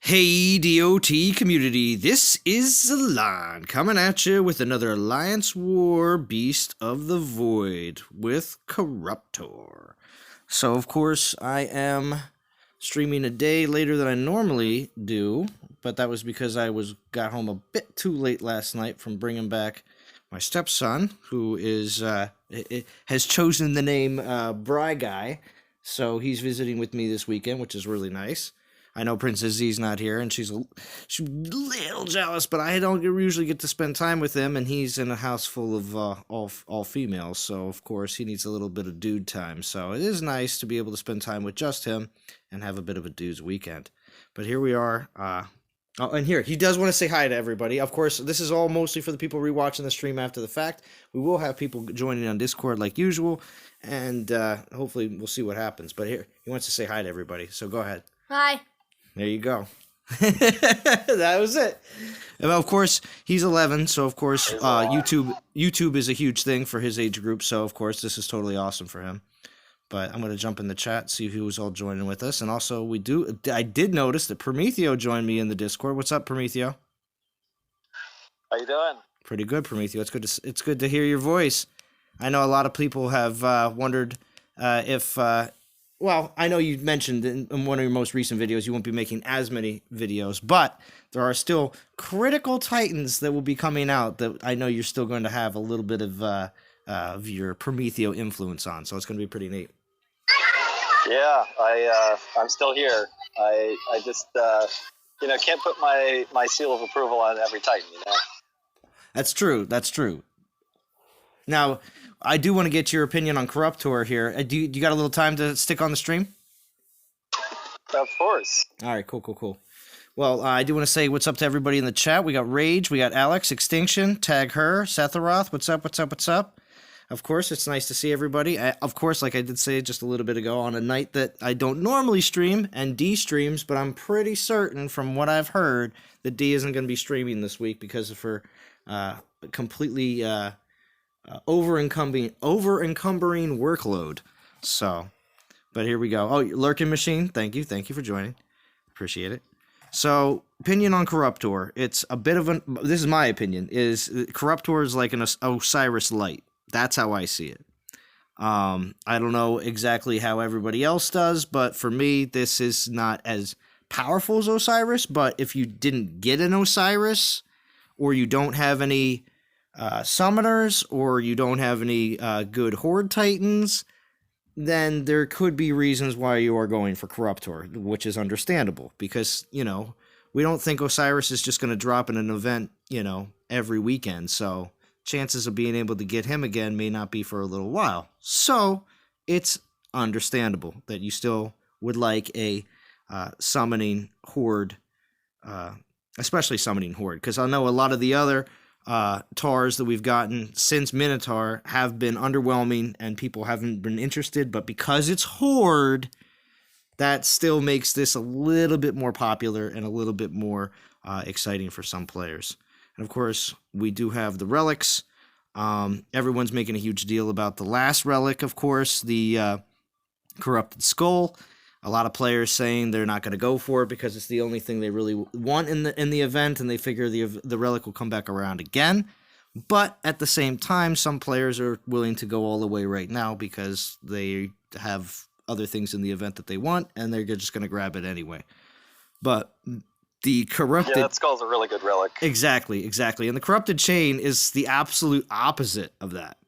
Hey, DOT community, this is Alon coming at you with another Alliance War Beast of the Void with Korruptaur. So, of course, I am streaming a day later than I normally do, but that was because I got home a bit too late last night from bringing back my stepson, who has chosen the name Bry Guy, so he's visiting with me this weekend, which is really nice. I know Princess Z's not here, and she's a little jealous, but I don't usually get to spend time with him, and he's in a house full of all females, so of course he needs a little bit of dude time. So it is nice to be able to spend time with just him and have a bit of a dude's weekend. But here we are. Oh, and here, he does want to say hi to everybody. Of course, this is all mostly for the people rewatching the stream after the fact. We will have people joining on Discord like usual, and hopefully we'll see what happens. But here, he wants to say hi to everybody, so go ahead. Hi. There you go. That was it. And of course, he's 11, so of course, YouTube is a huge thing for his age group. So of course, this is totally awesome for him. But I'm gonna jump in the chat, see who's all joining with us, and also I did notice that Prometheo joined me in the Discord. What's up, Prometheo? How you doing? Pretty good, Prometheo. It's good to hear your voice. I know a lot of people have wondered if. Well, I know you mentioned in one of your most recent videos you won't be making as many videos, but there are still critical titans that will be coming out that I know you're still going to have a little bit of your Prometheo influence on, so it's going to be pretty neat. Yeah, I'm still here. I just can't put my seal of approval on every titan. That's true. Now, I do want to get your opinion on Korruptaur here. Do you got a little time to stick on the stream? Of course. All right, cool. Well, I do want to say what's up to everybody in the chat. We got Rage, we got Alex, Extinction, Tag Her, Setharoth. What's up? Of course, it's nice to see everybody. Of course, like I did say just a little bit ago, on a night that I don't normally stream, and D streams, but I'm pretty certain from what I've heard that D isn't going to be streaming this week because of her completely... over-encumbering workload. So, but here we go. Oh, Lurking Machine, thank you for joining. Appreciate it. So, opinion on Korruptaur. It's a bit of this is my opinion, is Korruptaur is like an Osiris Light. That's how I see it. I don't know exactly how everybody else does, but for me, this is not as powerful as Osiris, but if you didn't get an Osiris, or you don't have any summoners, or you don't have any good horde titans, then there could be reasons why you are going for Korruptaur, which is understandable, because we don't think Osiris is just going to drop in an event every weekend, so chances of being able to get him again may not be for a little while. So it's understandable that you still would like a summoning horde, especially summoning horde, because I know a lot of the other Tars that we've gotten since Minotaur have been underwhelming and people haven't been interested, but because it's Horde, that still makes this a little bit more popular and a little bit more exciting for some players. And of course, we do have the relics. Everyone's making a huge deal about the last relic, of course, the Corrupted Skull. A lot of players saying they're not going to go for it because it's the only thing they really want in the event, and they figure the relic will come back around again. But at the same time, some players are willing to go all the way right now because they have other things in the event that they want, and they're just going to grab it anyway. But the corrupted... Yeah, that skull's a really good relic. Exactly. And the corrupted chain is the absolute opposite of that.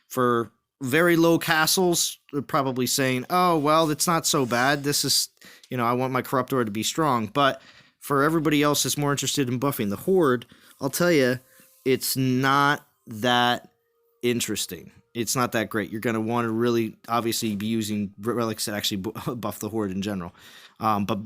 For very low castles, they're probably saying, oh, well, it's not so bad. This is, I want my Korruptaur to be strong. But for everybody else that's more interested in buffing the Horde, I'll tell you, it's not that interesting. It's not that great. You're going to want to really, obviously, be using relics that actually buff the Horde in general. But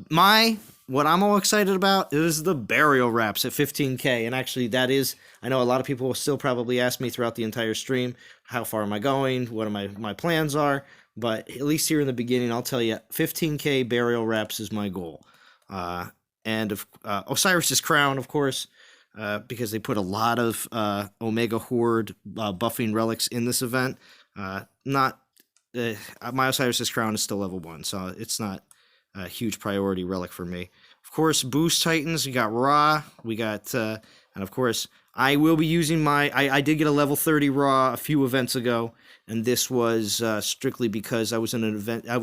what I'm all excited about is the Burial Wraps at 15k. And actually, that is, I know a lot of people will still probably ask me throughout the entire stream, how far am I going, what my plans are. But at least here in the beginning, I'll tell you, 15k Burial Wraps is my goal. And Osiris's Crown, of course, because they put a lot of Omega Horde buffing relics in this event. My Osiris's Crown is still level 1, so it's not a huge priority relic for me. Of course, Boost Titans, we got Raw, we got, and of course, I will be using I did get a level 30 Raw a few events ago, and this was strictly because I was in an event, I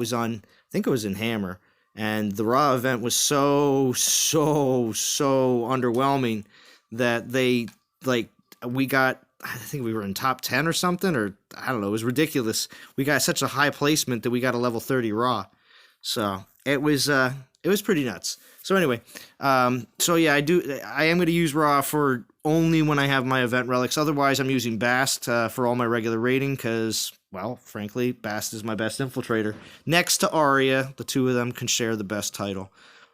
think it was in Hammer, and the Raw event was so underwhelming that we got, I think we were in top 10 or something, or I don't know, it was ridiculous. We got such a high placement that we got a level 30 Raw. So it was pretty nuts. So anyway, so yeah, I am going to use Raw for only when I have my event relics. Otherwise, I'm using Bast for all my regular rating because, well, frankly, Bast is my best infiltrator. Next to Arya, the two of them can share the best title.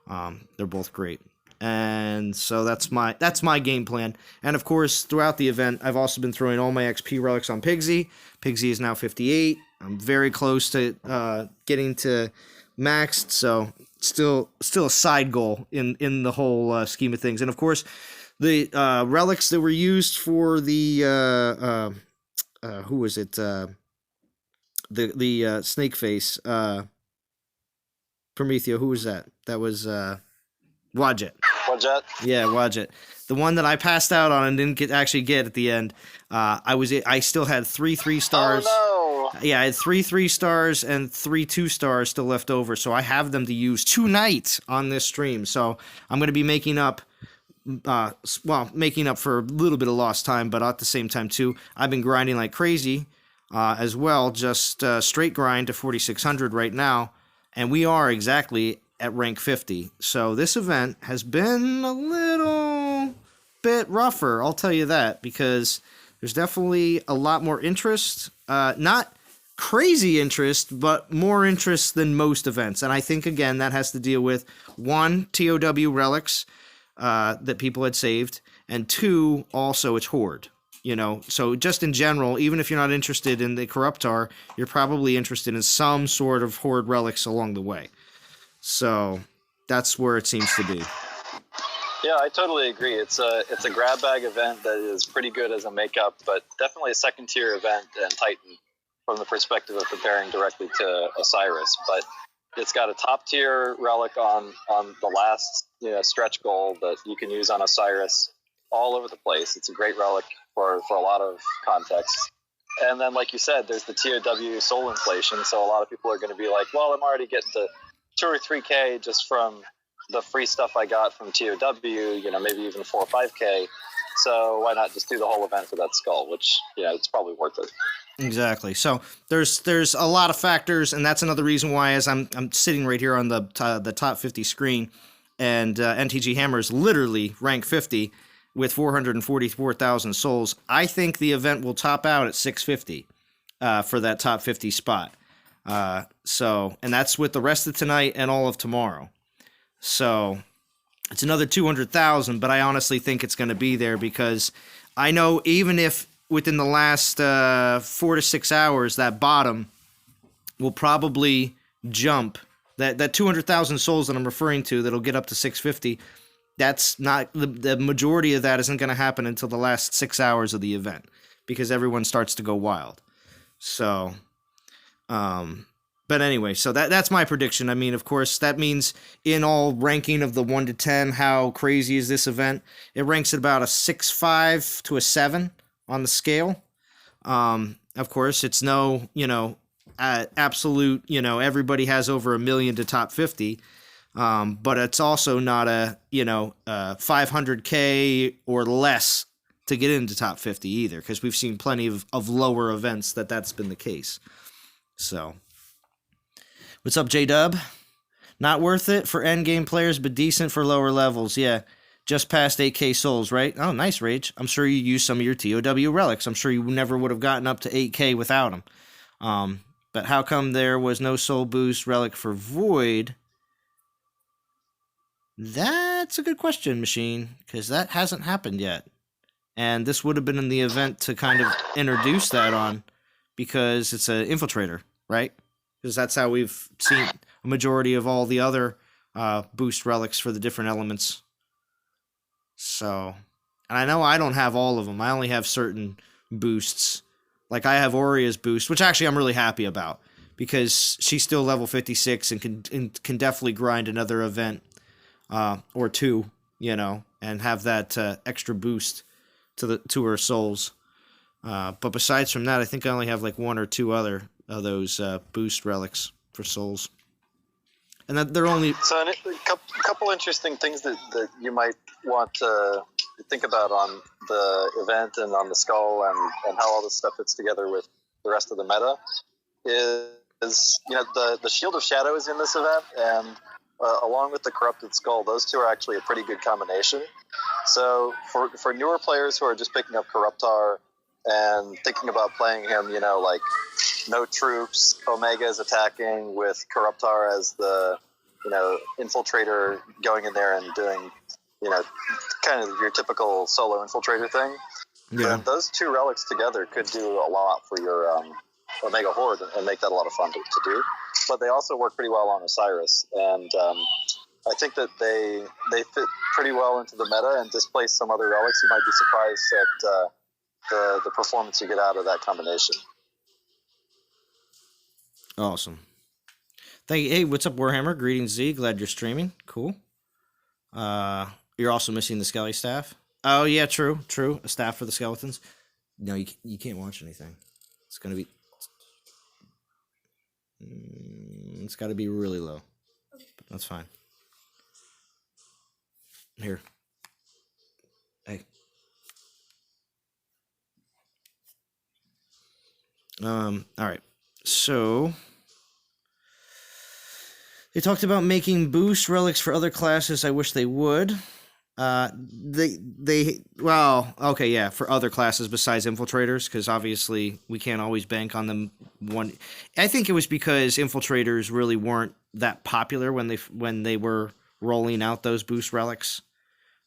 They're both great. And so that's my game plan. And of course, throughout the event, I've also been throwing all my XP relics on Pigsy. Pigsy is now 58. I'm very close to getting to maxed, so still a side goal in the whole scheme of things. And of course, the relics that were used for the who was it? The snake face Prometheo. Who was that? That was Wadjet. Wadjet? Yeah, Wadjet. The one that I passed out on and didn't actually get at the end. I still had 3 3-stars. Oh, no. Yeah, I had 3 3-stars and 3 2-stars still left over, so I have them to use tonight on this stream. So I'm going to be making up for a little bit of lost time, but at the same time too, I've been grinding like crazy as well, just straight grind to 4600 right now, and we are exactly at rank 50. So this event has been a little bit rougher, I'll tell you that, because there's definitely a lot more interest. Not crazy interest, but more interest than most events. And I think, again, that has to deal with, 1, TOW relics that people had saved, and 2, also it's Horde. You know, so just in general, even if you're not interested in the Korruptaur, you're probably interested in some sort of Horde relics along the way. So that's where it seems to be. Yeah, I totally agree. It's a grab bag event that is pretty good as a makeup, but definitely a second tier event and Titan from the perspective of comparing directly to Osiris. But it's got a top tier relic on the last stretch goal that you can use on Osiris all over the place. It's a great relic for a lot of contexts. And then, like you said, there's the TOW soul inflation. So a lot of people are going to be like, well, I'm already getting the 2 or 3K just from the free stuff I got from TOW, maybe even 4 or 5K. So why not just do the whole event for that skull, which, it's probably worth it. Exactly. So there's a lot of factors, and that's another reason why, as I'm sitting right here on the top 50 screen, and NTG Hammer is literally rank 50 with 444,000 souls. I think the event will top out at 650 for that top 50 spot. And that's with the rest of tonight and all of tomorrow. So it's another 200,000, but I honestly think it's going to be there, because I know even if within the last 4 to 6 hours, that bottom will probably jump. That 200,000 souls that I'm referring to, that'll get up to 650, that's not, the majority of that isn't going to happen until the last 6 hours of the event, because everyone starts to go wild. So, but anyway, so that's my prediction. I mean, of course, that means in all ranking of the 1 to 10, how crazy is this event? It ranks at about a 6.5 to a 7 on the scale. Of course, it's no, absolute, everybody has over 1 million to top 50. But it's also not a 500K or less to get into top 50 either, because we've seen plenty of lower events that's been the case. So, what's up, J-Dub? Not worth it for endgame players, but decent for lower levels. Yeah, just past 8K souls, right? Oh, nice, Rage. I'm sure you used some of your TOW relics. I'm sure you never would have gotten up to 8K without them. But how come there was no soul boost relic for Void? That's a good question, Machine, because that hasn't happened yet. And this would have been in the event to kind of introduce that on, because it's an infiltrator, right? Because that's how we've seen a majority of all the other boost relics for the different elements. So, and I know I don't have all of them. I only have certain boosts. Like I have Oria's boost, which actually I'm really happy about, because she's still level 56 and can definitely grind another event or two, and have that extra boost to her souls. But besides from that, I think I only have like one or two other of those boost relics for souls. And that they're only... So a couple interesting things that you might want to think about on the event and on the skull and how all this stuff fits together with the rest of the meta is the Shield of Shadow is in this event, and along with the Corrupted Skull, those two are actually a pretty good combination. So for newer players who are just picking up Korruptaur and thinking about playing him, like no troops, Omega is attacking with Korruptaur as the infiltrator going in there and doing kind of your typical solo infiltrator thing. Yeah. And those two relics together could do a lot for your Omega Horde and make that a lot of fun to do. But they also work pretty well on Osiris, and I think that they fit pretty well into the meta and displace some other relics. You might be surprised at the performance you get out of that combination. Awesome. Thank you. Hey, what's up, Warhammer? Greetings, Z. Glad you're streaming. Cool. You're also missing the Skelly staff. Oh, yeah, true. A staff for the skeletons. No, you can't watch anything. It's going to be... It's got to be really low. But that's fine. Here. Hey. All right. So... They talked about making boost relics for other classes. I wish they would. For other classes besides infiltrators, because obviously we can't always bank on them. I think it was because infiltrators really weren't that popular when they were rolling out those boost relics,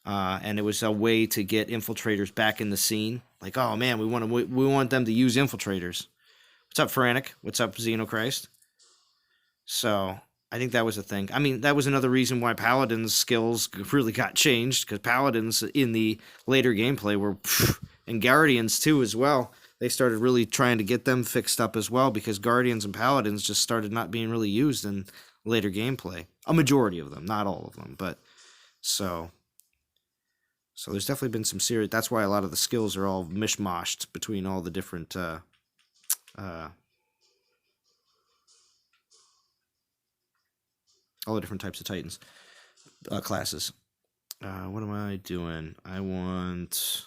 and it was a way to get infiltrators back in the scene. Like, oh man, we want them to use infiltrators. What's up, Frantic? What's up, Xenochrist? So I think that was a thing. I mean, that was another reason why Paladin's skills really got changed, because Paladins in the later gameplay were, and Guardians too as well, they started really trying to get them fixed up as well, because Guardians and Paladins just started not being really used in later gameplay. A majority of them, not all of them, but so there's definitely been some serious... That's why a lot of the skills are all mishmashed between all the different... all the different types of Titans classes. What am I doing? I want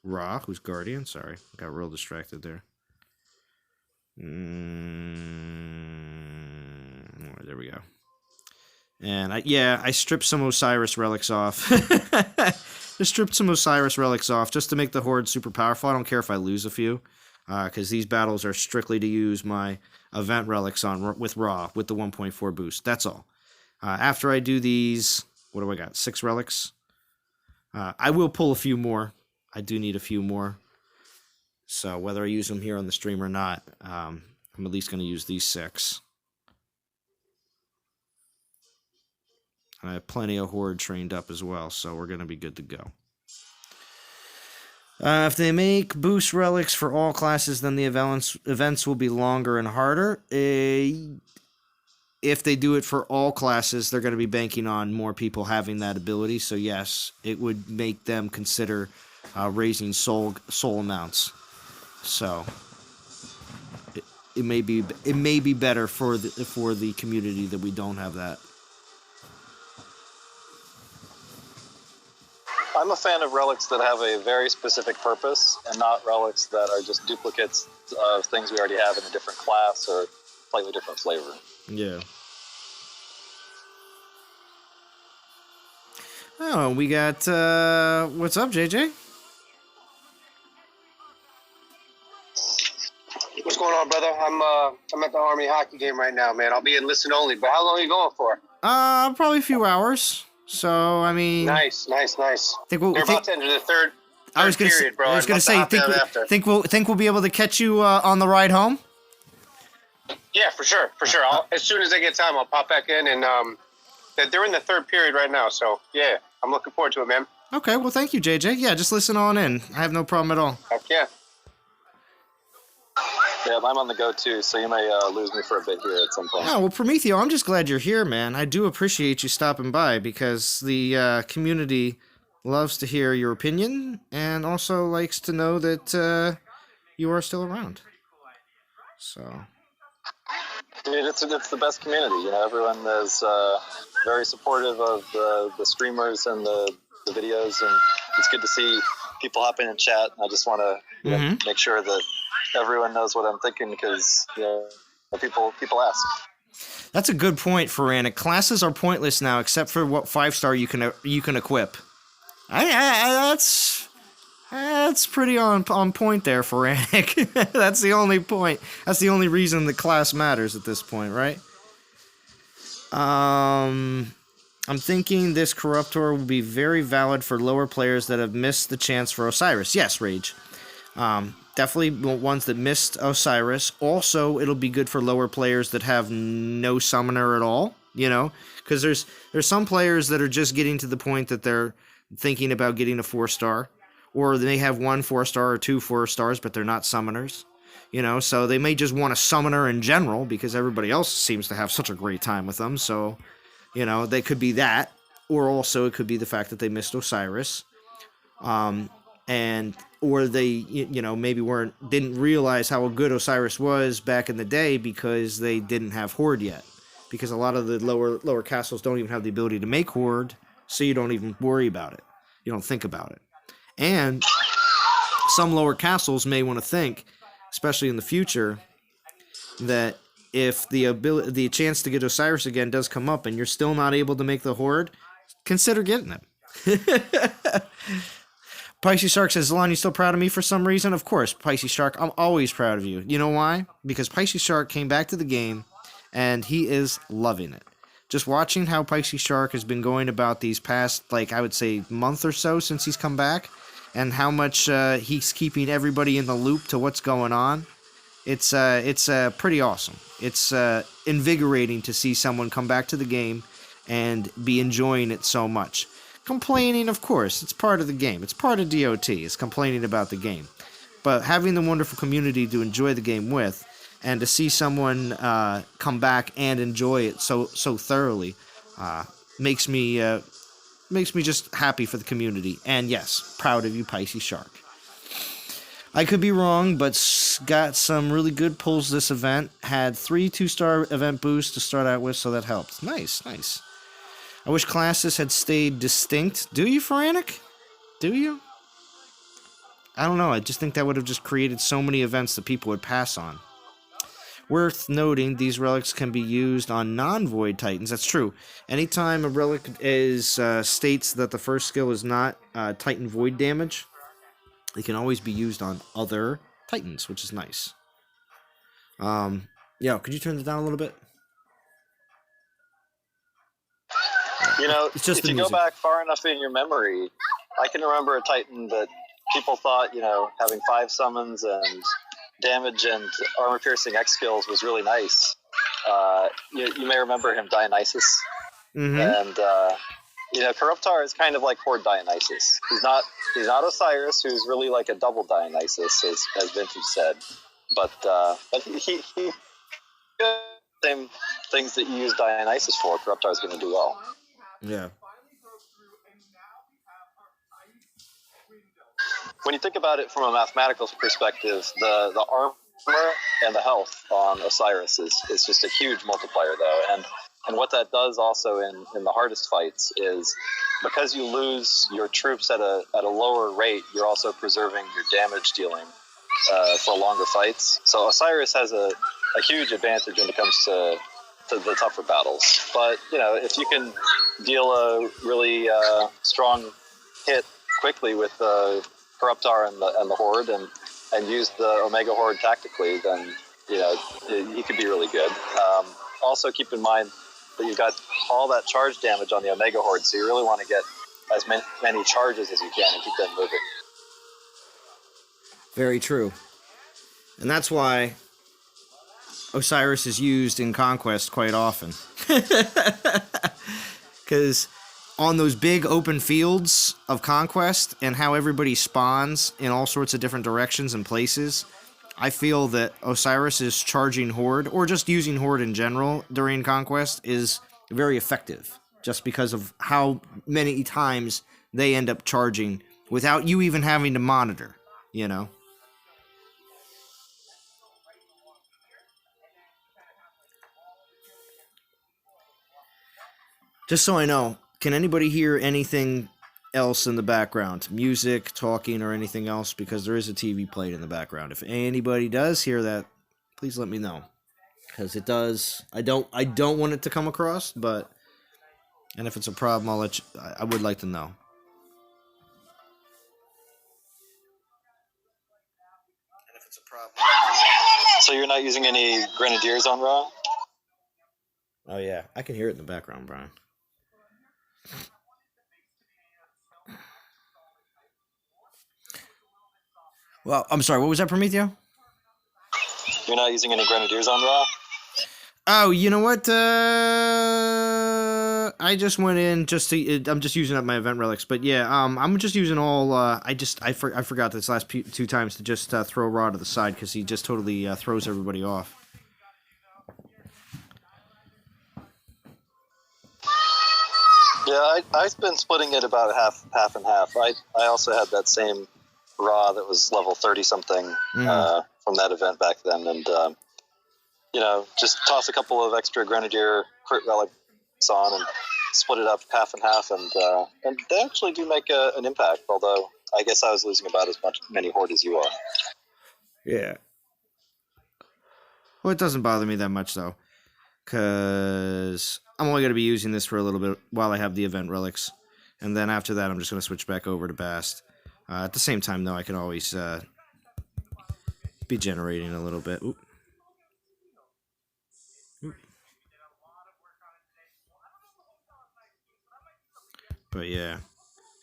Ra, who's Guardian. Sorry, got real distracted there. There we go. And I stripped some Osiris relics off. Just stripped some Osiris relics off just to make the Horde super powerful. I don't care if I lose a few, because these battles are strictly to use my event relics on with Ra with the 1.4 boost. That's all. After I do these, what do I got? 6 relics. I will pull a few more. I do need a few more. So whether I use them here on the stream or not, I'm at least going to use these 6. And I have plenty of Horde trained up as well, so we're going to be good to go. If they make boost relics for all classes, then the events will be longer and harder. If they do it for all classes, they're going to be banking on more people having that ability. So yes, it would make them consider raising soul amounts. So it may be better for the community that we don't have that. I'm a fan of relics that have a very specific purpose and not relics that are just duplicates of things we already have in a different class or slightly different flavor. Yeah. Oh, we got, what's up, JJ? What's going on, brother? I'm at the Army hockey game right now, man. I'll be in listen only, but how long are you going for? Probably a few hours. So, I mean... Nice. They're about to enter the third period, bro. I was gonna say, think we'll be able to catch you on the ride home? Yeah, for sure. As soon as I get time, I'll pop back in, and they're in the third period right now, so yeah, I'm looking forward to it, man. Okay, well, thank you, JJ. Yeah, just listen on in. I have no problem at all. Heck yeah. Yeah, I'm on the go too, so you may lose me for a bit here at some point. Oh, well, Prometheo, I'm just glad you're here, man. I do appreciate you stopping by because the community loves to hear your opinion and also likes to know that you are still around. So, I mean, it's the best community. You know, everyone is very supportive of the streamers and the videos, and it's good to see people hopping in chat. I just want to make sure that everyone knows what I'm thinking because people ask. that's a good point, Ferranic. Classes are pointless now, except for what 5-star you can equip. That's pretty on point there, Ferranic. That's the only point. That's the only reason the class matters at this point, right? I'm thinking this Korruptaur will be very valid for lower players that have missed the chance for Osiris. Yes, Rage. Definitely ones that missed Osiris. Also, it'll be good for lower players that have no summoner at all, you know? Because there's some players that are just getting to the point that they're thinking about getting a 4-star. Or they have 1 4-star or 2 4-stars, but they're not summoners. You know, so they may just want a summoner in general because everybody else seems to have such a great time with them. So, you know, they could be that. Or also it could be the fact that they missed Osiris. Or they, maybe didn't realize how good Osiris was back in the day because they didn't have Horde yet. Because a lot of the lower castles don't even have the ability to make Horde, so you don't even worry about it. You don't think about it. And some lower castles may want to think, especially in the future, that if the chance to get Osiris again does come up and you're still not able to make the Horde, consider getting it. Pisces Shark says, Zalon, you still proud of me for some reason? Of course, Pisces Shark, I'm always proud of you. You know why? Because Pisces Shark came back to the game, and he is loving it. Just watching how Pisces Shark has been going about these past, I would say, month or so since he's come back, and how much he's keeping everybody in the loop to what's going on. It's pretty awesome. It's invigorating to see someone come back to the game and be enjoying it so much. Complaining, of course, it's part of the game. It's part of DOT. It's complaining about the game. But having the wonderful community to enjoy the game with, and to see someone come back and enjoy it so thoroughly, makes me just happy for the community. And yes, proud of you, Pisces Shark. I could be wrong, but got some really good pulls this event. Had 3 2-star event boosts to start out with, so that helped. Nice. I wish classes had stayed distinct. Do you, Ferranic? Do you? I don't know. I just think that would have just created so many events that people would pass on. Worth noting, these relics can be used on non-void titans. That's true. Anytime a relic states that the first skill is not titan void damage, it can always be used on other titans, which is nice. Could you turn that down a little bit? You know, it's just if you go back far enough in your memory, I can remember a titan that people thought, having 5 summons and damage and armor-piercing X skills was really nice. You may remember him, Dionysus. And, Korruptaur is kind of like Horde Dionysus. He's not Osiris, who's really like a double Dionysus, as Vintage said. But he same things that you use Dionysus for, Korruptaur is going to do well. Yeah. When you think about it from a mathematical perspective, the armor and the health on Osiris is just a huge multiplier, though. And what that does also in the hardest fights is because you lose your troops at a lower rate, you're also preserving your damage dealing for longer fights. So Osiris has a huge advantage when it comes to the tougher battles. But, if you can deal a really strong hit quickly with Korruptaur and the Horde and use the Omega Horde tactically, then, he could be really good. Also keep in mind that you've got all that charge damage on the Omega Horde, so you really want to get as many charges as you can and keep them moving. Very true. And that's why Osiris is used in Conquest quite often. Because on those big open fields of Conquest and how everybody spawns in all sorts of different directions and places, I feel that Osiris' charging Horde, or just using Horde in general during Conquest, is very effective, just because of how many times they end up charging without you even having to monitor, you know? Just so I know, can anybody hear anything else in the background? Music, talking, or anything else? Because there is a TV played in the background. If anybody does hear that, please let me know. Because it does. I don't want it to come across, but... And if it's a problem, I'll let you... I would like to know. And if it's a problem... So you're not using any Grenadiers on Raw? Oh, yeah. I can hear it in the background, Brian. Well, I'm sorry. What was that, Prometheo? You're not using any Grenadiers on Raw? Oh, you know what? I just went in just to. I'm just using up my event relics, but yeah, I'm just using all. I forgot this last two times to just throw Raw to the side because he just totally throws everybody off. Yeah, I've been splitting it about half and half. I also had that same Raw that was level 30 something from that event back then, and just toss a couple of extra Grenadier crit relics on and split it up half and half, and they actually do make an impact. Although I guess I was losing about as many Horde as you are. Yeah. Well, it doesn't bother me that much though, because I'm only going to be using this for a little bit while I have the event relics, and then after that, I'm just going to switch back over to Bast. At the same time, though, I can always be generating a little bit. Oop. But yeah.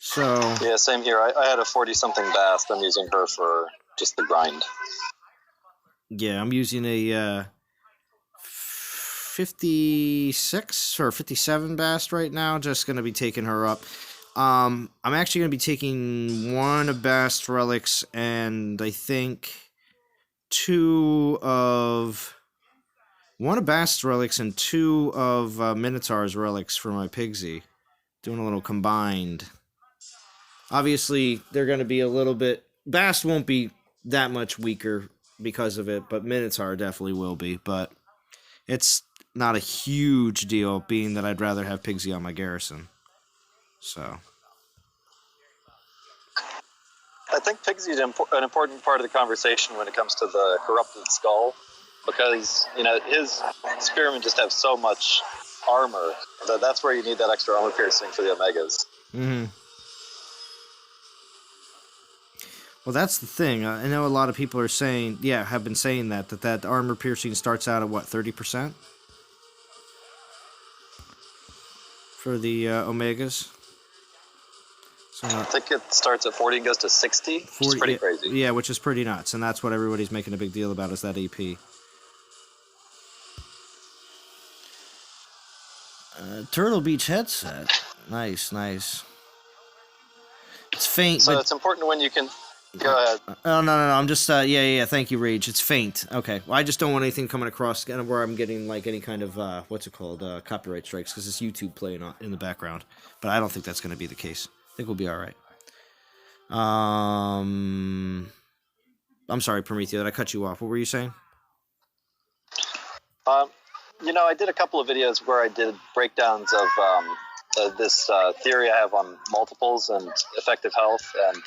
So yeah, same here. I had a 40-something Bast. I'm using her for just the grind. Yeah, I'm using a 56 or 57 Bast right now. Just gonna be taking her up. I'm actually gonna be taking one of Bast relics and I think one of Bast's relics and two of Minotaur's relics for my Pigsy. Doing a little combined. Obviously, they're going to be a little bit... Bast won't be that much weaker because of it, but Minotaur definitely will be. But it's not a huge deal, being that I'd rather have Pigsy on my garrison. So... I think Pigsy is an important part of the conversation when it comes to the Corrupted Skull, because his spearmen just have so much armor that's where you need that extra armor piercing for the Omegas. Mm-hmm. Well, that's the thing. I know a lot of people are saying, have been saying that armor piercing starts out at what, 30% for the Omegas. So, I think it starts at 40 and goes to 60, which is pretty crazy. Yeah, which is pretty nuts, and that's what everybody's making a big deal about, is that AP. Turtle Beach headset. Nice. It's faint. So it's important when you can... Go ahead. Oh, no. I'm just, thank you, Rage. It's faint. Okay. Well, I just don't want anything coming across where I'm getting, like, any kind of, copyright strikes, because it's YouTube playing in the background. But I don't think that's going to be the case. I think we'll be all right. I'm sorry, Prometheo, did I cut you off? What were you saying? I did a couple of videos where I did breakdowns of this theory I have on multiples and effective health, and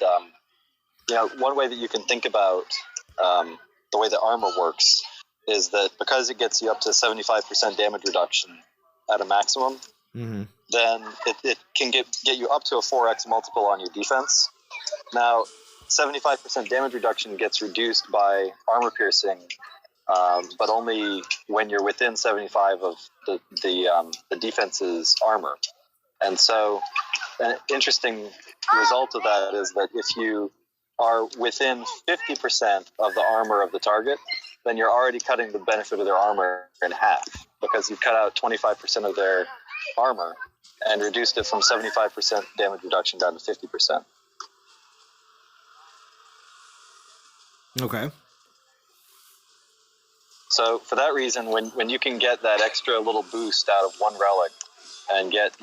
one way that you can think about the way that armor works is that because it gets you up to 75% damage reduction at a maximum, mm-hmm. then it can get you up to a 4x multiple on your defense. Now, 75% damage reduction gets reduced by armor piercing, but only when you're within 75 of the defense's armor. And so an interesting result of that is that if you are within 50% of the armor of the target, then you're already cutting the benefit of their armor in half, because you've cut out 25% of their armor and reduced it from 75% damage reduction down to 50%. Okay. So for that reason, when you can get that extra little boost out of one relic and get,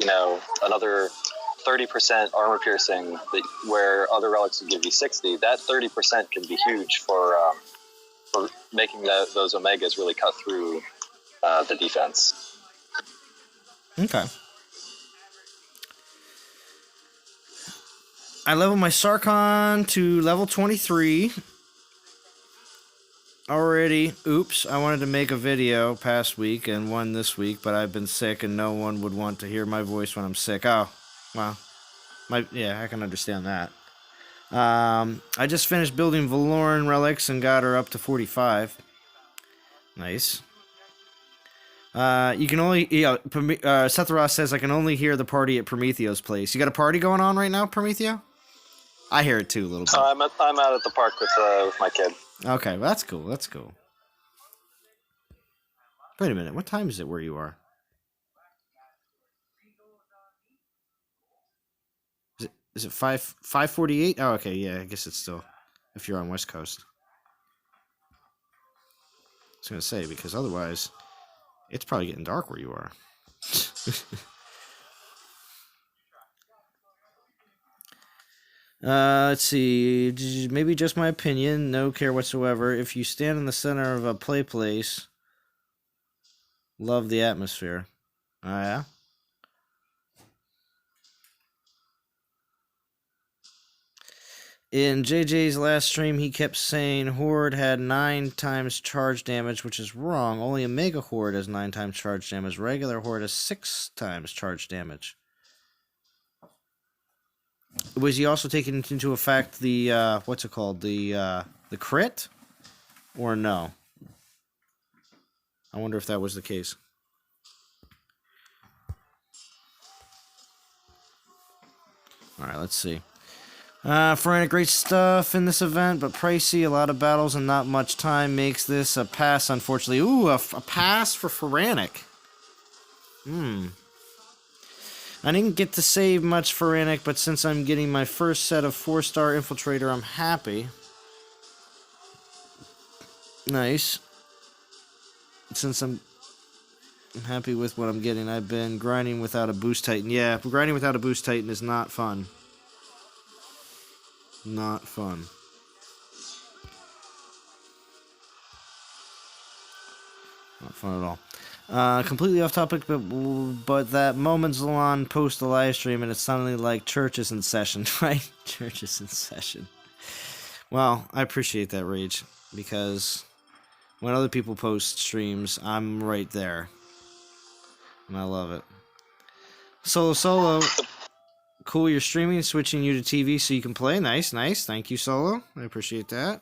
another 30% armor piercing where other relics would give you 60, that 30% can be huge for making those Omegas really cut through the defense. Okay. I leveled my Sarkon to level 23. Already. Oops. I wanted to make a video past week and one this week, but I've been sick and no one would want to hear my voice when I'm sick. Oh, well. I can understand that. I just finished building Valoran relics and got her up to 45. Nice. You can only, Seth Ross says I can only hear the party at Prometheo's place. You got a party going on right now, Prometheo? I hear it too a little bit. I'm out at the park with my kid. Okay, well, that's cool. That's cool. Wait a minute. What time is it where you are? Is it 5:48? Oh, okay. Yeah, I guess it's still if you're on West Coast. I was gonna say because otherwise, it's probably getting dark where you are. Let's see. Maybe just my opinion. No care whatsoever. If you stand in the center of a play place, love the atmosphere. Oh, yeah? In JJ's last stream, he kept saying Horde had 9 times charge damage, which is wrong. Only a Mega Horde has 9 times charge damage. Regular Horde has 6 times charge damage. Was he also taking into effect the what's it called, the crit, or no? I wonder if that was the case. All right, let's see. Pharanic, great stuff in this event, but pricey. A lot of battles and not much time makes this a pass, unfortunately. Ooh, a pass for Pharanic. I didn't get to save much Pharanic, but since I'm getting my first set of 4-star Infiltrator, I'm happy. Nice. Since I'm happy with what I'm getting, I've been grinding without a Boost Titan. Yeah, grinding without a Boost Titan is not fun. Not fun. Not fun at all. Completely off topic, but that Momensalon post the live stream and it sounded like churches in session, right? Churches in session. Well, I appreciate that, Rage, because when other people post streams, I'm right there. And I love it. Solo. Cool, you're streaming, switching you to TV so you can play. Nice. Thank you, Solo. I appreciate that.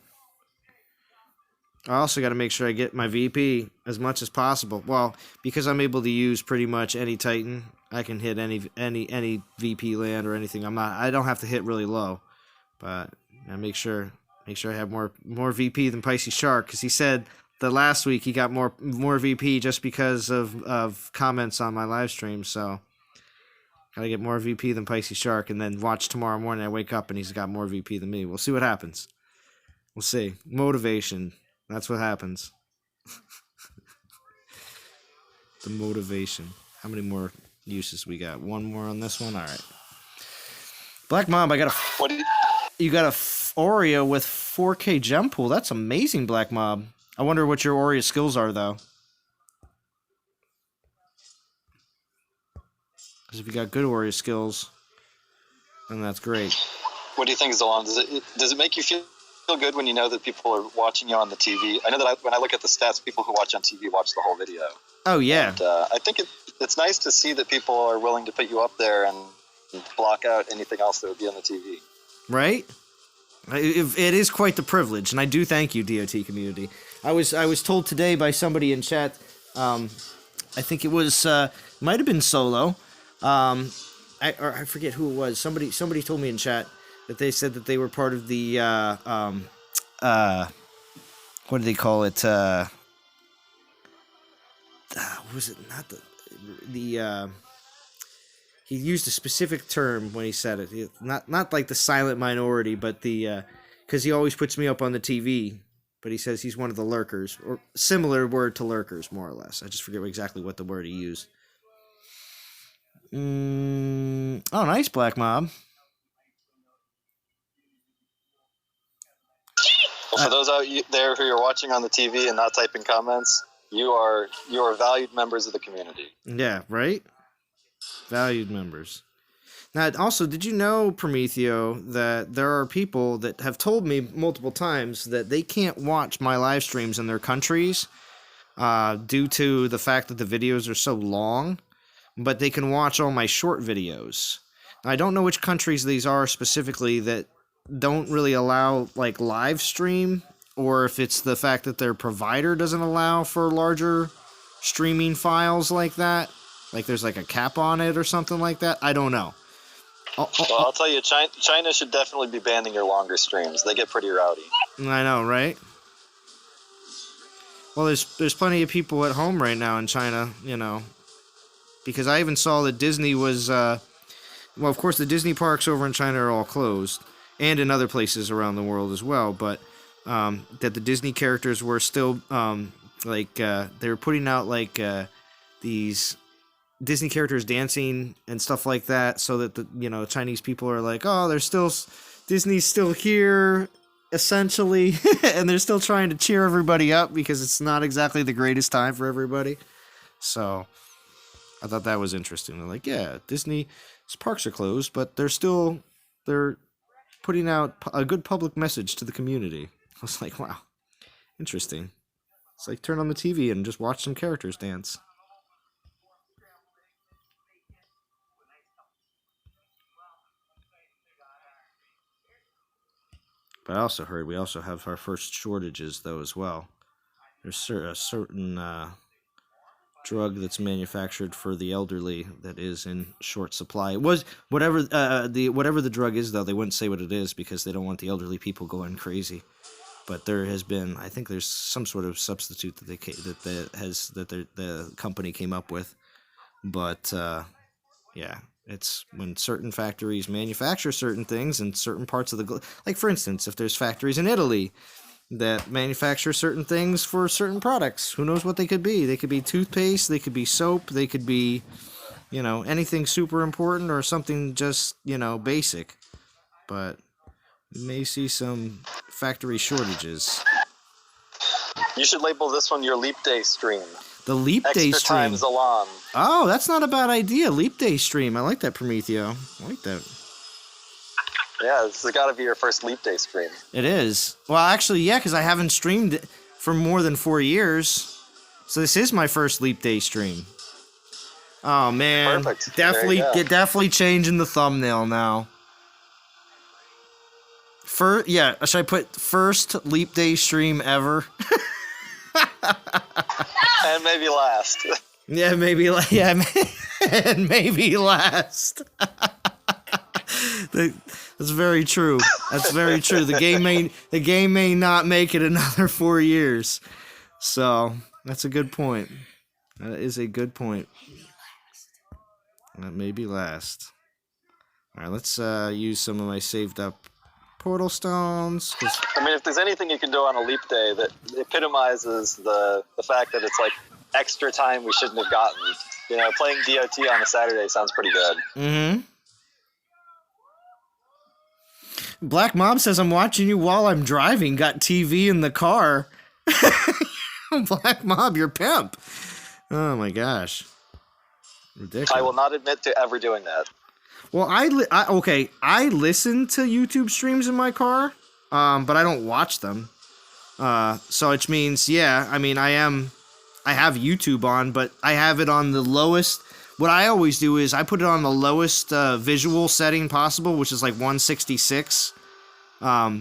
I also got to make sure I get my VP as much as possible. Well, because I'm able to use pretty much any Titan, I can hit any VP land or anything. I don't have to hit really low, but I make sure I have more VP than Pisces Shark, because he said that last week he got more VP just because of comments on my live stream. So gotta get more VP than Pisces Shark, and then watch tomorrow morning. I wake up and he's got more VP than me. We'll see what happens. We'll see. Motivation. That's what happens. The motivation. How many more uses we got? One more on this one? All right. Black Mob, you got a Oreo with 4K gem pool. That's amazing, Black Mob. I wonder what your Oreo skills are, though. Because if you got good Oreo skills, then that's great. What do you think, Zalon? Does it make you feel good when you know that people are watching you on the TV? I know that when I look at the stats, people who watch on TV watch the whole video. Oh, yeah. And, I think it's nice to see that people are willing to put you up there and block out anything else that would be on the TV. Right? It is quite the privilege, and I do thank you, DOT community. I was told today by somebody in chat, I think it was, might have been Solo, I forget who it was. Somebody told me in chat that they said that they were part of the what do they call it? Was it not the he used a specific term when he said it. Not like the silent minority, but the because he always puts me up on the TV but he says he's one of the lurkers, or similar word to lurkers, more or less. I just forget exactly what the word he used. Oh, nice, Black Mob. Well, for those out there who are watching on the TV and not typing comments, you are valued members of the community. Yeah, right? Valued members. Now, also, did you know, Prometheo, that there are people that have told me multiple times that they can't watch my live streams in their countries due to the fact that the videos are so long, but they can watch all my short videos. I don't know which countries these are specifically that don't really allow like live stream, or if it's the fact that their provider doesn't allow for larger streaming files like that. Like there's like a cap on it or something like that. I don't know. Well, I'll tell you, China should definitely be banning your longer streams. They get pretty rowdy. I know, right? Well, there's plenty of people at home right now in China, you know, because I even saw that Disney was, well, of course, the Disney parks over in China are all closed, and in other places around the world as well, but that the Disney characters were still, they were putting out, these Disney characters dancing and stuff like that, so that the Chinese people are like, oh, Disney's still here, essentially, and they're still trying to cheer everybody up because it's not exactly the greatest time for everybody. So I thought that was interesting. They're like, yeah, Disney's parks are closed, but they're putting out a good public message to the community. I was like, wow, interesting. It's like turn on the TV and just watch some characters dance. But I also heard we also have our first shortages, though, as well. There's a certain drug that's manufactured for the elderly that is in short supply. It was whatever the drug is, though. They wouldn't say what it is because they don't want the elderly people going crazy. But there has been, I think, there's some sort of substitute that the company came up with. But yeah. It's when certain factories manufacture certain things in certain parts of the like, for instance, if there's factories in Italy that manufacture certain things for certain products, who knows what they could be? They could be toothpaste, they could be soap, they could be, anything super important or something just, basic. But we may see some factory shortages. You should label this one your Leap Day stream. The Leap Day stream. Extra times along. Oh, that's not a bad idea. Leap Day stream. I like that, Prometheo. I like that. Yeah, this has got to be your first Leap Day stream. It is. Well, actually, yeah, because I haven't streamed it for more than 4 years. So this is my first Leap Day stream. Oh, man. Perfect. Definitely changing the thumbnail now. Should I put first Leap Day stream ever? And maybe last. Yeah, and maybe last. That's very true. That's very true. The game may not make it another 4 years. So that's a good point. That is a good point. That may be last. All right, let's use some of my saved up portal stones. I mean, if there's anything you can do on a Leap Day that epitomizes the fact that it's like extra time we shouldn't have gotten, playing DOT on a Saturday sounds pretty good. Mm-hmm. Black Mob says, I'm watching you while I'm driving. Got TV in the car. Black Mob, you're pimp. Oh, my gosh. Ridiculous. I will not admit to ever doing that. Well, I listen to YouTube streams in my car, but I don't watch them. So which means, yeah, I mean, I have YouTube on, but I have it on the lowest. What I always do is I put it on the lowest visual setting possible, which is like 166,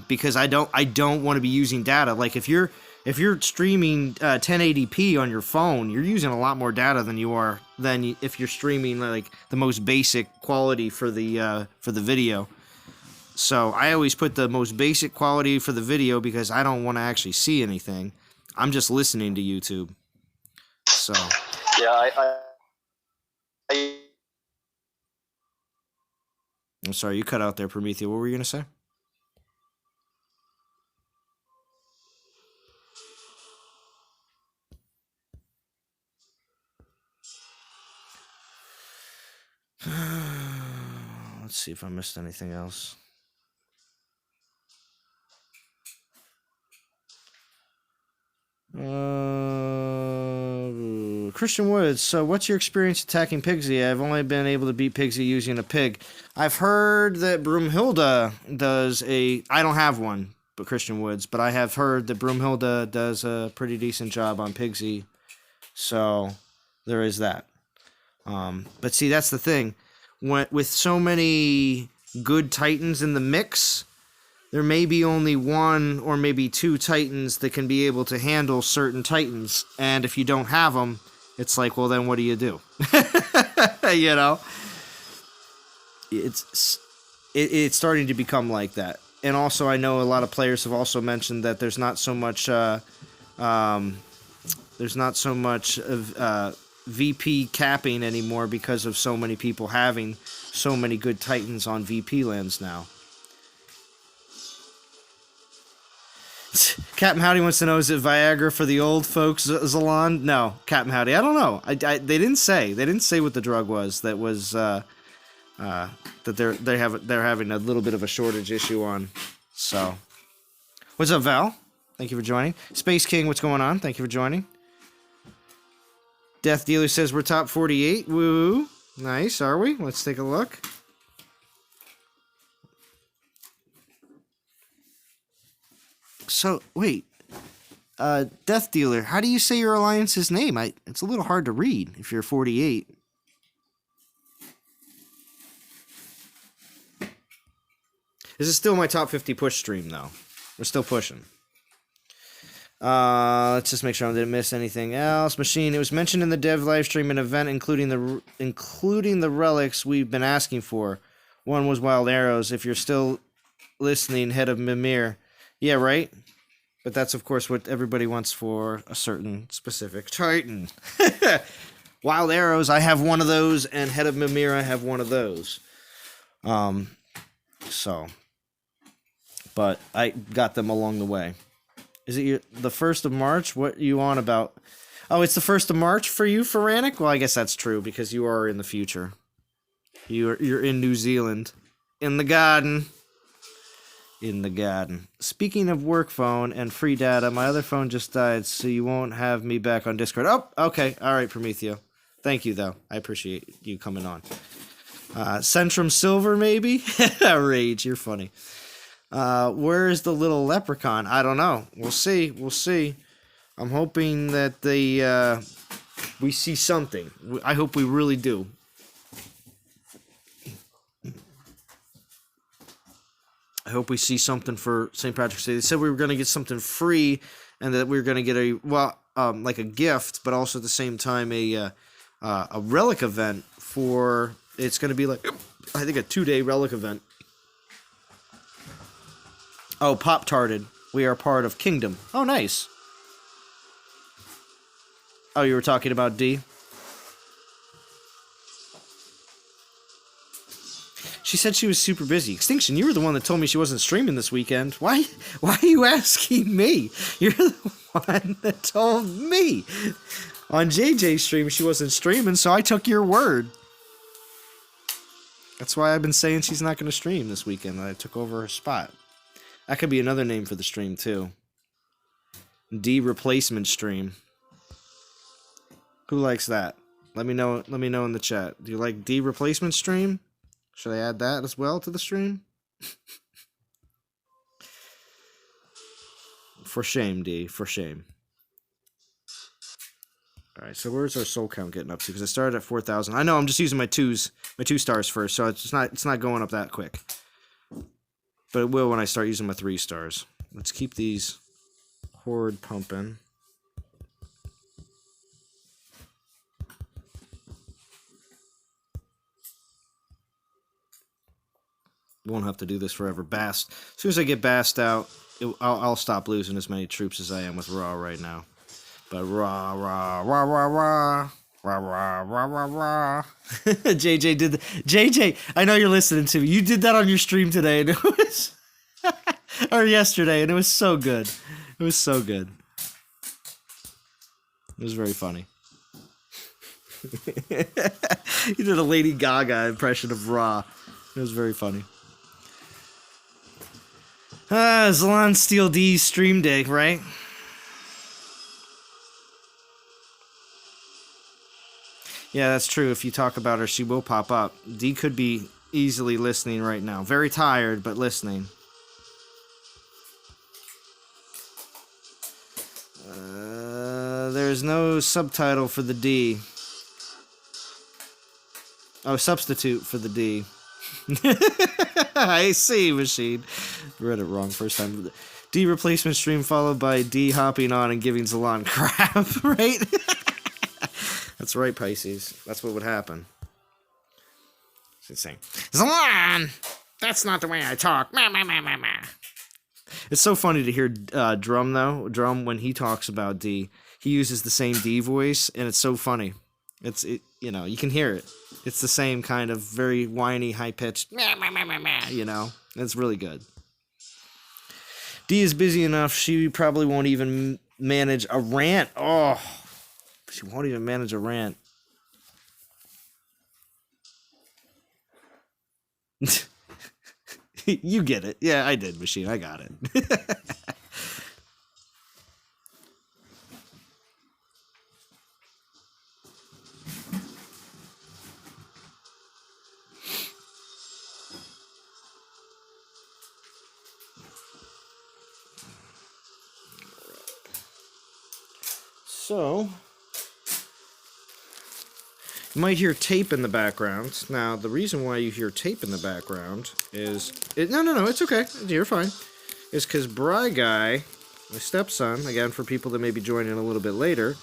because I don't want to be using data. Like if you're streaming 1080p on your phone, you're using a lot more data than if you're streaming like the most basic quality for the video. So I always put the most basic quality for the video because I don't want to actually see anything. I'm just listening to YouTube. So yeah, I'm sorry, you cut out there, Prometheo. What were you gonna say? Let's see if I missed anything else. Christian Woods. So, what's your experience attacking Pigsy? I've only been able to beat Pigsy using a pig. I've heard that Broomhilda does a. I don't have one, but Christian Woods. But I have heard that Broomhilda does a pretty decent job on Pigsy. So, there is that. But see, that's the thing. With so many good Titans in the mix, there may be only one or maybe two Titans that can be able to handle certain Titans. And if you don't have them, it's like, well, then what do you do? You know? It's starting to become like that. And also, I know a lot of players have also mentioned that there's not so much of VP capping anymore because of so many people having so many good Titans on VP lands now. Captain Howdy wants to know, is it Viagra for the old folks, Zalon? No, Captain Howdy, I don't know. They didn't say. They didn't say what the drug was that was that they're having a little bit of a shortage issue on. So, what's up, Val? Thank you for joining. Space King, what's going on? Thank you for joining. Death Dealer says we're top 48. Woo. Nice, are we? Let's take a look. So, wait. Death Dealer, how do you say your alliance's name? It's a little hard to read if you're 48. This is still my top 50 push stream, though. We're still pushing. Let's just make sure I didn't miss anything else. Machine, it was mentioned in the dev live stream an event including the relics we've been asking for. One was Wild Arrows. If you're still listening, Head of Mimir. Yeah, right? But that's, of course, what everybody wants for a certain specific Titan. Wild Arrows, I have one of those, and Head of Mimir, I have one of those. But I got them along the way. Is it the 1st of March? What are you on about? Oh, it's the 1st of March for you, Feranic? Well, I guess that's true, because you are in the future. You're in New Zealand. In the garden. In the garden. Speaking of work phone and free data, my other phone just died, so you won't have me back on Discord. Oh, okay. All right, Prometheo. Thank you, though. I appreciate you coming on. Centrum Silver, maybe? Rage, you're funny. Where is the little leprechaun? I don't know. We'll see. We'll see. I'm hoping that we see something. I hope we really do. I hope we see something for St. Patrick's Day. They said we were going to get something free, and that we were going to get like a gift, but also at the same time a relic event for. It's going to be like, I think, a 2-day relic event. Oh, Pop-Tarted. We are part of Kingdom. Oh, nice. Oh, you were talking about D? She said she was super busy. Extinction, you were the one that told me she wasn't streaming this weekend. Why are you asking me? You're the one that told me. On JJ's stream, she wasn't streaming, so I took your word. That's why I've been saying she's not going to stream this weekend. I took over her spot. That could be another name for the stream, too. D replacement stream. Who likes that? Let me know in the chat. Do you like D replacement stream? Should I add that as well to the stream? For shame, D. For shame. Alright, so where's our soul count getting up to? Because I started at 4,000. I know, I'm just using my 2 stars first, so it's not going up that quick. But it will when I start using my 3 stars. Let's keep these horde pumping. Won't have to do this forever. Bast. As soon as I get Bast out, I'll stop losing as many troops as I am with Raw right now. But rah, rah, rah, rah, rah. Rah, rah, rah, rah, rah. JJ did JJ, I know you're listening to me. You did that on your stream today, and it was or yesterday, and it was so good. It was so good. It was very funny. You did a Lady Gaga impression of Raw. It was very funny. Zalon Steel D stream day, right? Yeah, that's true. If you talk about her, she will pop up. D could be easily listening right now. Very tired, but listening. There's no subtitle for the D. Oh, substitute for the D. I see, machine. Read it wrong first time. D replacement stream followed by D hopping on and giving Zalon crap, right? That's right, Pisces. That's what would happen. It's insane. Zalon! That's not the way I talk. Meh, meh, meh, meh, meh. It's so funny to hear Drum, though. Drum, when he talks about D, he uses the same D voice, and it's so funny. You know, you can hear it. It's the same kind of very whiny, high-pitched, meh, meh, meh, meh, meh, you know? It's really good. D is busy enough, she probably won't even manage a rant. Oh, she won't even manage a rant. You get it. Yeah, I did, Machine. I got it. So, you might hear tape in the background. Now, the reason why you hear tape in the background is... No, it's okay. You're fine. It's because Bry Guy, my stepson, again, for people that may be joining a little bit later,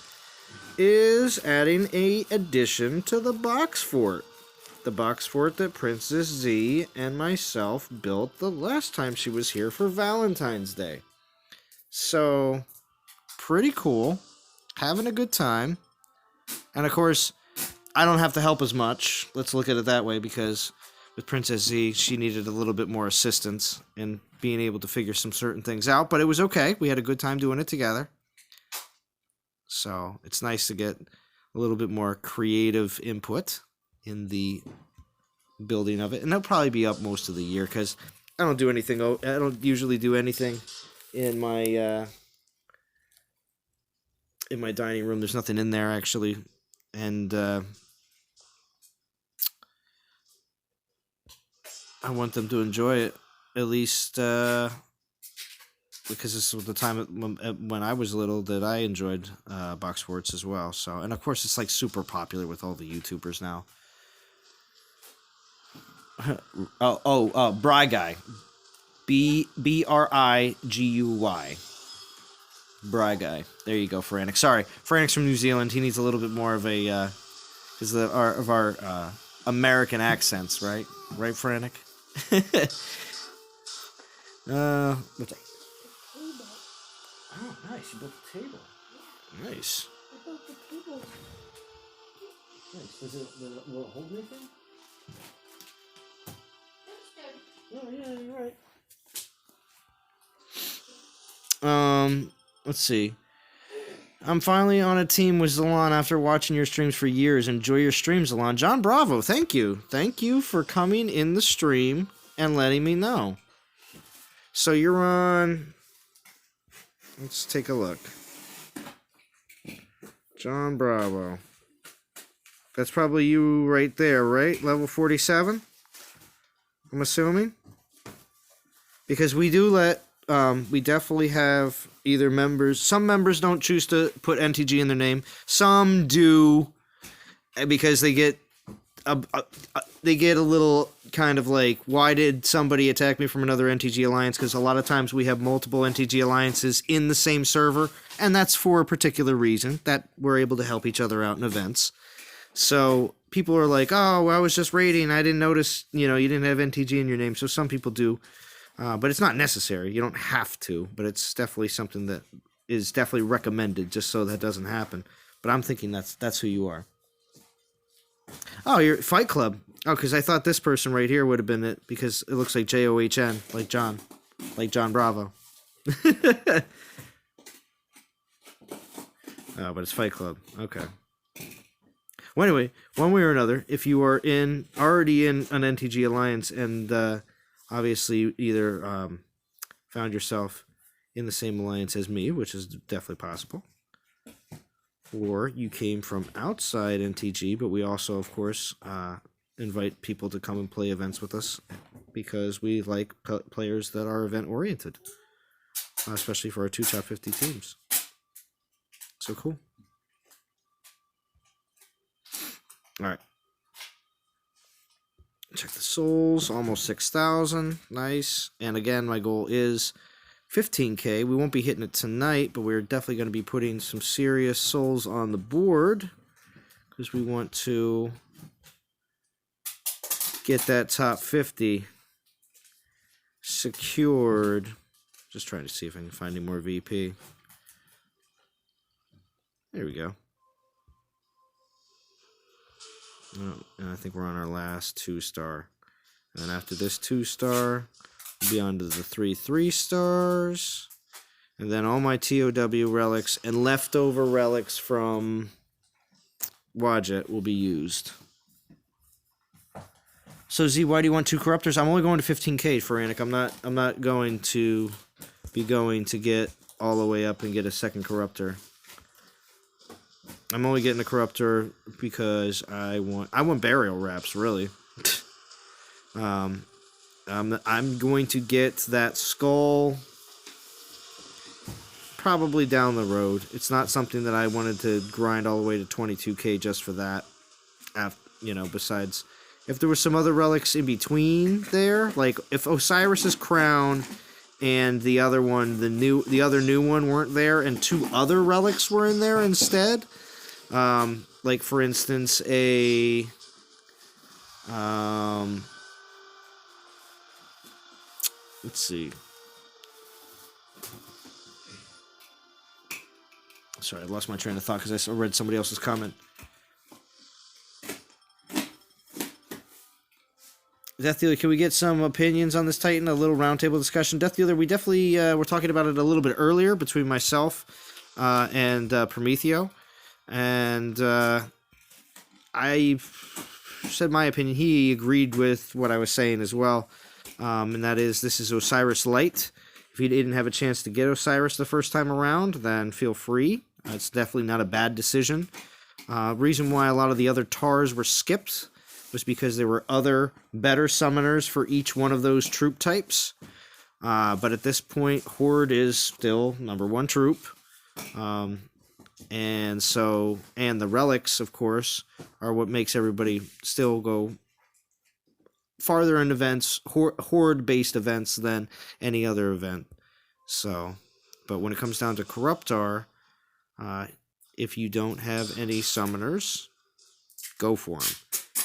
is adding a addition to the box fort. The box fort that Princess Z and myself built the last time she was here for Valentine's Day. So, pretty cool. Having a good time. And of course, I don't have to help as much. Let's look at it that way, because with Princess Z, she needed a little bit more assistance in being able to figure some certain things out. But it was okay. We had a good time doing it together. So it's nice to get a little bit more creative input in the building of it. And that'll probably be up most of the year, because I don't do anything. I don't usually do anything in my dining room. There's nothing in there, actually. And I want them to enjoy it, at least because this was the time when I was little that I enjoyed box forts as well. So, and of course, it's like super popular with all the YouTubers now. Bry Guy, Briguy. Bry Guy. There you go, Frantic. Sorry, Frantic's from New Zealand. He needs a little bit more of a because of our American accents, right? Right, Frantic. What's that? Oh, nice! You built the table. Nice. I built the table. Nice. Will it hold anything? That's good. Oh yeah, you're right. Let's see. I'm finally on a team with Zalon after watching your streams for years. Enjoy your streams, Zalon. John Bravo, thank you. Thank you for coming in the stream and letting me know. So you're on... Let's take a look. John Bravo. That's probably you right there, right? Level 47? I'm assuming? Because we do let... we definitely have either members. Some members don't choose to put NTG in their name. Some do, because they get a little kind of like, why did somebody attack me from another NTG alliance? Because a lot of times we have multiple NTG alliances in the same server, and that's for a particular reason, that we're able to help each other out in events. So people are like, oh, I was just raiding, I didn't notice, you didn't have NTG in your name. So some people do. But it's not necessary. You don't have to, but it's definitely something that is definitely recommended, just so that doesn't happen. But I'm thinking that's who you are. Oh, you're Fight Club. Oh, because I thought this person right here would have been it, because it looks like JOHN, like John Bravo. Oh, but it's Fight Club. Okay. Well, anyway, one way or another, if you are already in an NTG alliance and obviously either found yourself in the same alliance as me, which is definitely possible, or you came from outside NTG, but we also, of course, invite people to come and play events with us because we like players that are event oriented, especially for our 2 top 50 teams. So cool. All right. Check the souls, almost 6,000. Nice. And again, my goal is 15K. We won't be hitting it tonight, but we're definitely going to be putting some serious souls on the board because we want to get that top 50 secured. Just trying to see if I can find any more VP. There we go. Oh, and I think we're on our last 2-star. And then after this 2-star, we'll be on to the 3 3-stars. And then all my TOW relics and leftover relics from Wadjet will be used. So Z, why do you want 2 corruptors? I'm only going to 15K for Anik. I'm not going to be going to get all the way up and get a second corruptor. I'm only getting a corruptor because I want burial wraps, really. I'm going to get that skull probably down the road. It's not something that I wanted to grind all the way to 22K just for that. Besides, if there was some other relics in between there, like if Osiris's crown and the other one, the other new one weren't there, and 2 other relics were in there instead. Like for instance, let's see. Sorry, I lost my train of thought because I read somebody else's comment. Death Dealer, can we get some opinions on this Titan? A little roundtable discussion. Death Dealer, we definitely were talking about it a little bit earlier between myself and Prometheo. And I said my opinion. He agreed with what I was saying as well. And that is, this is Osiris Light. If you didn't have a chance to get Osiris the first time around, then feel free. It's definitely not a bad decision. Reason why a lot of the other TARs were skipped was because there were other better summoners for each one of those troop types. But at this point, Horde is still #1 troop. And the relics, of course, are what makes everybody still go farther in events, horde-based events, than any other event. So, but when it comes down to Korruptaur, if you don't have any summoners, go for them.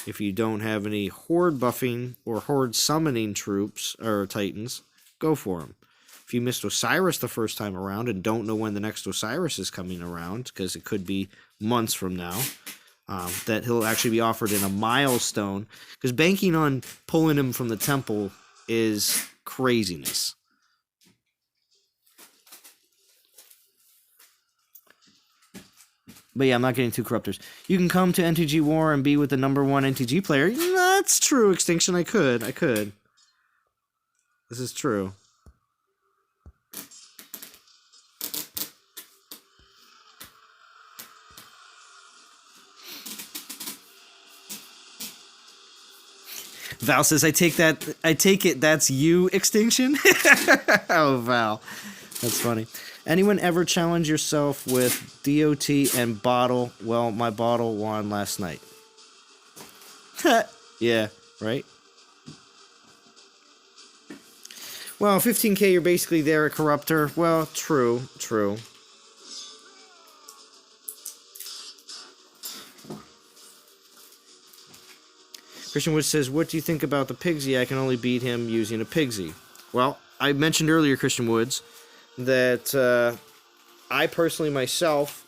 If you don't have any horde buffing or horde summoning troops or titans, go for them. If you missed Osiris the first time around and don't know when the next Osiris is coming around, because it could be months from now, that he'll actually be offered in a milestone, because banking on pulling him from the temple is craziness. But yeah, I'm not getting 2 corruptors. You can come to NTG War and be with the #1 NTG player. That's true, Extinction. I could. This is true. Val says, I take it that's you, Extinction? Oh, Val. That's funny. Anyone ever challenge yourself with DOT and bottle? Well, my bottle won last night. Yeah, right? Well, 15K, you're basically there at Korruptaur. Well, true. Christian Woods says, what do you think about the Pigsy? I can only beat him using a Pigsy. Well, I mentioned earlier, Christian Woods, that I personally myself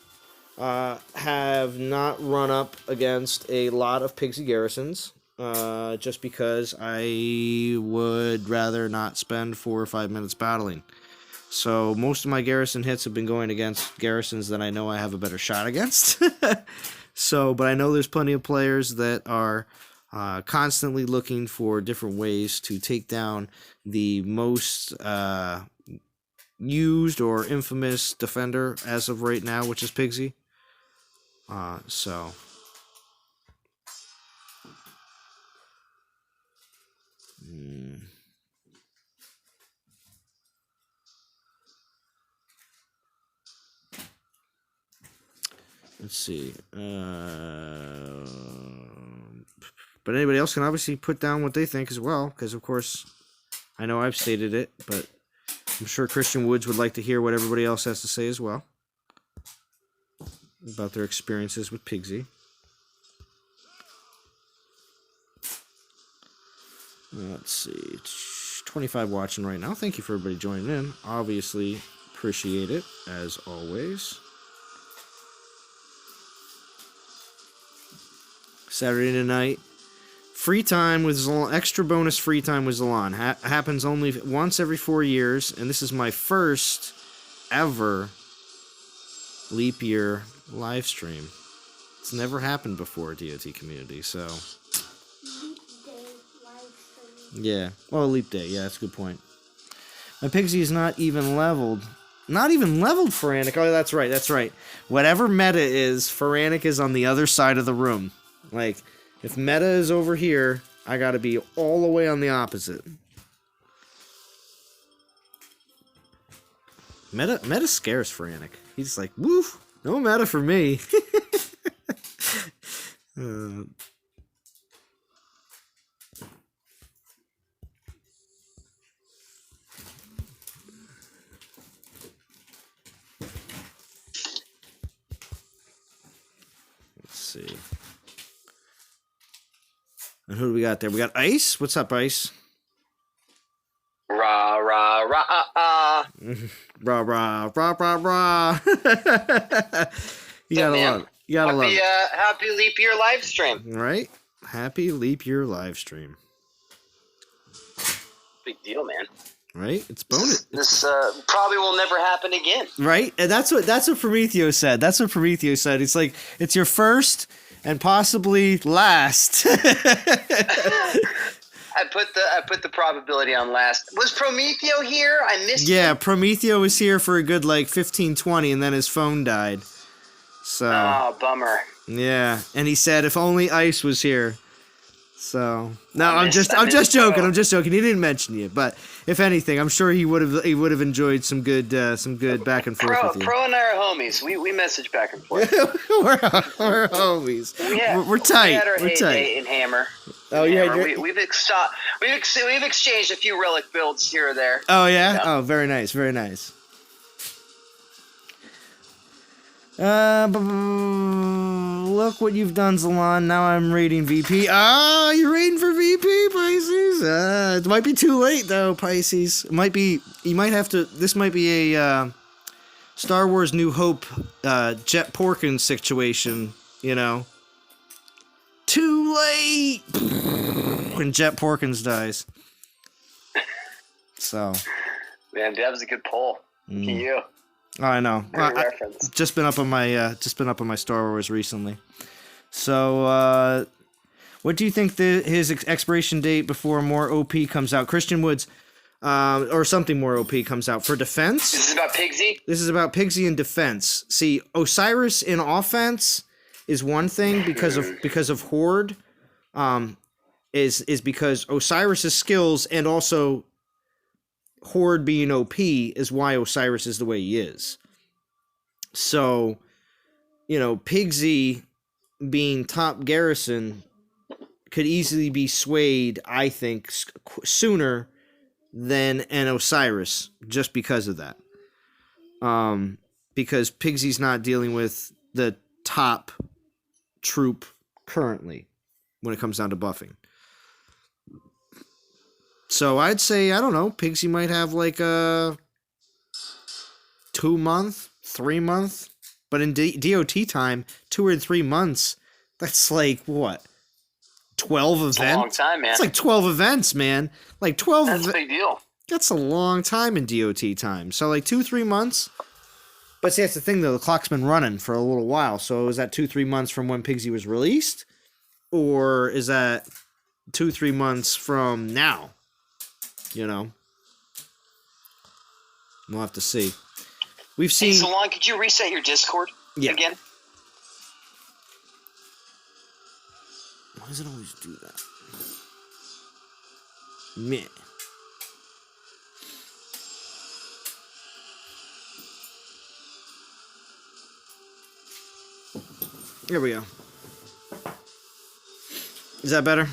have not run up against a lot of Pigsy garrisons, just because I would rather not spend 4 or 5 minutes battling. So most of my garrison hits have been going against garrisons that I know I have a better shot against. So, but I know there's plenty of players that are constantly looking for different ways to take down the most used or infamous defender as of right now, which is Pigsy. So. Let's see. But anybody else can obviously put down what they think as well, because of course, I know I've stated it, but I'm sure Christian Woods would like to hear what everybody else has to say as well about their experiences with Pigsy. Let's see. 25 watching right now. Thank you for everybody joining in. Obviously, appreciate it, as always. Saturday night. Free time with Zalon, extra bonus free time with Zalon. Happens only once every 4 years, and this is my first ever leap year live stream. It's never happened before, DOT community, so... Leap day live stream. Yeah. Well, leap day. Yeah, that's a good point. My Pigsy is not even leveled. Not even leveled, Faranic. Oh, that's right. That's right. Whatever meta is, Faranic is on the other side of the room. Like, if meta is over here, I gotta be all the way on the opposite. Meta scares Faranic. He's like, woof, no meta for me. Let's see. And who do we got there? We got Ice. What's up, Ice? Rah, rah, rah, Rah, rah, rah, rah, rah. You gotta love it. You gotta love it. Happy leap year live stream. Right? Happy leap year live stream. Big deal, man. Right? It's bonus. This probably will never happen again. Right? And that's what Prometheus said. That's what Prometheus said. It's like, it's your first and possibly last. I put the probability on last. Was Prometeo here? I missed him. Yeah, Prometeo was here for a good like 15, 20, and then his phone died. So Oh, bummer. yeah, and he said if only Ice was here. So no, I I'm missed just joking. Pro. I'm just joking. He didn't mention you, but if anything, I'm sure he would have enjoyed some good back and forth with you. Pro and I are homies. We message back and forth. we're homies. We're tight. We had our We're heyday tight. in Hammer. Oh yeah. Hammer. We've exchanged a few relic builds here or there. Oh yeah. Yeah. Oh, very nice. Very nice. Look what you've done, Zalon. Now I'm rating VP. Ah, you're rating for VP, Pisces. It might be too late though, Pisces. It might be. You might have to. This might be a Star Wars New Hope Jet Porkins situation. You know. Too late when Jet Porkins dies. So. Man, that was a good poll. Look at you. Oh, I know. Good reference. Just been up on my Star Wars recently. So, what do you think his expiration date before more OP comes out? Christian Woods, or something more OP comes out for defense. This is about Pigsy? This is about Pigsy in defense. See, Osiris in offense is one thing because of Horde, is because Osiris's skills and also Horde being OP is why Osiris is the way he is. So, you know, Pigsy being top garrison could easily be swayed, I think, sooner than an Osiris just because of that. Because Pigsy's not dealing with the top troop currently when it comes down to buffing. So I'd say, I don't know, Pigsy might have like a 2 month, 3 month, but in DOT time, 2 or 3 months, that's like what? 12 events? It's a long time, man. It's like 12 events, man. Like 12 That's a big deal. That's a long time in DOT time. So like 2-3 months. But see, that's the thing, though. The clock's been running for a little while. So is that 2-3 months from when Pigsy was released? Or is that 2-3 months from now? You know? We'll have to see. We've Hey, seen... Salon, could you reset your Discord again? Why does it always do that? Meh. Here we go. Is that better?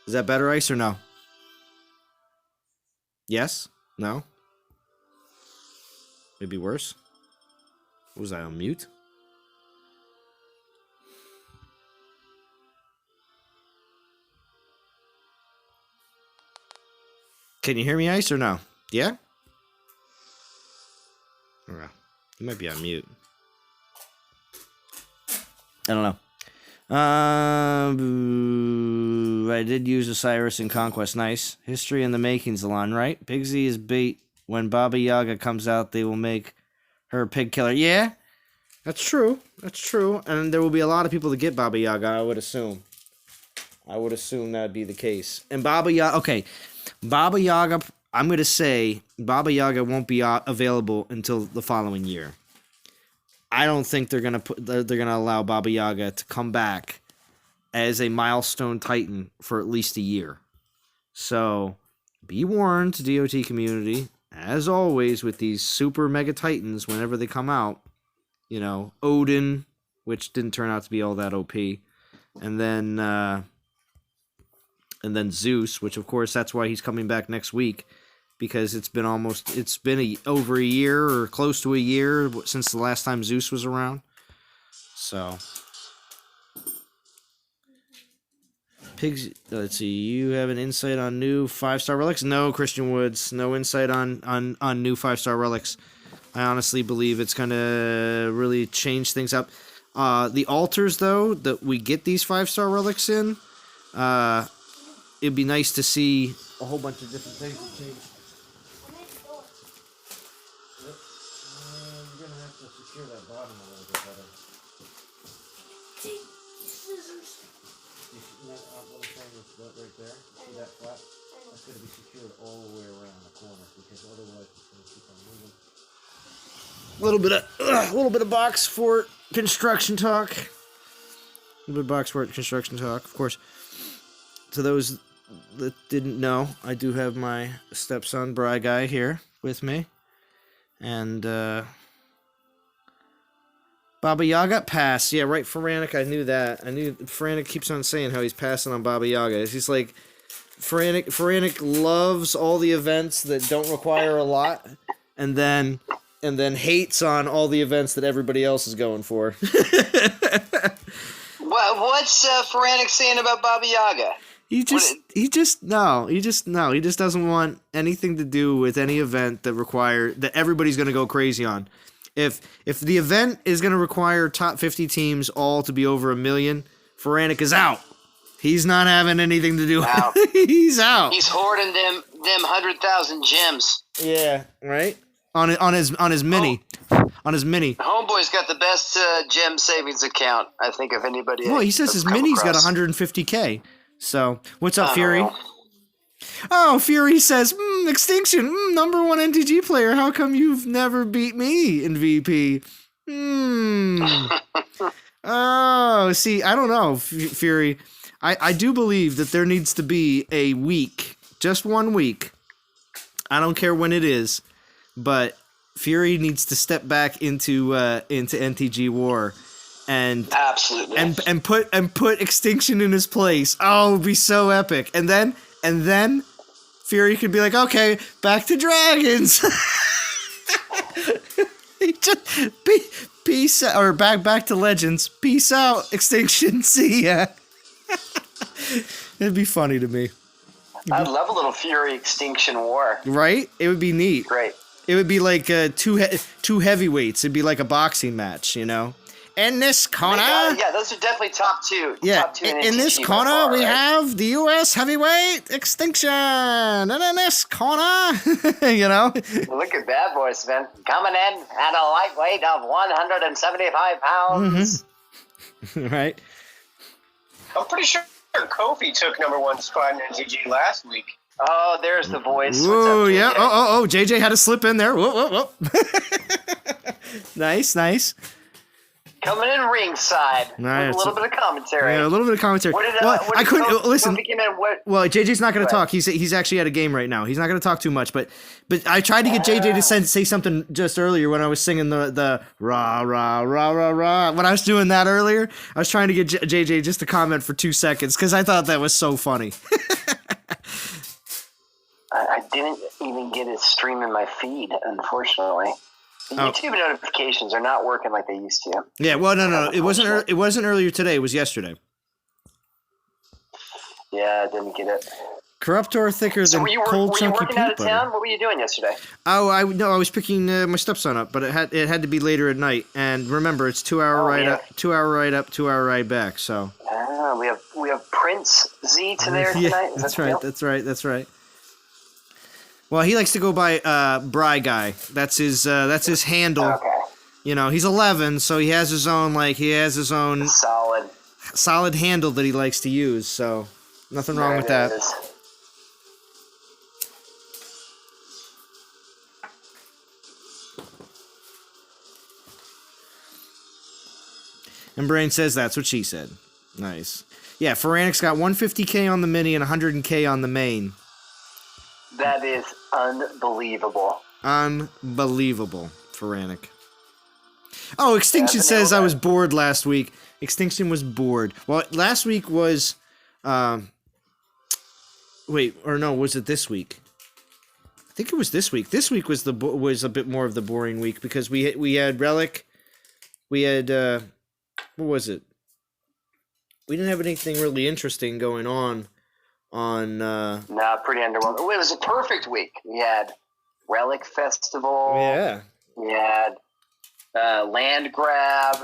Is that better, Ice, or no? Yes? No? Maybe worse? Was I on mute? Can you hear me, Ice, or no? Yeah? Alright. You might be on mute. I don't know. I did use Osiris in Conquest. Nice. History in the making, Zalon, right? Pigsy is bait. When Baba Yaga comes out, they will make her a pig killer. Yeah, that's true. That's true. And there will be a lot of people that get Baba Yaga, I would assume. I would assume that'd be the case. And Baba Yaga, okay. Baba Yaga, I'm going to say Baba Yaga won't be available until the following year. I don't think they're gonna allow Baba Yaga to come back as a milestone Titan for at least a year. So be warned, DOT community, as always with these super mega Titans, whenever they come out, you know, Odin, which didn't turn out to be all that OP, and then Zeus, which of course that's why he's coming back next week. Because it's been over a year or close to a year since the last time Zeus was around. So, Pigs. Let's see. You have an insight on new 5-star relics? No, Christian Woods. No insight on new 5-star relics. I honestly believe it's gonna really change things up. The altars, though, that we get these 5-star relics in, it'd be nice to see a whole bunch of different things to change. You're gonna have to secure that bottom a little bit better. Scissors. You see that little thing that's right there? See that flap? That's gonna be secured all the way around the corner because otherwise it's gonna keep on moving. A little bit of box fort construction talk. A little bit of box fort construction talk, of course. To those that didn't know, I do have my stepson Bry guy here with me. And Baba Yaga pass. Yeah, right, Feranic, I knew that. I knew Feranic keeps on saying how he's passing on Baba Yaga. He's like, Feranic loves all the events that don't require a lot, and then hates on all the events that everybody else is going for. What's Feranic saying about Baba Yaga? He just doesn't want anything to do with any event that everybody's going to go crazy on. If the event is going to require top 50 teams all to be over 1 million, Feranic is out. He's not having anything to do with it. He's out. He's hoarding them 100,000 gems. Yeah, right? On his mini. On his mini. Homeboy's got the best gem savings account, I think, of anybody. Well, he says his mini's got 150k. So, what's up, Fury? Oh, Fury says, Extinction, number 1 NTG player. How come you've never beat me in VP? Oh, see, I don't know, Fury. I do believe that there needs to be a week, just 1 week. I don't care when it is, but Fury needs to step back into NTG War. And absolutely, and put Extinction in his place. Oh, it would be so epic. And then Fury could be like, okay, back to dragons. He just peace out, or back to legends. Peace out, Extinction. See ya. It'd be funny to me. I'd love a little Fury Extinction War. Right? It would be neat. Great. It would be like two heavyweights. It'd be like a boxing match, you know. In this corner, yeah, those are definitely top two. yeah. Top two In this NXT by corner, far, we right? have the U.S. heavyweight Extinction, and in this corner, you know. Look at that voice, man. Coming in at a lightweight of 175 pounds. Right. I'm pretty sure Kofi took #1 spot in NGG last week. Oh, there's the voice. What's Whoa, up, yeah. JJ? Oh, JJ had to slip in there. Whoa. Nice. Coming in ringside Nice. with a little bit of commentary. Yeah, a little bit of commentary. What did, Well, what I did couldn't Kofi- listen. Kofi came in, what, Well, JJ's not going to Go talk. He's actually at a game right now. He's not going to talk too much. But I tried to get JJ to say something just earlier when I was singing the rah rah rah rah rah. When I was doing that earlier, I was trying to get JJ just to comment for 2 seconds because I thought that was so funny. I didn't even get it stream in my feed, unfortunately. The Oh. YouTube notifications are not working like they used to. Yeah. Well, no. It wasn't. It wasn't earlier today. It was yesterday. Yeah, I didn't get it. Korruptaur thicker So than were you cold chunky working out peanut of butter. town? What were you doing yesterday? Oh, I was picking my stepson up, but it had to be later at night. And remember, it's 2 hour ride yeah. up, 2 hour ride up, 2 hour ride back. So We have Prince Z to there tonight. Is that's that right. the deal? That's right. Well, he likes to go by Bry Guy. That's his handle. Okay. You know, he's 11, so he has his own Solid. solid handle that he likes to use. So nothing wrong with There that. it is. And Brain says that's what she said. Nice. Yeah, Faranic's got 150K on the mini and 100K on the main. That is unbelievable. Unbelievable, Faranic. Oh, Extinction Yeah, I says know I that. was bored last week. Extinction was bored. Well, last week was, wait, or no, was it this week? I think it was this week. This week was was a bit more of the boring week because we had Relic, we had what was it? We didn't have anything really interesting going on. Nah, pretty underwhelming. It was a perfect week. We had Relic Festival. Yeah. We had Land Grab.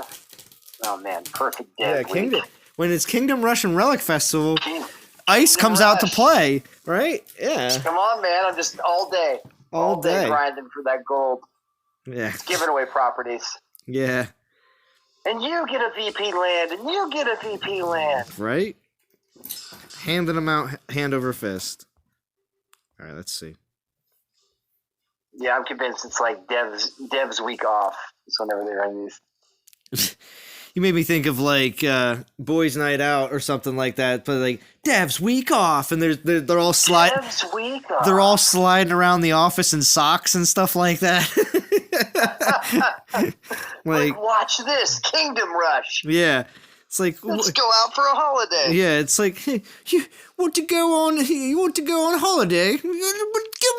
Oh man, perfect day. Yeah, Kingdom. When it's Kingdom Rush and Relic Festival, King- Ice Kingdom comes out to Rush. play, right? Yeah. Come on, man! I'm just all day, All day. grinding for that gold, Yeah. giving away properties. Yeah. And you get a VP land, and you get a VP land. Right? Handing them out hand over fist. All right, let's see. Yeah, I'm convinced it's like Dev's week off. It's whenever they run these. You made me think of like Boys Night Out or something like that, but like Dev's week off, and they're all sliding. Dev's week off. They're all sliding around the office in socks and stuff like that. Like, watch this Kingdom Rush. Yeah, it's like Let's go out for a holiday. yeah, it's like hey, you want to go on holiday? Give them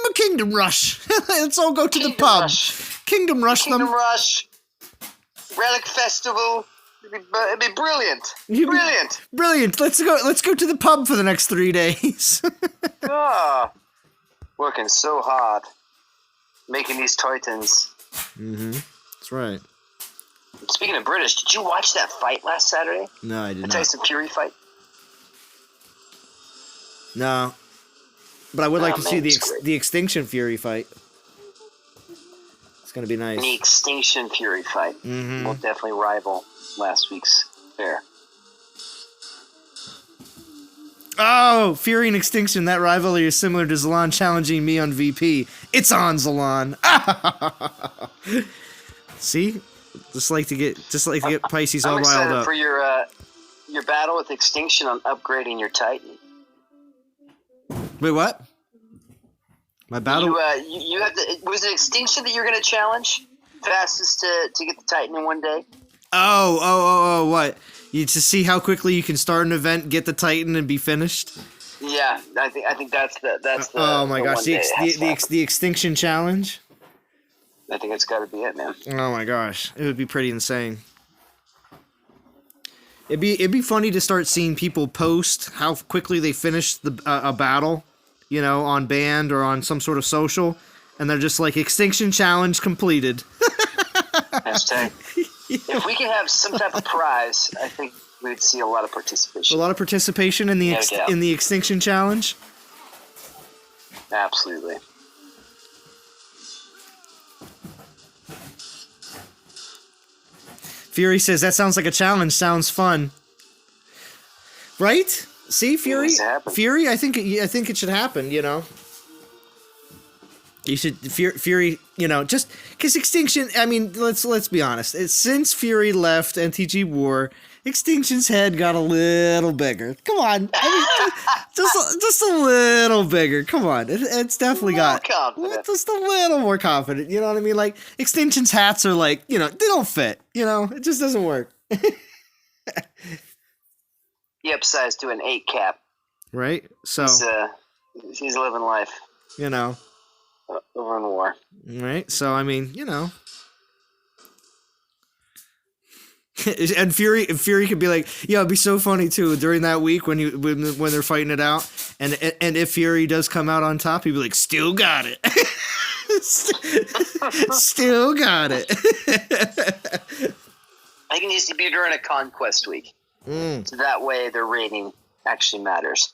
a Kingdom Rush. Let's all go to the Kingdom pub. Rush. Kingdom Rush Kingdom them. Rush. Relic Festival. It'd be brilliant. You- Brilliant. Brilliant. Let's go to the pub for the next 3 days. Working so hard. Making these Titans. That's right. Speaking of British, did you watch that fight last Saturday? No, I did The not. Tyson Fury fight? No, but I would like Oh, to man, see it's great. the Extinction Fury fight. It's gonna be nice. The Extinction Fury fight will definitely rival last week's fair. Oh, Fury and Extinction. That rivalry is similar to Zalon challenging me on VP. It's on Zalon. See, just like to get Pisces all I'm riled excited up. for your battle with Extinction on upgrading your Titan. Wait, what? My battle. You have the, was it Extinction that you're going to challenge? Fastest to get the Titan in one day? Oh, what? You to see how quickly you can start an event, get the Titan, and be finished. Yeah, I think that's the Oh my the gosh, one day it has to happen. the Extinction Challenge. I think it's got to be it, man. Oh my gosh, it would be pretty insane. It'd be funny to start seeing people post how quickly they finish a battle, you know, on Band or on some sort of social, And they're just like, extinction challenge completed. Hashtag. If we could have some type of prize, I think we'd see a lot of A participation. lot of participation in the No doubt. in the extinction challenge. Absolutely. Fury says that sounds like a challenge. Sounds fun, right? See, Fury. Needs to happen. Fury. I think it should happen. You know. You should Fury. You know, just because extinction. I mean, let's be honest. Since Fury left NTG War, Extinction's head got a little bigger. Come on, I mean, just a little bigger. Come on, it's definitely got confident. just a little more confident. You know what I mean? Like Extinction's hats are like, you know, they don't fit. You know, it just doesn't work. He upsized to an 8 cap. Right? So He's living life you know, over in war. right? So I mean, you know. And Fury could be like, yeah, it'd be so funny too during that week when they're fighting it out, and if Fury does come out on top, he'd be like, still got it, still got it. I think it needs to be during a conquest week, so that way their rating actually matters.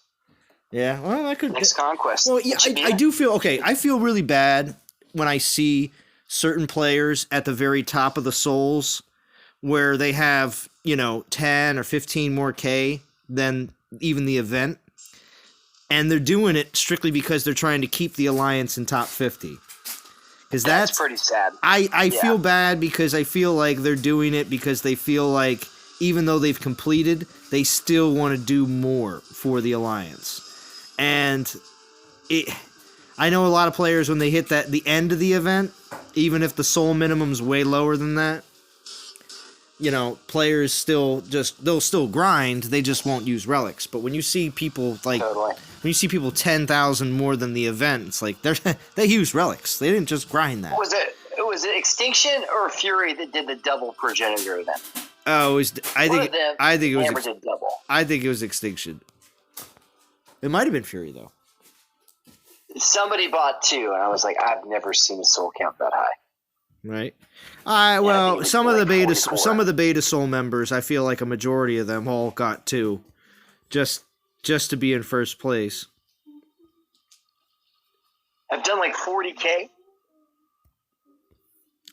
Yeah, well, I could. Next conquest. Well, yeah, I do feel okay. I feel really bad when I see certain players at the very top of the souls, where they have, you know, 10 or 15 more K than even the event. And they're doing it strictly because they're trying to keep the Alliance in top 50. Because that's pretty sad. I feel bad because I feel like they're doing it because they feel like even though they've completed, they still want to do more for the Alliance. And I know a lot of players, when they hit the end of the event, even if the soul minimum's way lower than that, you know, players they'll still grind, they just won't use relics. But when you see people like Totally. when you see people 10,000 more than the event, it's like they use relics. They didn't just grind that. Was it Extinction or Fury that did the double progenitor event? Oh, I think it was Hammer did double. I think it was Extinction. It might have been Fury though. Somebody bought 2, and I was like, I've never seen a soul count that high. Right. I Well, think it's some of the like beta 44. some of the beta soul members, I feel like a majority of them all got 2, just to be in first place. I've done like 40K.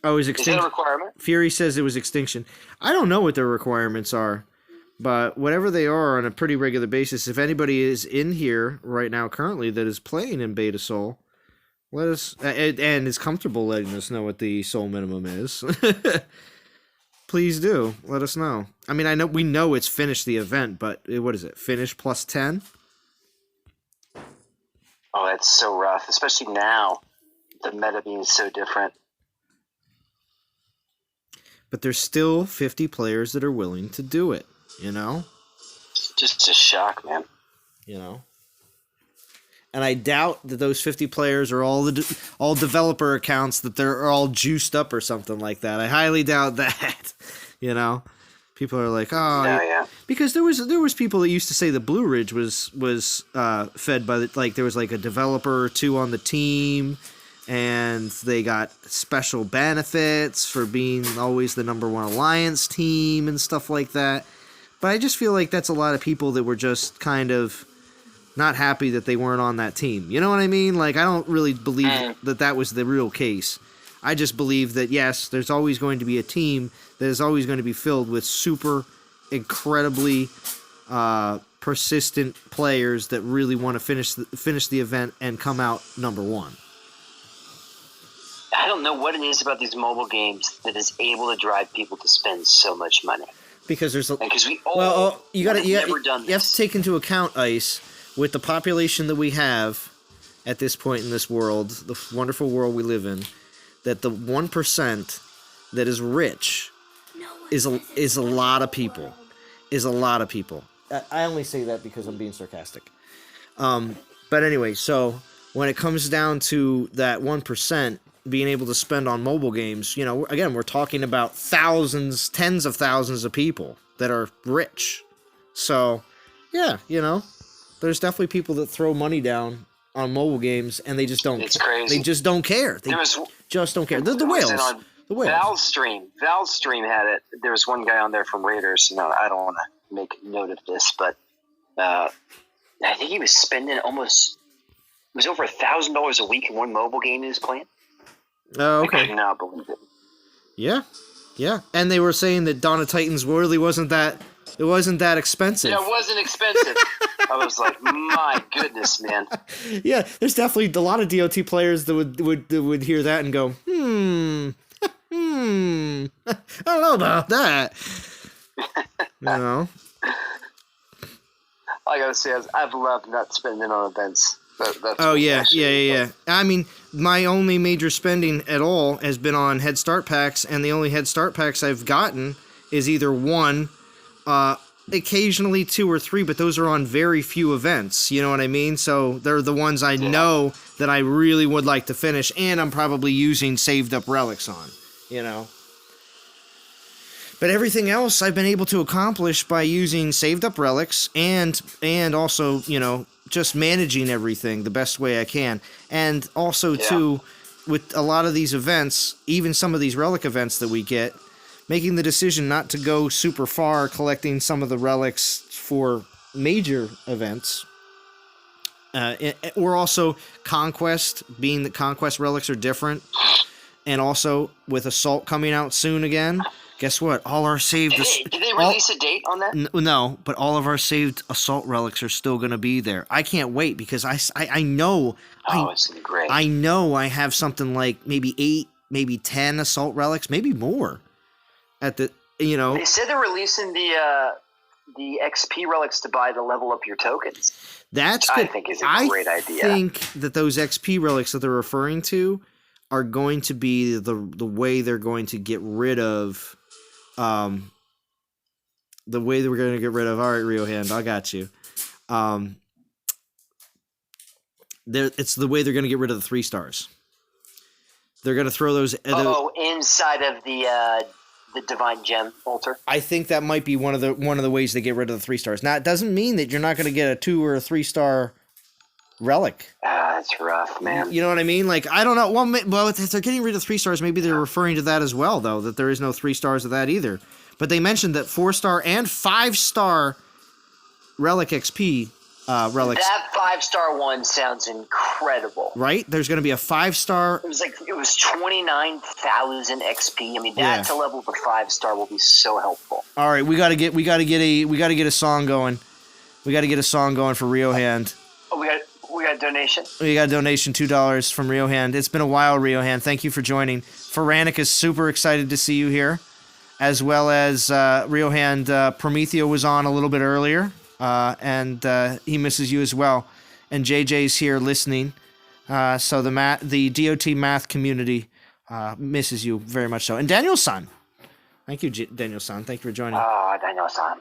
Oh, it was Is that a Extinction. requirement? Fury says it was Extinction. I don't know what their requirements are, but whatever they are on a pretty regular basis, if anybody is in here right now currently that is playing in beta soul, let us and is comfortable letting us know what the soul minimum is. Please do let us know. I mean, we know it's finished the event, but what is it? Finish plus 10? Oh, that's so rough, especially now. The meta being so different. But there's still 50 players that are willing to do it. You know. Just a shock, man. You know. And I doubt that those 50 players are all developer accounts, that they're all juiced up or something like that. I highly doubt that. You know, people are like, oh, Yeah. because there was people that used to say the Blue Ridge was fed by there was like a developer or 2 on the team, and they got special benefits for being always the number 1 Alliance team and stuff like that. But I just feel like that's a lot of people that were just kind of not happy that they weren't on that team. You know what I mean? Like, I don't really believe that was the real case. I just believe that, yes, there's always going to be a team that is always going to be filled with super, incredibly persistent players that really want to finish the event and come out number 1. I don't know what it is about these mobile games that is able to drive people to spend so much money. Because there's Because we all you never have done to this. take into account, Ice, with the population that we have at this point in this world, the wonderful world we live in, that the 1% that is rich is a lot of people. Is a lot of people. I only say that because I'm being sarcastic. But anyway, so when it comes down to that 1% being able to spend on mobile games, you know, again, we're talking about thousands, tens of thousands of people that are rich. So, yeah, you know, there's definitely people that throw money down on mobile games, and they just don't. It's crazy. They just don't care. They just don't care. The whales. The whales. Valstream had it. There was one guy on there from Raiders. No, I don't want to make note of this, but I think he was spending almost. It was over $1,000 a week in one mobile game he was playing. Oh, okay. I cannot believe it. Yeah, yeah. And they were saying that Dawn of Titans really wasn't that. It wasn't that expensive. Yeah, it wasn't expensive. I was like, my goodness, man. Yeah, there's definitely a lot of DOT players that would hear that and go, I don't know about that. You know. All I gotta say is I've loved not spending on events. That's Yeah. I mean, my only major spending at all has been on Head Start packs, and the only Head Start packs I've gotten is either one, occasionally 2 or 3, but those are on very few events. You know what I mean? So they're the ones I know that I really would like to finish, and I'm probably using saved up relics on. You know. But everything else I've been able to accomplish by using saved up relics and also, you know, just managing everything the best way I can. And also, too, with a lot of these events, even some of these relic events that we get, making the decision not to go super far collecting some of the relics for major events. Or also Conquest, being that Conquest relics are different. And also, with Assault coming out soon again, guess what? All our saved... Did they release a date on that? No, but all of our saved Assault relics are still going to be there. I can't wait because I know... it's gonna be great. I know I have something like maybe 8, maybe 10 Assault relics, maybe more. At the, you know... They said they're releasing the XP relics to buy to level up your tokens. That's good. I think is a great idea. I think that those XP relics that they're referring to are going to be the way they're going to get rid of... the way that we're going to get rid of... All right, Rio Hand, I got you. It's the way they're going to get rid of the 3 stars. They're going to throw those... inside of the Divine Gem altar? I think that might be one of the ways they get rid of the 3 stars. Now, it doesn't mean that you're not going to get a 2 or a 3 star relic. That's rough, man. You know what I mean? Like, I don't know. Well, if they're getting rid of 3 stars, maybe they're referring to that as well, though, that there is no 3 stars of that either. But they mentioned that 4-star and 5-star relic XP relics. That 5-star one sounds incredible. Right? There's going to be a 5-star. It was 29,000 XP. I mean, to level the 5-star will be so helpful. All right, we got to get a song going. We got to get a song going for Rio Hand. Oh, we got a donation. We got a donation, $2 from Rio Hand. It's been a while, Rio Hand. Thank you for joining. Faranik is super excited to see you here, as well as Rio Hand. Prometheo was on a little bit earlier, and he misses you as well. And JJ's here listening. So the DOT math community misses you very much so. And Daniel-san. Thank you, Daniel-san. Thank you for joining. Oh, Daniel-san.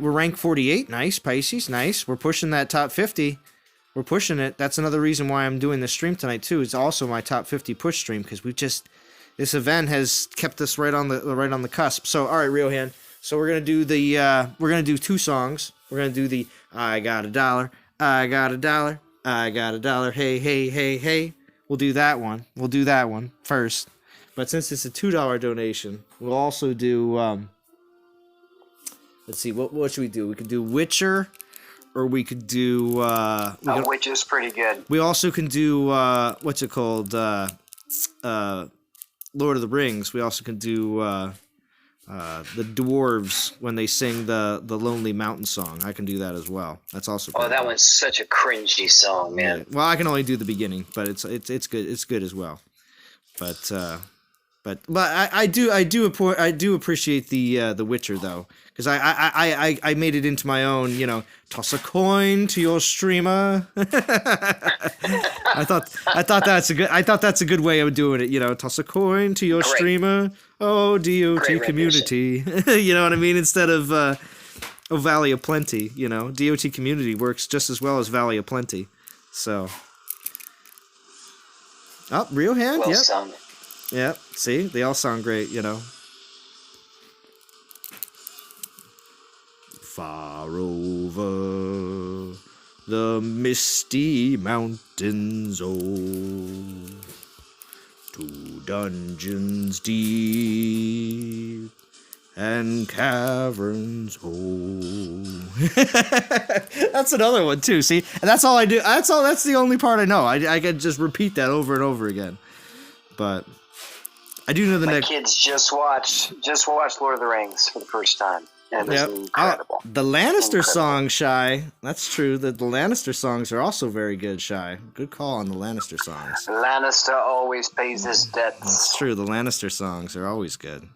We're ranked 48. Nice, Pisces. Nice. We're pushing that top 50. We're pushing it. That's another reason why I'm doing this stream tonight too. It's also my top 50 push stream because this event has kept us right on the cusp. So all right, Rio Hand. So we're gonna do 2 songs. We're gonna do the I got $1, I got $1, I got $1. Hey hey hey hey. We'll do that one. We'll do that one first. But since it's a $2 donation, we'll also do. Let's see. What should we do? We could do Witcher. Or we could do... which is pretty good. We also can do... what's it called? Lord of the Rings. We also can do... the dwarves when they sing the Lonely Mountain song. I can do that as well. That's also... that one's such a cringy song, man. Yeah. Well, I can only do the beginning, but it's good. It's good as well. But I do appreciate the Witcher though, because I made it into my own, you know, toss a coin to your streamer. I thought that's a good way of doing it, you know, toss a coin to your streamer. Oh, DOT community. You know what I mean? Instead of Valley of Plenty, you know, DOT community works just as well as Valley of Plenty. So, Rio Hand, well sung. Yeah, see? They all sound great, you know. Far over the misty mountains old, to dungeons deep and caverns old. That's another one too. See, and that's all I do. That's the only part I know. I can just repeat that over and over again. But I do know the My next. kids just watched Lord of the Rings for the first time, and it was incredible. The Lannister Incredible. song, Shy. That's true. The Lannister songs are also very good, Shy. Good call on the Lannister songs. Lannister always pays his debts. That's true. The Lannister songs are always good.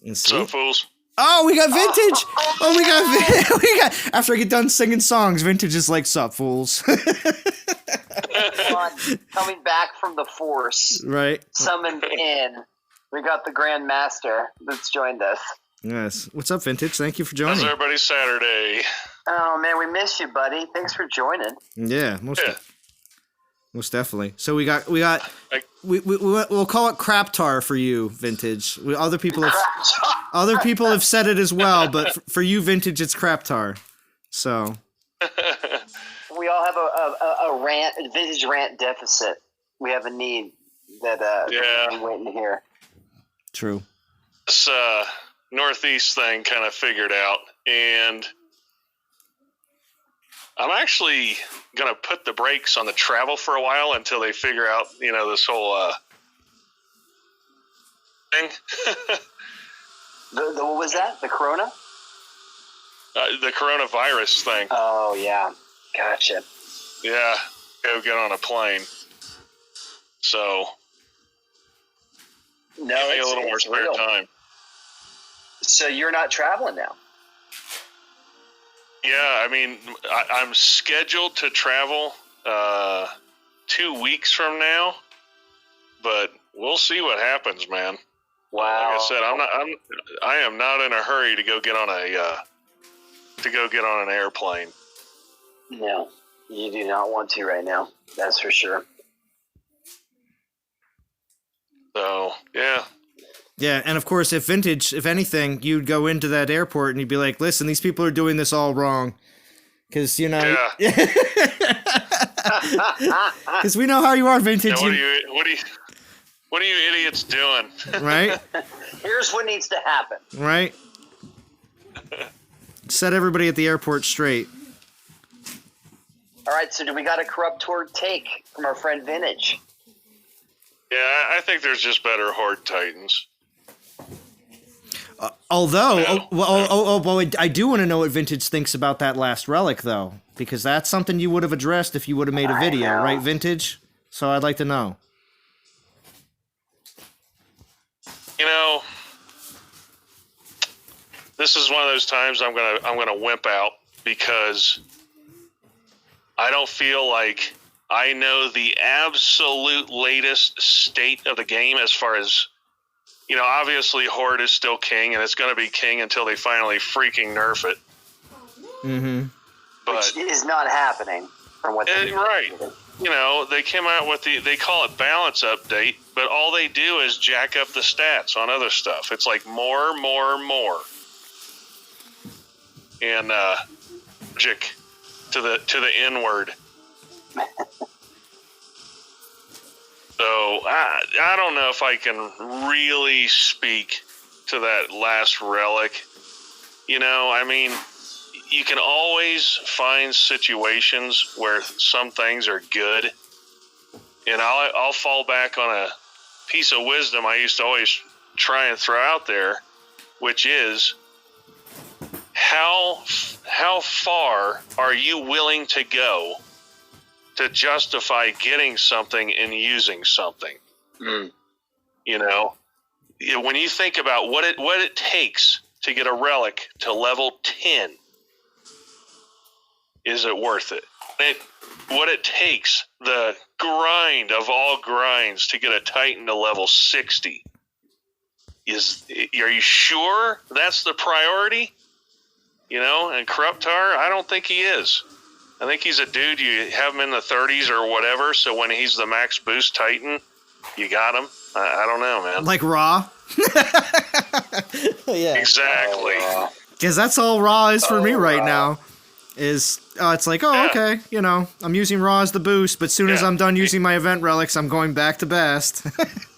And What's see? up, fools? Oh, we got Vintage! Oh, we got after I get done singing songs, Vintage is like, sup, fools. Coming back from the Force, Right? summoned in, we got the Grand Master that's joined us. Yes. What's up, Vintage? Thank you for How's joining. everybody's Saturday? Oh man, we miss you, buddy. Thanks for joining. Yeah, Yeah. most definitely. So we'll call it Korruptaur for you, Vintage. Other people have said it as well, but for you, Vintage, it's Korruptaur. So We all have a vintage rant deficit. We have a need that Yeah. we're waiting to hear. true. This Northeast thing kind of figured out, and I'm actually going to put the brakes on the travel for a while until they figure out, this whole thing. What was that? The Corona? The coronavirus thing. Oh yeah, gotcha. Yeah, go get on a plane. So, No, give me a little more it's spare real. time. So you're not traveling now? Yeah, I mean, I'm scheduled to travel 2 weeks from now, but we'll see what happens, man. Wow. Like I said, I am not in a hurry to go get on an airplane. No, you do not want to right now. That's for sure. So yeah, Yeah, and of course, if anything, you'd go into that airport and you'd be like, "Listen, these people are doing this all wrong," because yeah. because we know how you are, Vintage. Now, what are you idiots doing? Right? Here's what needs to happen. Right? Set everybody at the airport straight. All right, so do we got a Korruptaur take from our friend Vintage? Yeah, I think there's just better Horde Titans. Although, I do want to know what Vintage thinks about that last relic, though, because that's something you would have addressed if you would have made a video, know. right, Vintage? So I'd like to know. This is one of those times I'm gonna wimp out because I don't feel like I know the absolute latest state of the game as far as, obviously Horde is still king and it's going to be king until they finally freaking nerf it. Mm-hmm. But Which is not happening from what they right. They came out with they call it balance update, but all they do is jack up the stats on other stuff. It's like more. And magic to the N word. So I don't know if I can really speak to that last relic. I mean, you can always find situations where some things are good, and I'll fall back on a piece of wisdom I used to always try and throw out there, which is how far are you willing to go to justify getting something and using something? When you think about what it takes to get a relic to level 10, is it worth it? What it takes, the grind of all grinds to get a Titan to level 60, are you sure that's the priority? And Korruptaur, I don't think he is. I think he's a dude, you have him in the 30s or whatever, so when he's the max boost Titan, you got him. I don't know, man. Like Raw? Yeah. Exactly. Because that's all Raw is for me right now. It's like, oh, Yeah. okay, you know, I'm using Raw as the boost, but soon as Yeah. I'm done using my event relics, I'm going back to best.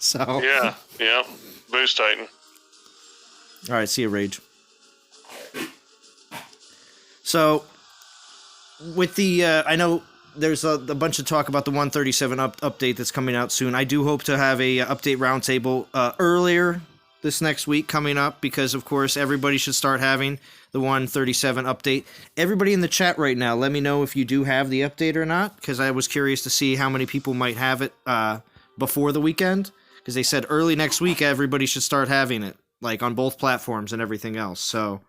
So Yeah. Boost Titan. all right, see you, Rage. So with the I know there's a bunch of talk about the 137 update that's coming out soon. I do hope to have a update roundtable earlier this next week coming up, because of course everybody should start having the 137 update. Everybody in the chat right now, let me know if you do have the update or not, because I was curious to see how many people might have it before the weekend, because they said early next week everybody should start having it, like on both platforms and everything else. So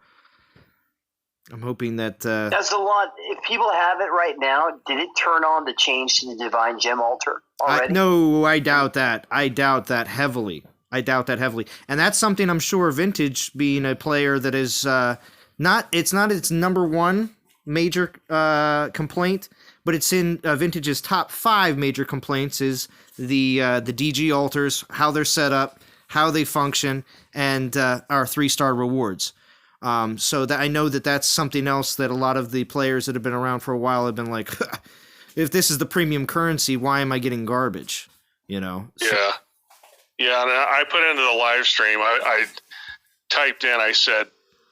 I'm hoping that That's a lot. If people have it right now, did it turn on the change to the Divine Gem Altar already? No, I doubt that. I doubt that heavily. And that's something I'm sure Vintage, being a player that is it's not its number one major complaint, but it's in Vintage's top 5 major complaints is the DG altars, how they're set up, how they function, and our 3-star rewards. So that I know that that's something else that a lot of the players that have been around for a while have been like, if this is the premium currency, why am I getting garbage? You know? Yeah. Yeah, and I put into the live stream, I typed in, I said,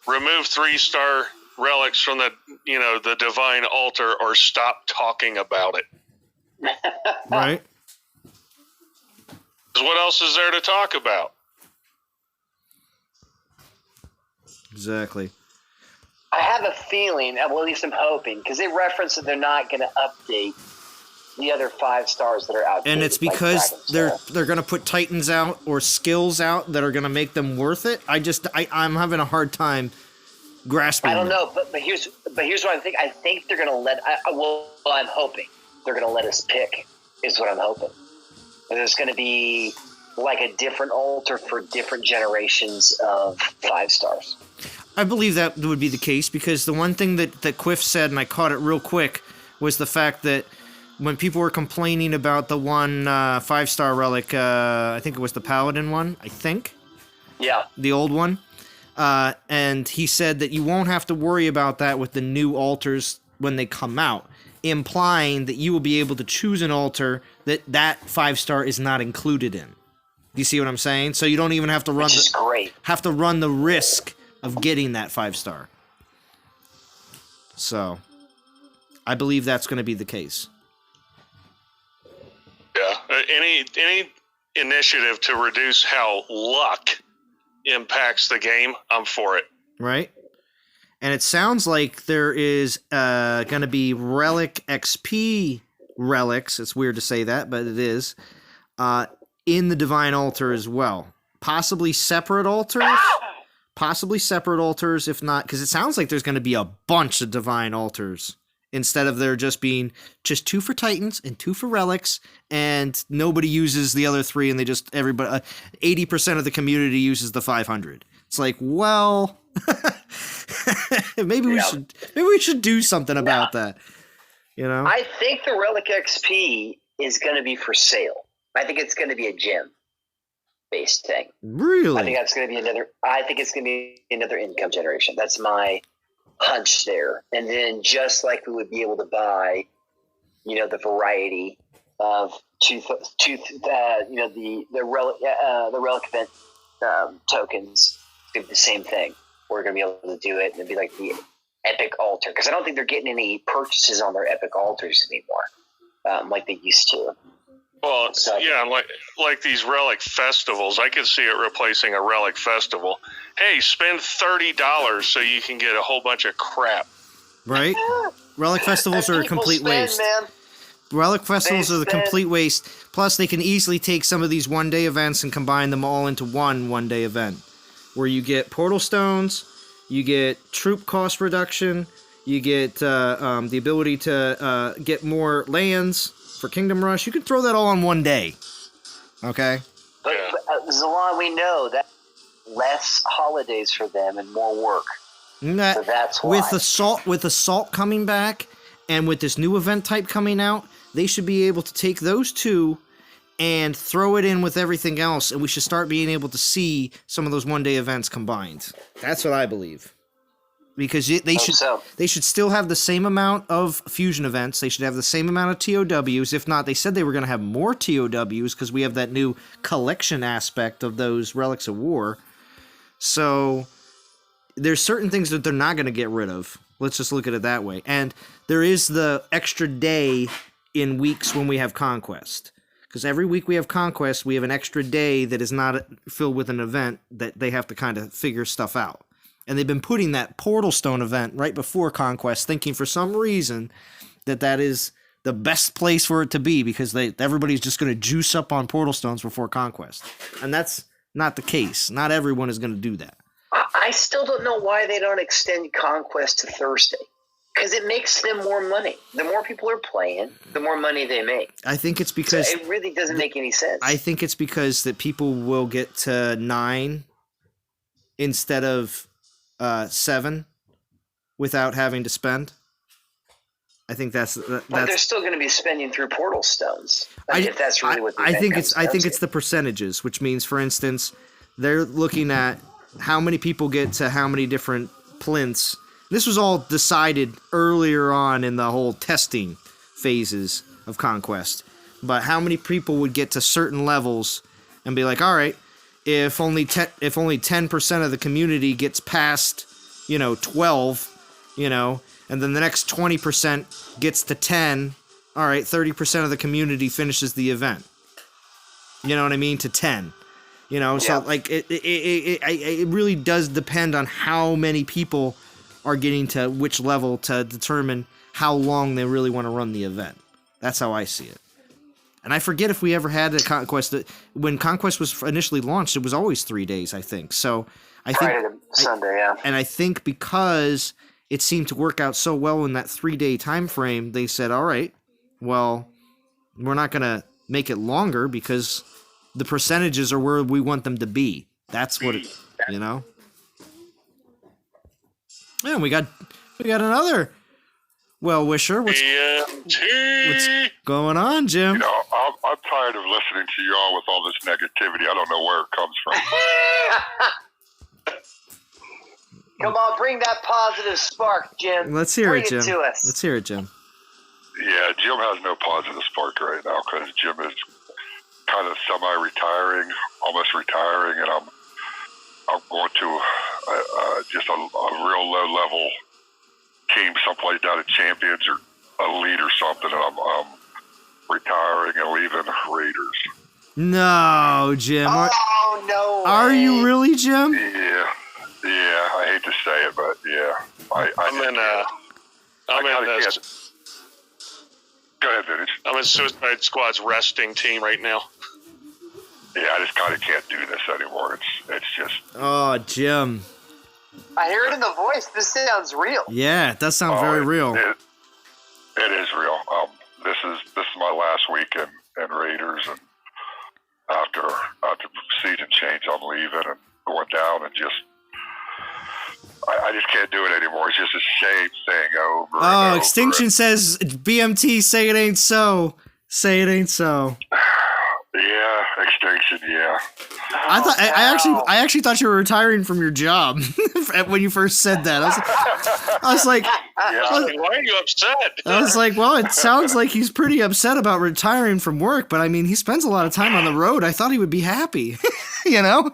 remove 3-star relics from the divine altar or stop talking about it. Right? 'Cause what else is there to talk about? Exactly. I have a feeling, well, at least I'm hoping, because they reference that they're not going to update the other 5 stars that are out. And it's because they're going to put Titans out or skills out that are going to make them worth it. I'm having a hard time grasping. I don't know, but here's what I think. I think they're going to let. I'm hoping they're going to let us pick. Is what I'm hoping. There's going to be like a different altar for different generations of 5 stars. I believe that would be the case, because the one thing that Quiff said, and I caught it real quick, was the fact that when people were complaining about the one 5-star relic, I think it was the Paladin one, Yeah. the old one, and he said that you won't have to worry about that with the new altars when they come out, implying that you will be able to choose an altar that 5-star is not included in. Do you see what I'm saying? So you don't even have to run the risk of getting that 5-star. So I believe that's going to be the case. Yeah. Any initiative to reduce how luck impacts the game, I'm for it. Right? And it sounds like there is going to be relic XP relics. It's weird to say that, but it is. In the Divine Altar as well. Possibly separate altars. If not, because it sounds like there's going to be a bunch of Divine Altars instead of there just being just 2 for Titans and 2 for relics, and nobody uses the other 3, and 80% of the community uses the 500. It's like, well, maybe we should do something about that. You know, I think the Relic XP is going to be for sale. I think it's going to be a gem based thing. Really? I think it's going to be another income generation. That's my hunch there. And then just like we would be able to buy, the variety of the relic event tokens, do the same thing. We're going to be able to do it and it'd be like the epic altar, because I don't think they're getting any purchases on their epic altars anymore, like they used to. Well, yeah, like these relic festivals, I could see it replacing a relic festival. Hey, spend $30 so you can get a whole bunch of crap. Right? Relic festivals are a complete waste. Man. Relic festivals are the complete waste. Plus, they can easily take some of these one-day events and combine them all into one-day event, where you get portal stones, you get troop cost reduction, you get the ability to get more lands for Kingdom Rush. You can throw that all on one day. Okay? But Zalon, we know that less holidays for them and more work. So that's why. With Assault coming back, and with this new event type coming out, they should be able to take those 2 and throw it in with everything else, and we should start being able to see some of those one-day events combined. That's what I believe. because so. they should still have the same amount of fusion events. They should have the same amount of TOWs. If not, they said they were going to have more TOWs because we have that new collection aspect of those Relics of War. So there's certain things that they're not going to get rid of. Let's just look at it that way. And there is the extra day in weeks when we have Conquest. Because every week we have Conquest, we have an extra day that is not filled with an event that they have to kind of figure stuff out. And they've been putting that Portal Stone event right before Conquest, thinking for some reason that is the best place for it to be, because everybody's just going to juice up on Portal Stones before Conquest. And that's not the case. Not everyone is going to do that. I still don't know why they don't extend Conquest to Thursday. Because it makes them more money. The more people are playing, the more money they make. I think it's because... So it really doesn't make any sense. I think it's because that people will get to 9 instead of 7 without having to spend. I think that's... But they're still going to be spending through Portal Stones. If that's really what I think it's the percentages, which means, for instance, they're looking at how many people get to how many different plinths. This was all decided earlier on in the whole testing phases of Conquest. But how many people would get to certain levels and be like, all right, if only 10% of the community gets past, 12, and then the next 20% gets to 10, all right, 30% of the community finishes the event. You know what I mean? To 10. So like it really does depend on how many people are getting to which level to determine how long they really want to run the event. That's how I see it. And I forget if we ever had a Conquest. When Conquest was initially launched, it was always 3 days, I think. So I think Friday to Sunday, yeah. And I think because it seemed to work out so well in that 3-day time frame, they said, all right, well, we're not going to make it longer because the percentages are where we want them to be. That's what it, Yeah, we got another well-wisher. What's going on, Jim? I'm tired of listening to you all with all this negativity. I don't know where it comes from. Come on, bring that positive spark, Jim. Let's hear it, Jim. Bring it to us. Let's hear it, Jim. Yeah, Jim has no positive spark right now because Jim is kind of semi-retiring, almost retiring, and I'm going to just a real low-level team someplace down at Champions or Elite or something, and I'm retiring and leaving Raiders. No, Jim. Oh, no way. Are you really, Jim? Yeah, I hate to say it, but yeah. Go ahead, Vintage. I'm in Suicide Squad's resting team right now. Yeah, I just kind of can't do this anymore. It's just... Oh, Jim. I hear it in the voice. This sounds real. Yeah, it does sound very real. It is real. This is my last week in Raiders, and after season change, I'm leaving and going down, and just I just can't do it anymore. It's just a shame saying over. Oh, Extinction says BMT. Say it ain't so. Say it ain't so. Yeah, Extinction. Yeah. I actually thought you were retiring from your job when you first said that. I was like, why are you upset? I was like, well, it sounds like he's pretty upset about retiring from work, but I mean, he spends a lot of time on the road. I thought he would be happy, I'm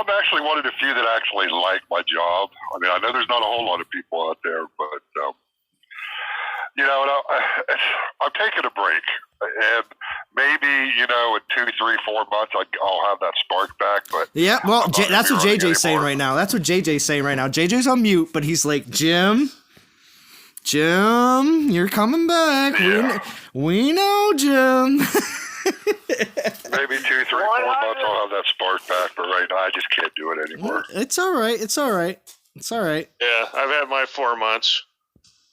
actually one of the few that actually like my job. I mean, I know there's not a whole lot of people out there, but I'm taking a break, and maybe in 2, 3, 4 months I'll have that spark back. But yeah, well, that's what JJ's saying right now. That's what JJ's saying right now. JJ's on mute, but he's like, Jim, you're coming back. Yeah. We know, Jim. Maybe 2, 3, 4 months I'll have that spark back, but right now I just can't do it anymore. It's all right. Yeah, I've had my 4 months,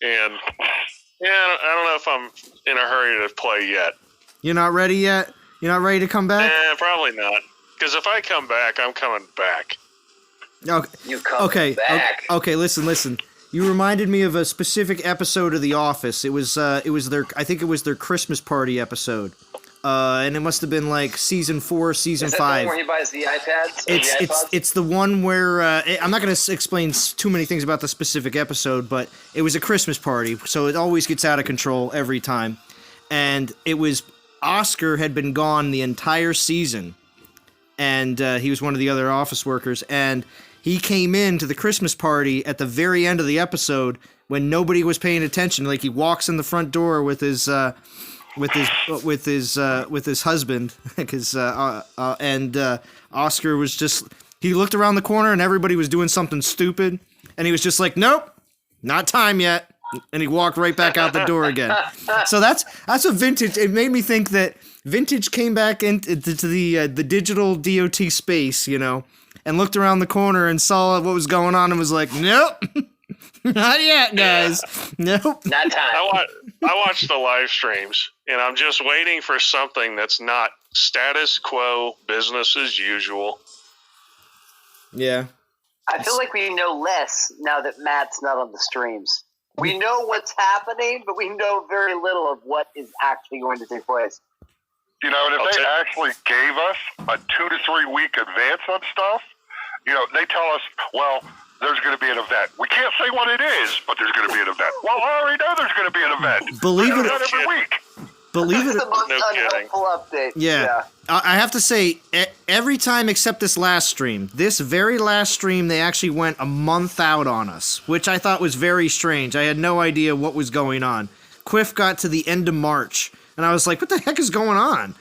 and I don't know if I'm in a hurry to play yet. You're not ready yet? You're not ready to come back? Probably not. Because if I come back, I'm coming back. Okay. You come back. Okay, listen. You reminded me of a specific episode of The Office. It was their Christmas party episode and it must have been like season 4, season Is that the 5. one where he buys the iPads? Or the iPods? It's the one where I'm not going to explain too many things about the specific episode, but it was a Christmas party, so it always gets out of control every time. And it was Oscar had been gone the entire season, and he was one of the other office workers, and he came in to the Christmas party at the very end of the episode when nobody was paying attention. Like he walks in the front door with his husband, because Oscar was just, he looked around the corner and everybody was doing something stupid, and he was just like, nope, not time yet, and he walked right back out the door again. So that's a Vintage. It made me think that Vintage came back into the digital DOT space, you know, and looked around the corner and saw what was going on and was like, nope. Not yet, guys. Nope. Not time. I watch the live streams, and I'm just waiting for something that's not status quo, business as usual. Yeah. I feel like we know less now that Matt's not on the streams. We know what's happening, but we know very little of what is actually going to take place. You know, and if they actually gave us a 2 to 3 week advance on stuff, you know, they tell us, well, there's going to be an event. We can't say what it is, but there's going to be an event. Well, I already know there's going to be an event. Believe it every week. Believe It's it. the most No unhelpful update. Yeah. I have to say, every time except this last stream, this very last stream, they actually went a month out on us, which I thought was very strange. I had no idea what was going on. Quiff got to the end of March, and I was like, what the heck is going on?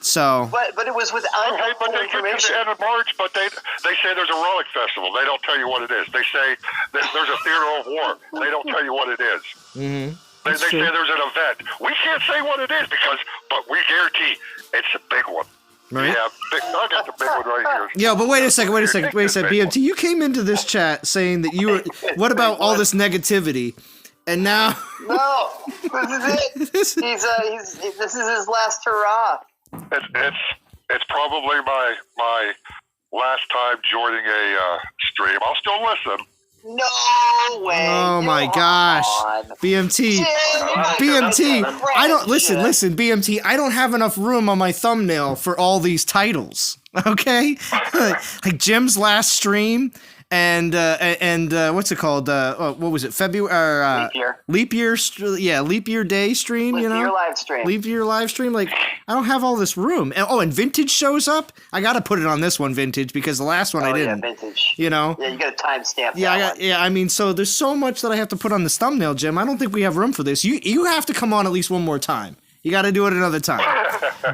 So, But it was with Okay, but unhelpful they get to information. the end of March, but they say there's a relic festival. They don't tell you what it is. They say that there's a theater of war. They don't tell you what it is. mm-hmm. They say there's an event. We can't say what it is but we guarantee it's a big one. Right? Yeah, I got the big one right here. Yeah, but wait a second. BMT, you came into this chat saying that you were, what about all this negativity? And now... No, this is it. This is his last hurrah. It's probably my last time joining a stream. I'll still listen. No way. Oh my gosh. on. BMT. I don't listen, BMT. I don't have enough room on my thumbnail for all these titles. Okay? Like Jim's last stream and what's it called? What was it? February leap year leap year day stream, you know? Leap year live stream. Leap year live stream, like I don't have all this room. And Vintage shows up. I got to put it on this one, Vintage, because the last one I didn't. Yeah, Vintage. You know? Yeah, you got to timestamp Yeah, that one. I mean, so there's so much that I have to put on this thumbnail, Jim. I don't think we have room for this. You have to come on at least one more time. You got to do it another time.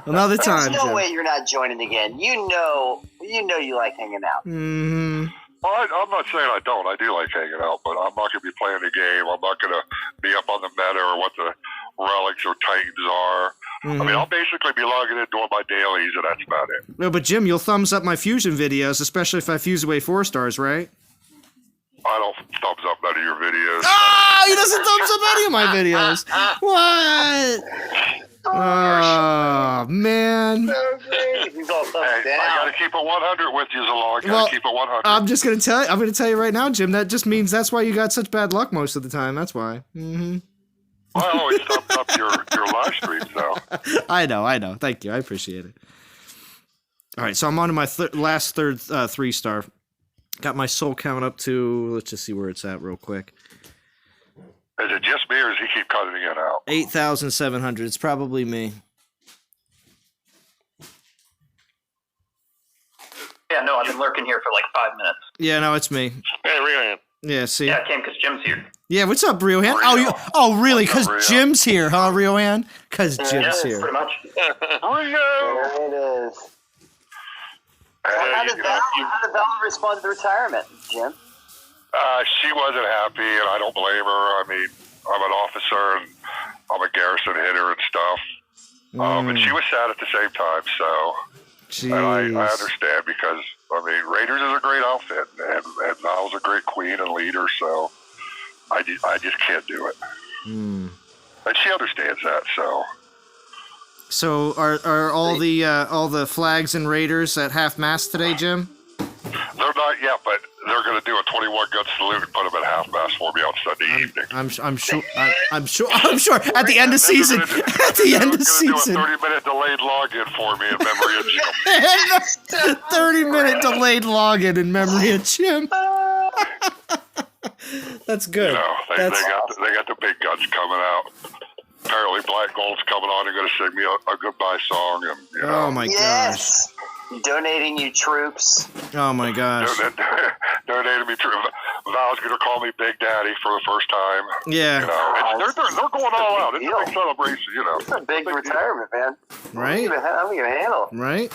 Another time, There's no Jim. way you're not joining again. You know you like hanging out. Mm-hmm. Well, I'm not saying I don't. I do like hanging out, but I'm not going to be playing the game. I'm not going to be up on the meta or what the relics or titans are. Mm-hmm. I mean, I'll basically be logging in doing my dailies, and that's about it. No, but Jim, you'll thumbs up my fusion videos, especially if I fuse away 4 stars, right? I don't thumbs up none of your videos. Oh, he doesn't thumbs up any of my videos. What? Oh, man. He's all thumbs Hey, down. I got to keep it 100 with you, Zalon. Well, Keep it 100. I'm going to tell you right now, Jim, that just means that's why you got such bad luck most of the time. That's why. Mm-hmm. I always thumbs up your live streams, though. I know. Thank you. I appreciate it. All right, so I'm on to my last 3-star. Got my soul count up to, let's just see where it's at real quick. Is it just me, or does he keep cutting it out? 8,700. It's probably me. Yeah, no, I've been lurking here for like 5 minutes. Yeah, no, it's me. Hey, Ryan. Yeah, see? Yeah, I came because Jim's here. Yeah, what's up, Riohan? Really? Because Jim's here, huh, Riohan? Because Jim's here. Pretty much. There it is. How did Val respond to the retirement, Jim? She wasn't happy, and I don't blame her. I mean, I'm an officer, and I'm a garrison hitter and stuff. And she was sad at the same time, so... Jeez. And I understand, because, I mean, Raiders is a great outfit, and Val's a great queen and leader, so I just can't do it. And she understands that, so... So are all the flags and Raiders at half-mast today, Jim? They're not yet, but they're going to do a 24-hour 21 gun salute and put them at half-mast for me on Sunday evening. I'm sure. At the end of season. At the end of season. Do a 30-minute delayed login for me in memory of Jim. 30-minute delayed login in memory of Jim. That's good. You know, they got the big guns coming out. Apparently, Black Gold's coming on and going to sing me a goodbye song. And, you know, Oh my Yes. Donating you troops. gosh. Oh my gosh. donated me to Val's going to call me Big Daddy for the first time. Yeah. You know, they're going all out. It's a big celebration. You know, It's a big retirement, man. Right? How are you going to handle it? Right?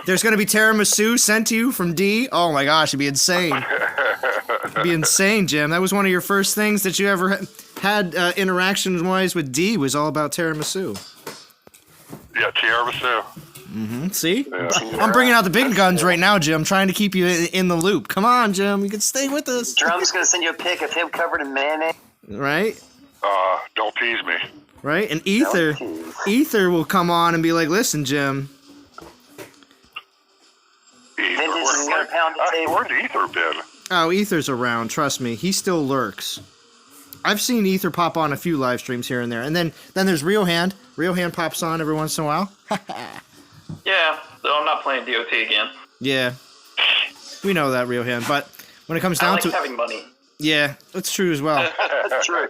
There's going to be tiramisu sent to you from D. Oh my gosh, it'd be insane. It'd be insane, Jim. That was one of your first things that you ever had interactions-wise with D, was all about tiramisu. Yeah, tiramisu. See? Yeah. I'm bringing out the big guns right now, Jim. I'm trying to keep you in the loop. Come on, Jim. You can stay with us. Drum's going to send you a pic of him covered in mayonnaise. Right? Don't tease me. Right? And Ether will come on and be like, listen, Jim. Ether. Vintage is going to pound the table. Where's Ether been? Oh, Ether's around. Trust me. He still lurks. I've seen Ether pop on a few live streams here and there. And then there's Real Hand. Real Hand pops on every once in a while. Yeah, though I'm not playing DOT again. Yeah. We know that, Real Hand. But when it comes I down like to having money. yeah, that's true as well. That's true.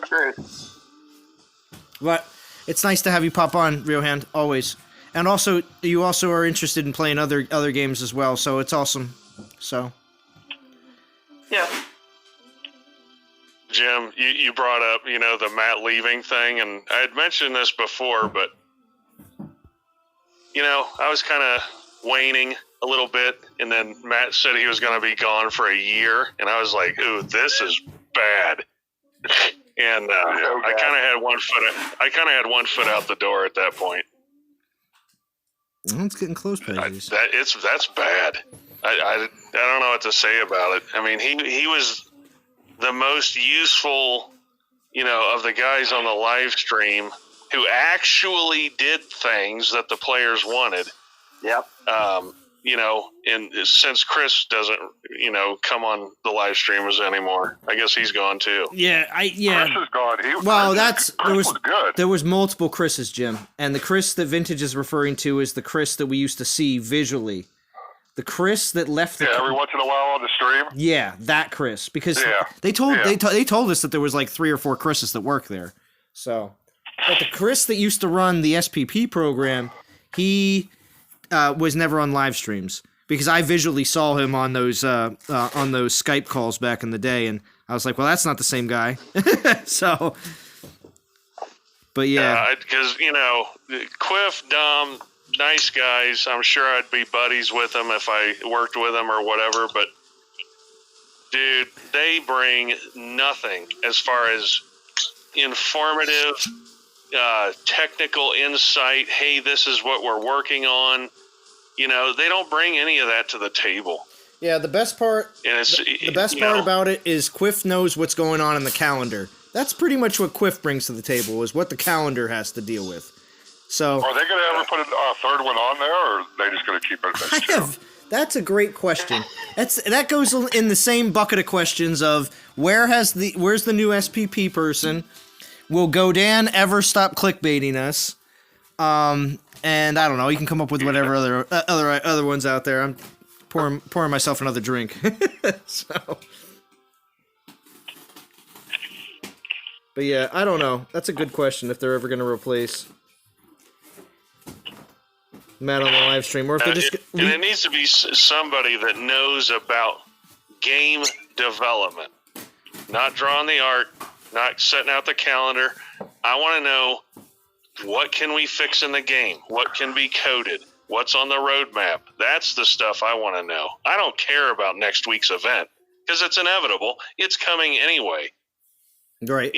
True. But it's nice to have you pop on, Real Hand, always. And also, you also are interested in playing other games as well, so it's awesome. So. Yeah. Jim, you brought up, the Matt leaving thing, and I had mentioned this before, but, I was kind of waning a little bit, and then Matt said he was going to be gone for a year, and I was like, ooh, this is bad. And I kind of had one foot out the door at that point. It's getting close, Pages. That's bad. I don't know what to say about it. I mean, he was the most useful, of the guys on the live stream who actually did things that the players wanted. Yep. And since Chris doesn't, come on the live streamers anymore, I guess he's gone too. Yeah, Chris is gone. Chris was good. There was multiple Chris's, Jim, and the Chris that Vintage is referring to is the Chris that we used to see visually. The Chris that left the every once in a while on the stream. Yeah, that Chris, because they told us that there was like 3 or 4 Chris's that work there. So, but the Chris that used to run the SPP program, he was never on live streams because I visually saw him on those Skype calls back in the day, and I was like, well, that's not the same guy. So, but yeah, because Quiff, Dom, nice guys. I'm sure I'd be buddies with them if I worked with them or whatever, but dude, they bring nothing as far as informative, technical insight. Hey, this is what we're working on. They don't bring any of that to the table. Yeah, the best part about it is Quiff knows what's going on in the calendar. That's pretty much what Quiff brings to the table, is what the calendar has to deal with. So, are they going to ever put a third one on there, or are they just going to keep it as that's a great question. That goes in the same bucket of questions of where's the new SPP person? Will Godan ever stop clickbaiting us? And I don't know. You can come up with whatever other ones out there. I'm pouring myself another drink. So, but yeah, I don't know. That's a good question. If they're ever going to replace Matt on the live stream, or if they just and it needs to be somebody that knows about game development, not drawing the art, not setting out the calendar. I want to know, what can we fix in the game? What can be coded? What's on the roadmap? That's the stuff I want to know. I don't care about next week's event because it's inevitable. It's coming anyway. Right.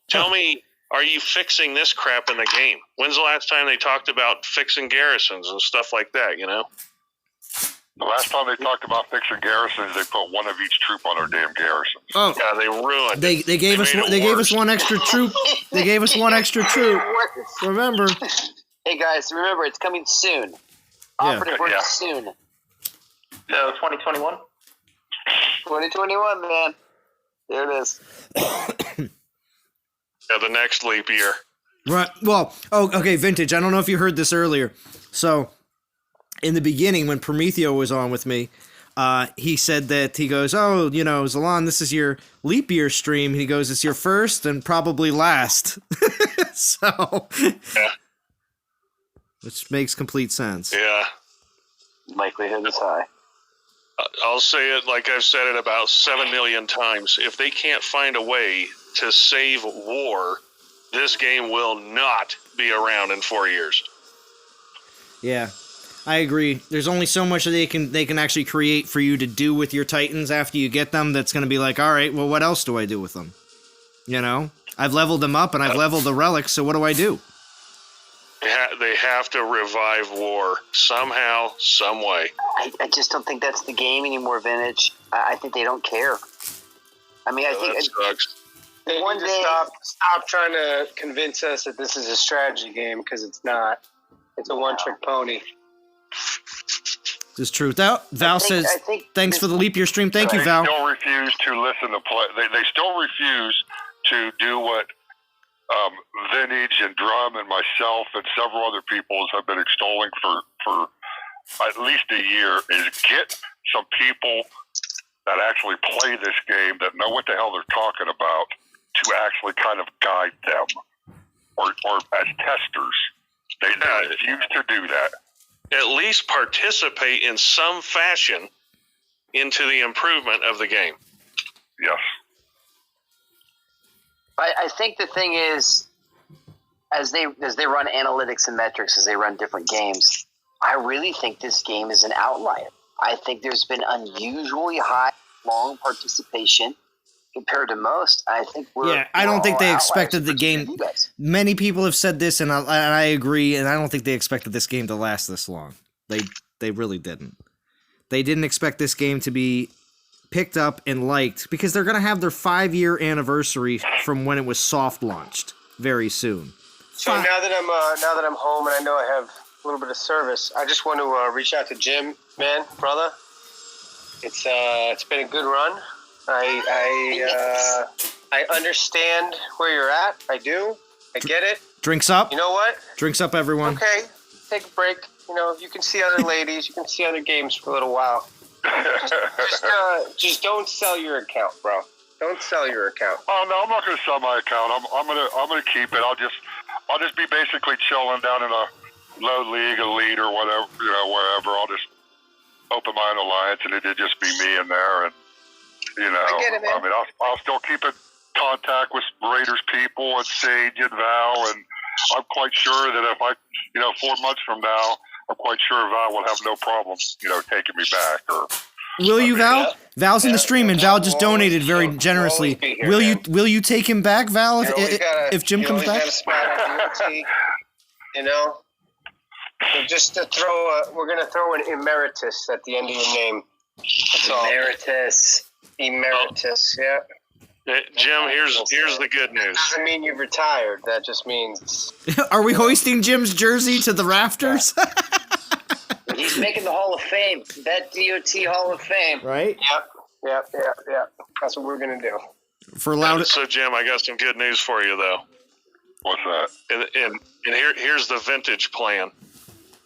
Tell me, are you fixing this crap in the game? When's the last time they talked about fixing garrisons and stuff like that, The last time they talked about fixing garrisons, they put one of each troop on their damn garrisons. Oh, yeah, they ruined. They gave us one extra troop. They gave us one extra troop. Remember? Hey guys, remember it's coming soon. Operative work soon. So 2021. 2021, man. There it is. Yeah, the next leap year. Right. Well, okay, Vintage. I don't know if you heard this earlier. So, in the beginning, when Prometheo was on with me, he said that he goes, "Oh, Zalon, this is your leap year stream." He goes, "It's your first and probably last." So, Yeah. which makes complete sense. Yeah. Likelihood is high. I'll say it like I've said it about 7 million times. If they can't find a way to save war, this game will not be around in 4 years. Yeah, I agree. There's only so much that they can actually create for you to do with your Titans after you get them. That's going to be like, all right, well, what else do I do with them? I've leveled them up and I've leveled the relics. So what do I do? They have to revive war somehow, some way. I just don't think that's the game anymore, Vintage. I think they don't care. I mean, I think That sucks. They One need to day- stop trying to convince us that this is a strategy game, because it's not. It's a one-trick pony. This is true. Val says, I think thanks for the leap year stream. Thank you, They Val. still refuse to listen to play. They still refuse to do what Vintage and Drum and myself and several other people have been extolling for at least a year, is get some people that actually play this game, that know what the hell they're talking about, to actually kind of guide them, or as testers. They refuse to do that. At least participate in some fashion into the improvement of the game. Yes. I think the thing is, as they run analytics and metrics, as they run different games, I really think this game is an outlier. I think there's been unusually high, long participation compared to most. I think I don't think all they outliers expected the versus game. you guys. Many people have said this, and I agree. And I don't think they expected this game to last this long. They really didn't. They didn't expect this game to be picked up and liked, because they're going to have their 5-year anniversary from when it was soft launched very soon. So now that I'm home and I know I have a little bit of service, I just want to reach out to Jim, man, brother. It's been a good run. I understand where you're at. I do. I get it. Drinks up. You know what? Drinks up, everyone. Okay, take a break. You can see other ladies. You can see other games for a little while. Just don't sell your account, bro. Don't sell your account. Oh no, I'm not going to sell my account. I'm gonna keep it. I'll just be basically chilling down in a low league, elite, or whatever, wherever. I'll just open my own alliance, and it'd just be me in there. And I get it, man. I mean, I'll still keep in contact with Raiders people and Sage and Val, and I'm quite sure that if 4 months from now, I'm quite sure Val will have no problem, taking me back. Or Will you, Val? Val's in the stream, and Val just donated very We'll generously. always be here, Will man. will you take him back, Val, if Jim you comes always back? gotta smile at DOT, So just to we're gonna throw an emeritus at the end of your name. That's all. Emeritus, yeah. Jim, here's the good news. Doesn't mean you've retired. That just means Are we hoisting Jim's jersey to the rafters? He's making the Hall of Fame. That DOT Hall of Fame. Right? Yep. That's what we're gonna do. For loud. So, Jim, I got some good news for you, though. what's that? And here's the Vintage plan.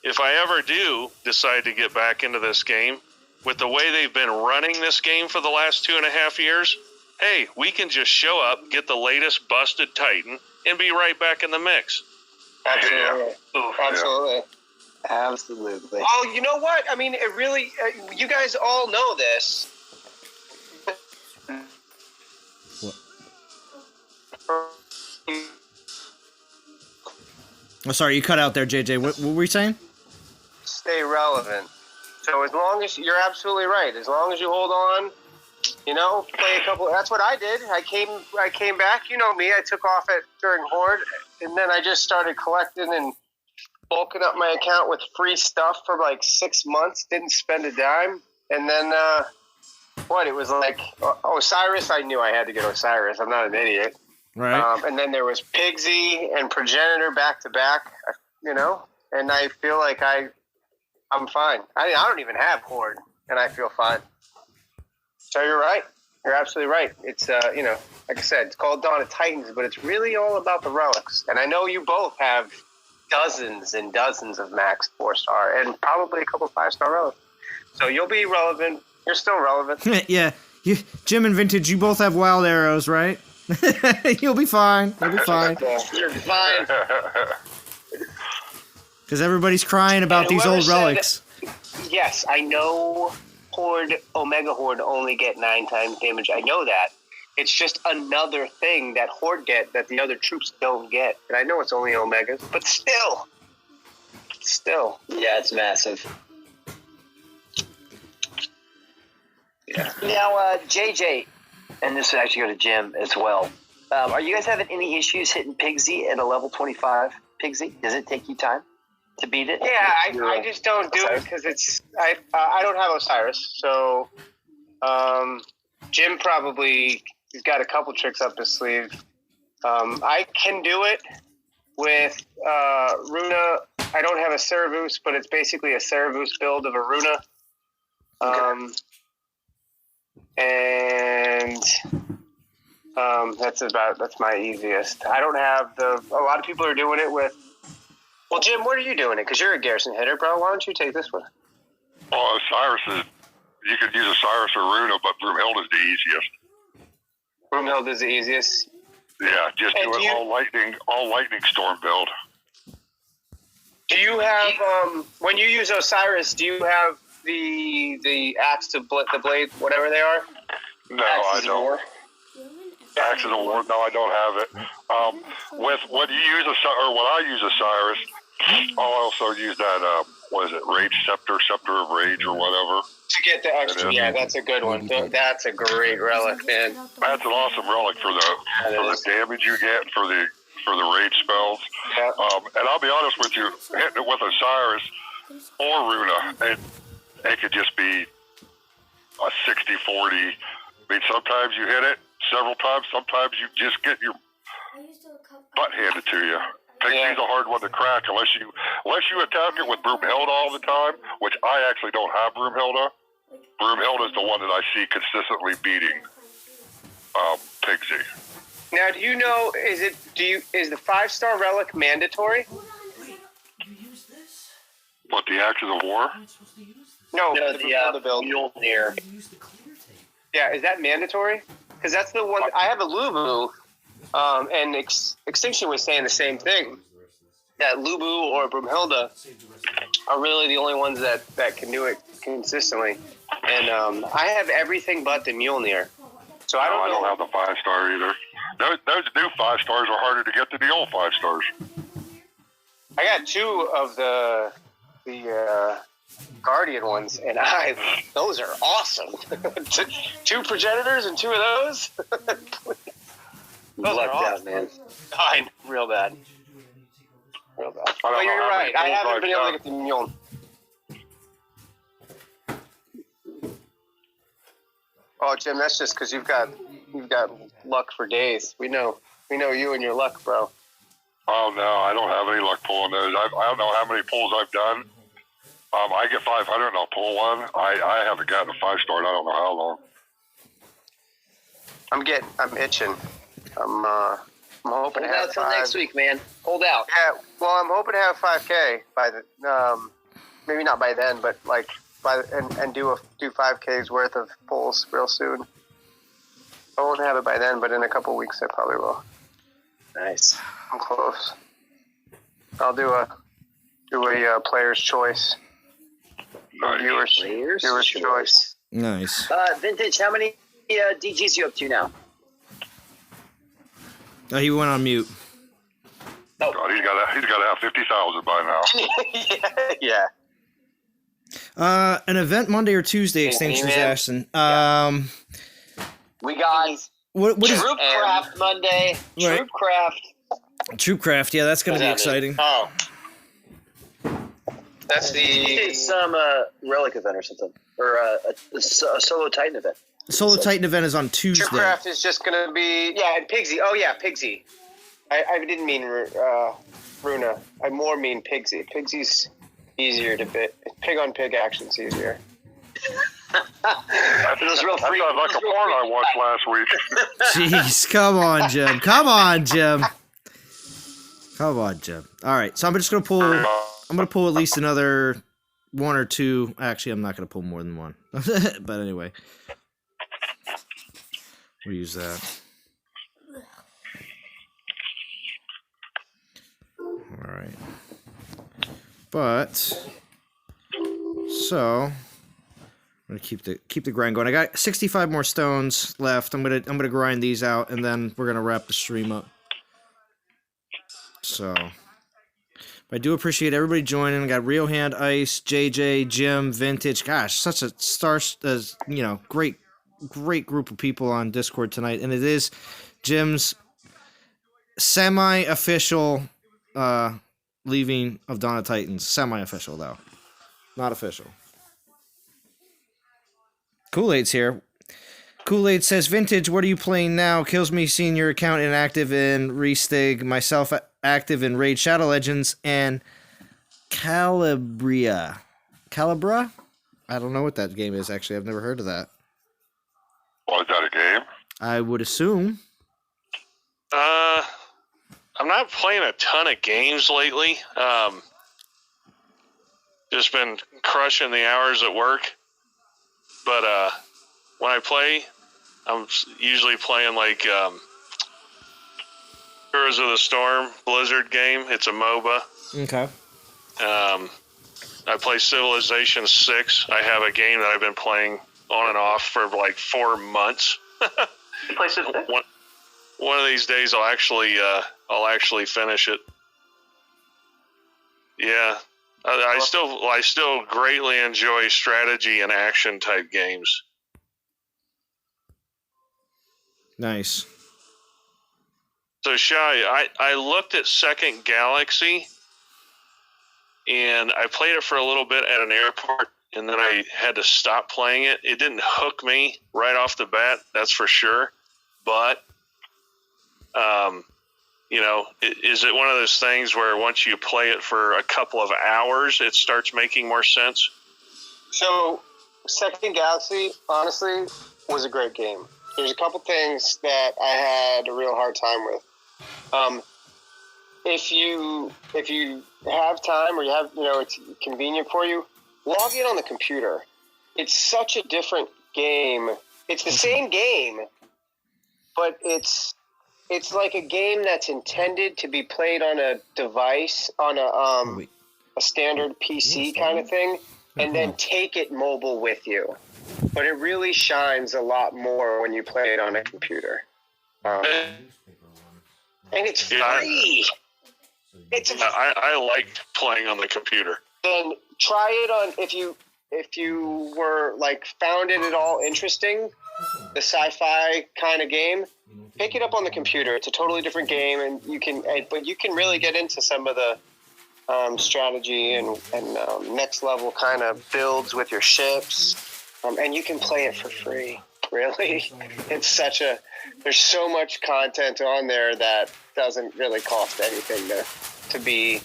If I ever do decide to get back into this game, with the way they've been running this game for the last 2.5 years, hey, we can just show up, get the latest busted Titan, and be right back in the mix. Absolutely. Absolutely. Absolutely. Oh, you know what? I mean, it really. You guys all know this. Oh, sorry, you cut out there, JJ. What were you saying? Stay relevant. So as long as you're absolutely right, as long as you hold on, play a couple. That's what I did. I came back. You know me. I took off during Horde, and then I just started collecting and bulking up my account with free stuff for like 6 months. Didn't spend a dime, and then it was like Osiris. I knew I had to get Osiris. I'm not an idiot. Right. And then there was Pigsy and Progenitor back to back. And I feel like I'm fine. I don't even have Horde, and I feel fine. So you're right. You're absolutely right. It's like I said, it's called Dawn of Titans, but it's really all about the relics. And I know you both have dozens and dozens of max 4-star and probably a couple 5-star relics. So you'll be relevant. You're still relevant. Yeah, Jim and Vintage, you both have wild arrows, right? You'll be fine. You'll be fine. You're fine. Because everybody's crying about these old relics. Yes, I know Omega Horde only get 9 times damage. I know that. It's just another thing that Horde get that the other troops don't get. And I know it's only Omegas, but still. Yeah, it's massive. Yeah. Now, JJ, and this would actually go to Jim as well. Are you guys having any issues hitting Pigsy at a level 25? Pigsy, does it take you time to beat it? Yeah, I just don't do it because I don't have Osiris. So Jim probably he's got a couple tricks up his sleeve. I can do it with Runa. I don't have a Cerebus, but it's basically a Cerebus build of a Runa. And that's my easiest. I don't have a lot of people are doing it with. Well, Jim, what are you doing it? Because you're a Garrison hitter, bro. Why don't you take this one? Well, Osiris you could use Osiris or Runa, but Broomhild is the easiest. Broomhild is the easiest. Yeah, just do it all lightning storm build. Do you have when you use Osiris? Do you have the axe to the blade, whatever they are? No, I don't. Axes of War? No, I don't have it. With when you use when I use Osiris, I'll also use that. What is it? Rage Scepter of Rage, or whatever. To get the extra, yeah, that's a good one. That's a great relic, man. That's an awesome relic for the damage you get for the rage spells. Yeah. And I'll be honest with you, hitting it with Osiris or Runa, it could just be a 60-40. I mean, sometimes you hit it several times. Sometimes you just get your butt handed to you. Pixie's a hard one to crack unless you attack it with Broomhild all the time, which I actually don't have Broomhilda. Broomhild is the one that I see consistently beating Pixie. Now, do you know? Is the 5-star relic mandatory? What, the Axes of War? No, the build. Mjolnir. Yeah, is that mandatory? Because that's the one. I have a Lubu, and Extinction was saying the same thing. That Lubu or Broomhilda are really the only ones that can do it consistently. And I have everything but the Mjolnir. So I don't have the 5-star either. Those new 5-stars are harder to get than the old 5-stars. I got 2 of the Guardian ones, and those are awesome. 2 progenitors and 2 of those. Those are awesome, man. Fine, real bad. But you're right. I haven't been able to get the Mjolnir. Oh, Jim, that's just because you've got luck for days. We know you and your luck, bro. Oh no, I don't have any luck pulling those. I don't know how many pulls I've done. I get 500 and I'll pull one. I haven't gotten a 5-star in I don't know how long. I'm itching. I'm hoping to have Hold out till next week, man. Hold out. Yeah, well, I'm hoping to have 5K by the maybe not by then, but like and do 5K's worth of pulls real soon. I won't have it by then, but in a couple weeks I probably will. Nice. I'm close. I'll do a player's choice. Nice. Viewer's choice. Nice. Vintage, how many DGs you up to now? Oh, he went on mute. God, he's got to have 50,000 by now. Yeah. An event Monday or Tuesday, Extinctions Ashton. We got what is Troopcraft Monday? Right. Troopcraft. Yeah, that's going to be exciting. Oh. That's It's some relic event or something, or a solo Titan event. The Solo Titan event is on Tuesday. Troopcraft is just going to be and Pigsy. Oh yeah, Pigsy. I didn't mean Runa. I more mean Pigsy. Pigsy's easier to bit. Pig on pig action's easier. Those real That free. sounds like a porn I watched last week. Jeez, come on, Jim. Come on, Jim. Come on, Jim. All right, so I'm just gonna pull. I'm gonna pull at least another one or two. Actually, I'm not gonna pull more than one. But anyway, we'll use that. All right. But so I'm gonna keep the grind going. I got 65 more stones left. I'm gonna grind these out, and then we're gonna wrap the stream up. So I do appreciate everybody joining. I got Real Hand, Ice, JJ, Jim, Vintage. Gosh, such a great group of people on Discord tonight, and it is Jim's semi-official leaving of Dawn of Titans. Semi-official though, not official. Kool-Aid's here. Kool-Aid says, Vintage, what are you playing now? Kills me seeing your account inactive in Restig, myself active in Raid Shadow Legends, and Calibra? I don't know what that game is, actually. I've never heard of that. Oh, is that a game? I would assume. I'm not playing a ton of games lately. Just been crushing the hours at work. But when I play, I'm usually playing like Heroes of the Storm Blizzard game. It's a MOBA. Okay. I play Civilization 6. I have a game that I've been playing on and off for like 4 months. You play Civ 6? One of these days, I'll actually finish it. Yeah, I still greatly enjoy strategy and action type games. Nice. So Shai, I looked at Second Galaxy, and I played it for a little bit at an airport, and then I had to stop playing it. It didn't hook me right off the bat, that's for sure. But is it one of those things where once you play it for a couple of hours, it starts making more sense? So, Second Galaxy, honestly, was a great game. There's a couple things that I had a real hard time with. If you have time or you have, it's convenient for you, log in on the computer. It's such a different game. It's the same game, but it's like a game that's intended to be played on a device, on a standard PC kind of thing, and then take it mobile with you. But it really shines a lot more when you play it on a computer. And it's free. I like playing on the computer. Then try it on if you were like found it at all interesting, the sci-fi kind of game. Pick it up on the computer. It's a totally different game, and you can really get into some of the strategy and next level kind of builds with your ships, and you can play it for free. Really, there's so much content on there that doesn't really cost anything to be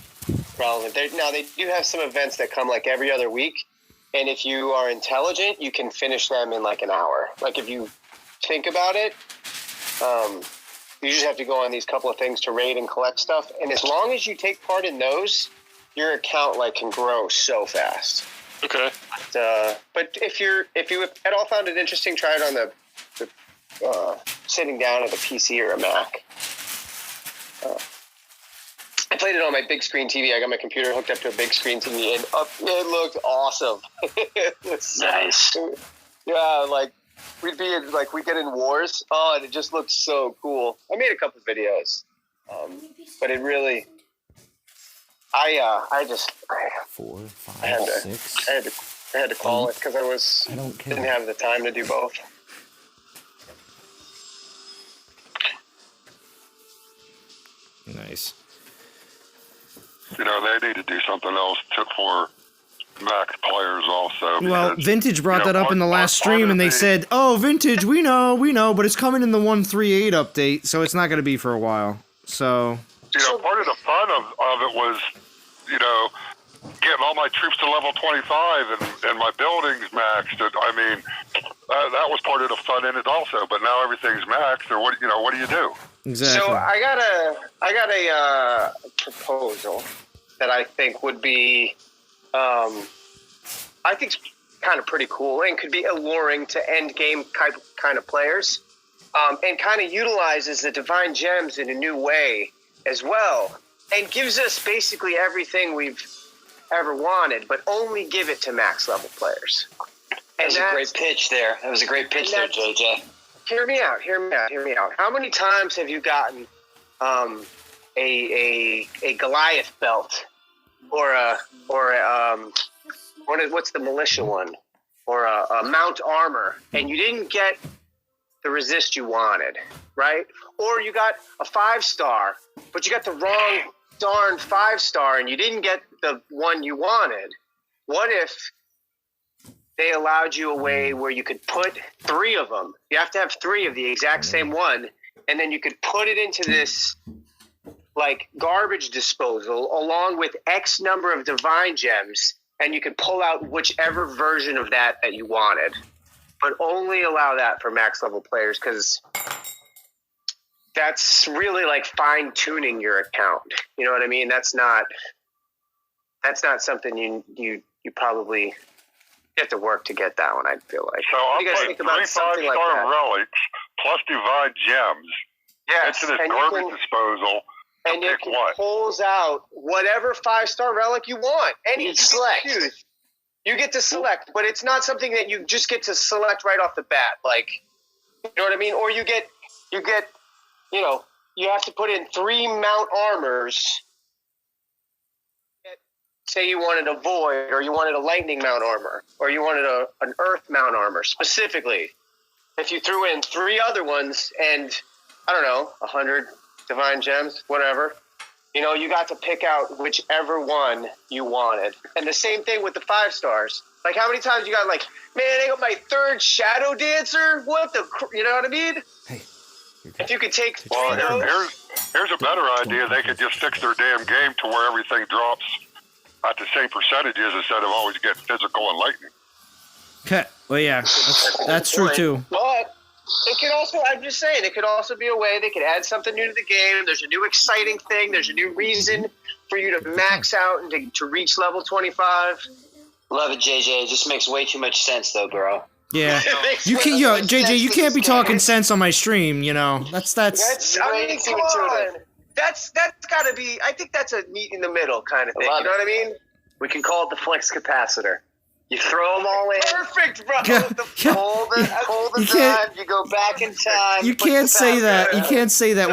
relevant. Now they do have some events that come like every other week, and if you are intelligent, you can finish them in like an hour. Like if you think about it. You just have to go on these couple of things to raid and collect stuff, and as long as you take part in those, your account can grow so fast. Okay. But if you at all found it interesting, try it on the sitting down at a PC or a Mac. I played it on my big screen TV. I got my computer hooked up to a big screen TV, and it looked awesome. Nice. Yeah, we'd get in wars. Oh, and it just looked so cool. I made a couple videos, but it really, I 4, 5, I had to, 6. I had to call it because I didn't have the time to do both. Nice. They need to do something else for Mac players also. Well, because, Vintage brought that up in the last stream, and they said, "Oh, Vintage, we know, but it's coming in the 1.3.8 update, so it's not going to be for a while." So, part of the fun of it was, getting all my troops to level 25 and my buildings maxed. I mean, that was part of the fun in it also. But now everything's maxed. Or what do you do? Exactly. So I got a proposal that I think would be, I think kind of pretty cool and could be alluring to end game kind of players, and kind of utilizes the divine gems in a new way as well, and gives us basically everything we've ever wanted, but only give it to max level players. That was a great pitch there. That was a great pitch there, JJ. Hear me out. How many times have you gotten a Goliath belt or what's the militia one, or a mount armor, and you didn't get the resist you wanted, right? Or you got a 5-star, but you got the wrong darn 5-star and you didn't get the one you wanted. What if they allowed you a way where you could put 3 of them? You have to have 3 of the exact same one, and then you could put it into this like garbage disposal along with X number of divine gems, and you could pull out whichever version of that you wanted, but only allow that for max level players, because that's really like fine tuning your account. You know what I mean? That's not something you probably have to work to get that one, I feel like. So what I'll do you guys put think 3 about something like that? 5-star relics plus divine gems into this garbage disposal. And it pick what? pulls out whatever 5-star relic you want. And you select. You get to select, but it's not something that you just get to select right off the bat. Like, you know what I mean? Or you get, you have to put in 3 mount armors. Say you wanted a void, or you wanted a lightning mount armor, or you wanted an earth mount armor specifically. If you threw in 3 other ones and, I don't know, 100 divine gems, whatever, you got to pick out whichever one you wanted. And the same thing with the 5-stars. Like, how many times you got like, man, I got my 3rd Shadow Dancer? What the, you know what I mean? Hey. If you could take 3 Well, of those. here's a better idea. They could just fix their damn game to where everything drops at the same percentages instead of always getting physical and lightning. Okay. Well, yeah, that's true too. But it could also, I'm just saying, it could also be a way they could add something new to the game. There's a new exciting thing. There's a new reason for you to max out and to reach level 25. Love it, JJ. It just makes way too much sense, though, bro. Yeah, you can't, JJ. You can't be talking sense on my stream. That's. I mean, come on. That's got to be. I think that's a meet in the middle kind of thing. You know what I mean? We can call it the flex capacitor. You throw them all in. Perfect, bro. Pull the time. You go back in time. You can't say that. You can't say that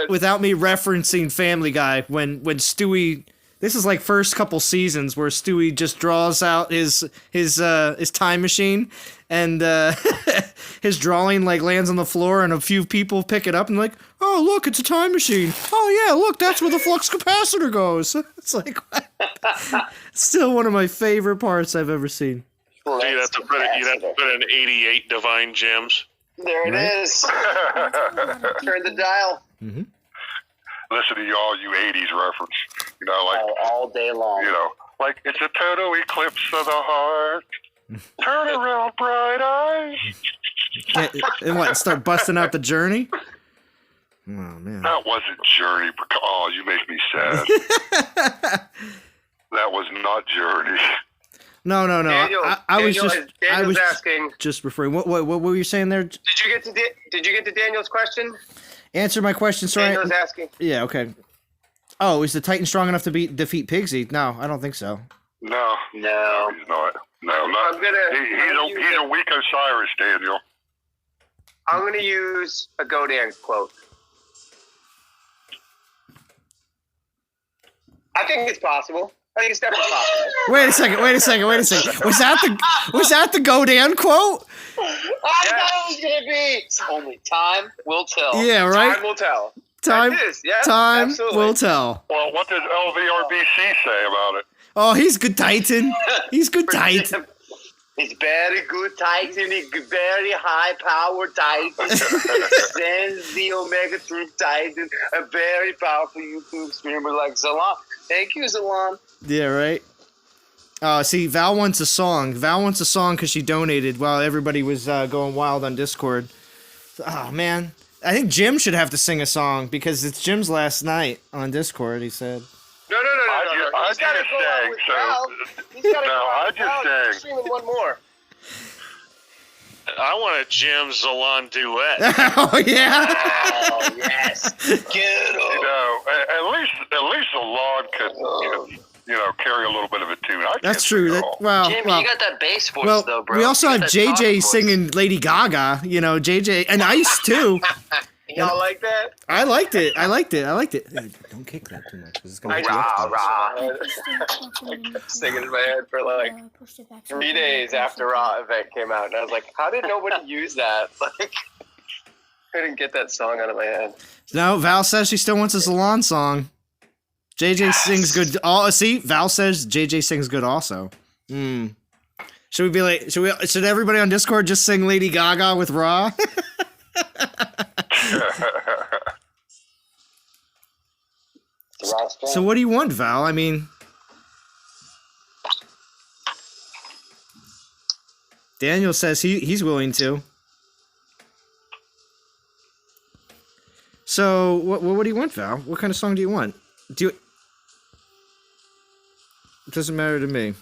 without me referencing Family Guy when Stewie. This is like first couple seasons where Stewie just draws out his time machine, and his drawing like lands on the floor, and a few people pick it up and like, oh look, it's a time machine. Oh yeah, look, that's where the flux capacitor goes. It's like, still one of my favorite parts I've ever seen. So you'd have to put in 88 divine gems. There it is. Turn the dial. Mm-hmm. Listen to y'all, you 80s reference. All day long. Like, it's a total eclipse of the heart. Turn around, bright eyes. And what, start busting out the Journey? Oh, man. That wasn't Journey. Oh, you make me sad. That was not Journey. No. I was asking. Just referring. What were you saying there? Did you get to Daniel's question? Answer my question. Sorry. Daniel's asking. Yeah. Okay. Oh, is the Titan strong enough to defeat Pigsy? No, I don't think so. No, he's not. No, not. He's a weak Osiris, Daniel. I'm going to use a Godan quote. I think it's possible. I think it's definitely possible. Wait a second. Was that the Godan quote? I thought it was going to be. Only time will tell. Yeah, right? Time will tell. Time will tell. Well, what does LVRBC say about it? Oh, he's good Titan. He's good Titan. He's very good Titan. He's very high power Titan. Sends the Omega Troop Titan. A very powerful YouTube streamer like Zalan. Thank you, Zalan. Yeah, right. See, Val wants a song. Val wants a song because she donated while everybody was going wild on Discord. Oh, man. I think Jim should have to sing a song because it's Jim's last night on Discord, he said. No. He's got to go out with Val. He's got to go out with Val. He's singing one more. I want a Jim Zalon duet. Oh, yeah? Oh, yes. Get You know, at least the lawn could carry a little bit of a tune. That's true. Jimmy, you got that bass voice, though, bro. We also have JJ JJ singing Lady Gaga, JJ, and Ice, too. Y'all like that? I liked it. Don't kick that too much because it's going to be singing in my head for like 3 days after Raw event came out, and I was like, how did nobody use that? Like, couldn't get that song out of my head. No, Val says she still wants a Salon song. JJ sings good. Oh, see, Val says JJ sings good also. Should we be like? Should everybody on Discord just sing Lady Gaga with Raw? So what do you want, Val? I mean, Daniel says he's willing to. So what do you want, Val? What kind of song do you want? It doesn't matter to me.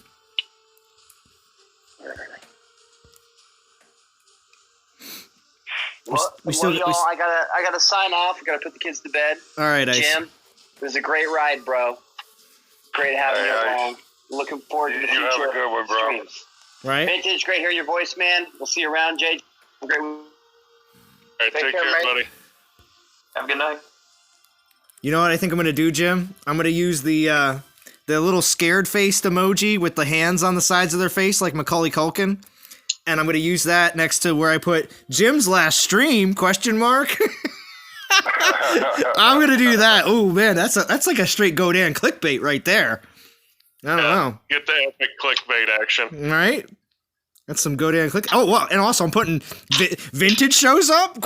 I gotta sign off. I gotta put the kids to bed. All right, Ice. Jim, it was a great ride, bro. Great having you along. Looking forward to the future. You have a good one, bro. Streams. Right? Vintage, great hearing your voice, man. We'll see you around, Jay. Have a great week. All right, take care, buddy. Have a good night. You know what I think I'm gonna do, Jim? I'm gonna use the little scared faced emoji with the hands on the sides of their face, like Macaulay Culkin, and I'm gonna use that next to where I put Jim's last stream ? I'm gonna do that. Oh man, that's like a straight Godin clickbait right there. I don't know. Get the epic clickbait action. Right? That's some Godin click. Oh, well, and also I'm putting vintage shows up ?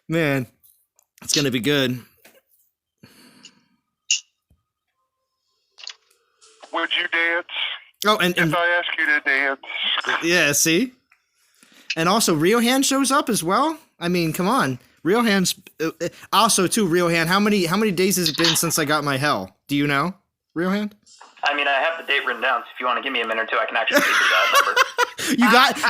Man, it's gonna be good. Would you dance? Oh, and if I ask you to dance? Yeah, see? And also, Riohan shows up as well. I mean, come on. Riohan's... also, too, Riohan, how many days has it been since I got my hell? Do you know, Riohan? I mean, I have the date written down, so if you want to give me a minute or two, I can actually give you that number.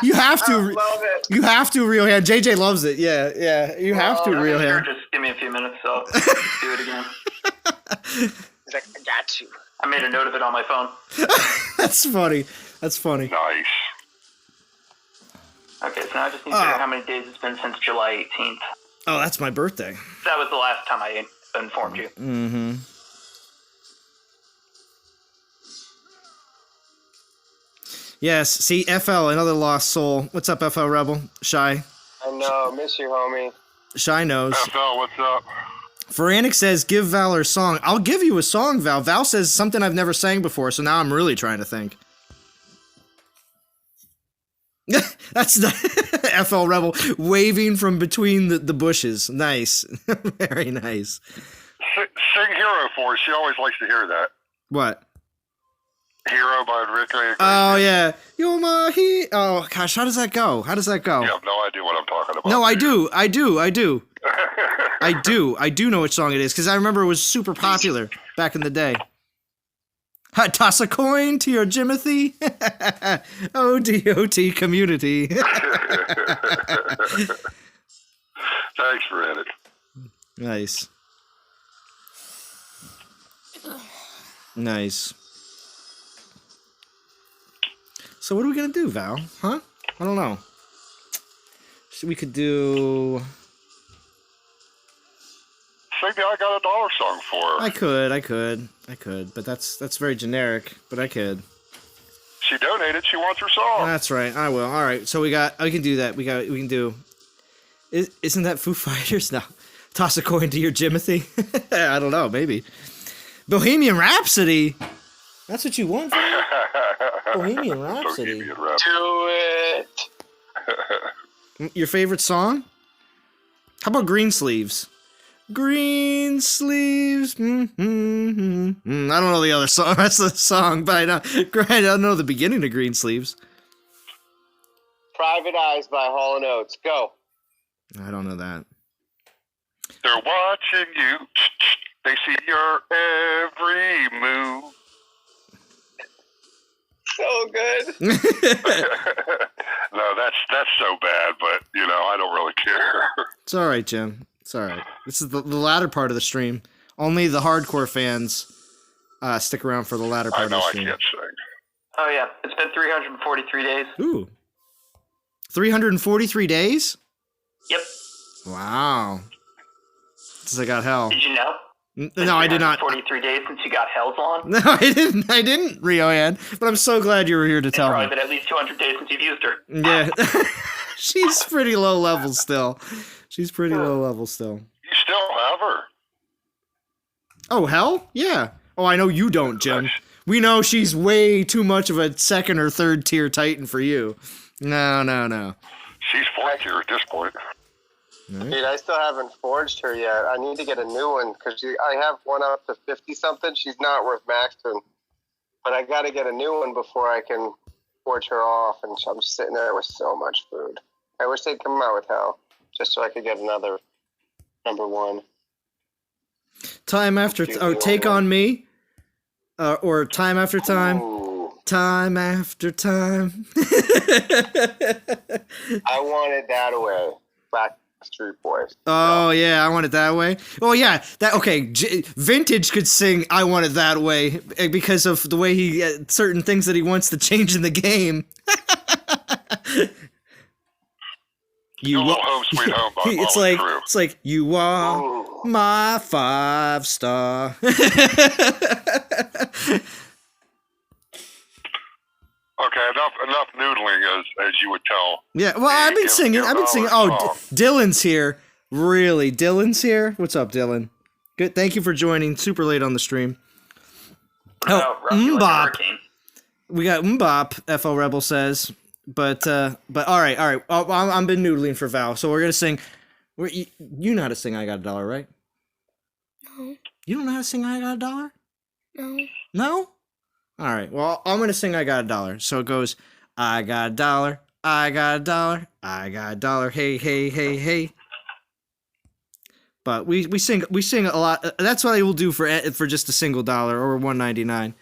You have to. Love it. You have to, Riohan. JJ loves it. Yeah. You have to, Okay, Riohan. sure, just give me a few minutes, so I'll do it again. He's like, I got you. I made a note of it on my phone. That's funny. Nice. Okay, so now I just need to figure out how many days it's been since July 18th. Oh, that's my birthday. That was the last time I informed you. Mm-hmm. Yes, see, FL, another lost soul. What's up, FL Rebel? Shy. I know, miss you, homie. Shy knows. FL, what's up? Feranic says, give Val her song. I'll give you a song, Val. Val says something I've never sang before, so now I'm really trying to think. That's the FL Rebel waving from between the bushes. Nice. Very nice. Sing Hero for us. She always likes to hear that. What? Hero by Enrique. Oh, yeah. You're my hero. Oh, gosh, how does that go? You have no idea what I'm talking about. No, I do. I do know which song it is, because I remember it was super popular back in the day. Toss a coin to your Jimothy. ODOT community. Thanks for it. Nice. Nice. So what are we going to do, Val? Huh? I don't know. We could do... Sing the I Got a Dollar song for her. I could, but that's very generic, but I could. She donated, she wants her song. That's right, I will. All right, so we can do that. We can do... Isn't that Foo Fighters? No. Toss a coin to your Jimothy? I don't know, maybe. Bohemian Rhapsody? That's what you want, Val? Bohemian Rhapsody. Do it. Your favorite song? How about Green Sleeves? Green Sleeves sleeves. I don't know the other song, rest of the song, but I know the beginning of Green Sleeves. Private Eyes by Hall & Oates. Go. I don't know that. They're watching you. They see your every move. So good. No, that's so bad, but I don't really care. It's all right, Jim. It's all right. This is the latter part of the stream. Only the hardcore fans stick around for the latter part I of know the I stream. can't sing. Oh yeah, it's been 343 days. Ooh. 343 days? Yep. Wow. Since I got hell. Did you know? No, I did not. 43 days since you got Hell's on. No, I didn't, Rioann. But I'm so glad you were here to tell Probably me. been at least 200 days since you've used her. Yeah. She's pretty low level still. She's pretty low level still. You still have her. Oh, hell? Yeah. Oh, I know you don't, Jim. We know she's way too much of a second or third tier Titan for you. No. She's fourth tier at this point. Right. Dude, I still haven't forged her yet. I need to get a new one because I have one up to 50-something. She's not worth maxing. But I got to get a new one before I can forge her off. And I'm just sitting there with so much food. I wish they'd come out with Hell just so I could get another number one. Time after... Take on Me? Or Time After Time? Ooh. Time After Time. I wanted that away. Backstreet Boys. Oh, yeah, I Want It That Way. Oh, yeah. Vintage could sing I Want It That Way because of the way he... certain things that he wants to change in the game. You Home Sweet Home by it's Motley like Crue. it's like you are Ooh. my 5-star. Okay, enough noodling, as you would tell. Yeah, well, I've been singing. Oh, Dylan's here. Really, Dylan's here. What's up, Dylan? Good. Thank you for joining. Super late on the stream. Oh, Mbop. We got Mbop. FL Rebel says, but all right. Oh, I've been noodling for Val, so we're gonna sing. You know how to sing "I Got a Dollar," right? No. You don't know how to sing "I Got a Dollar"? No. No? All right. Well, I'm going to sing I Got a Dollar. So it goes, I got a dollar, I got a dollar, I got a dollar, hey, hey, hey, hey. But we sing a lot. That's what I will do for just a single dollar or $1.99.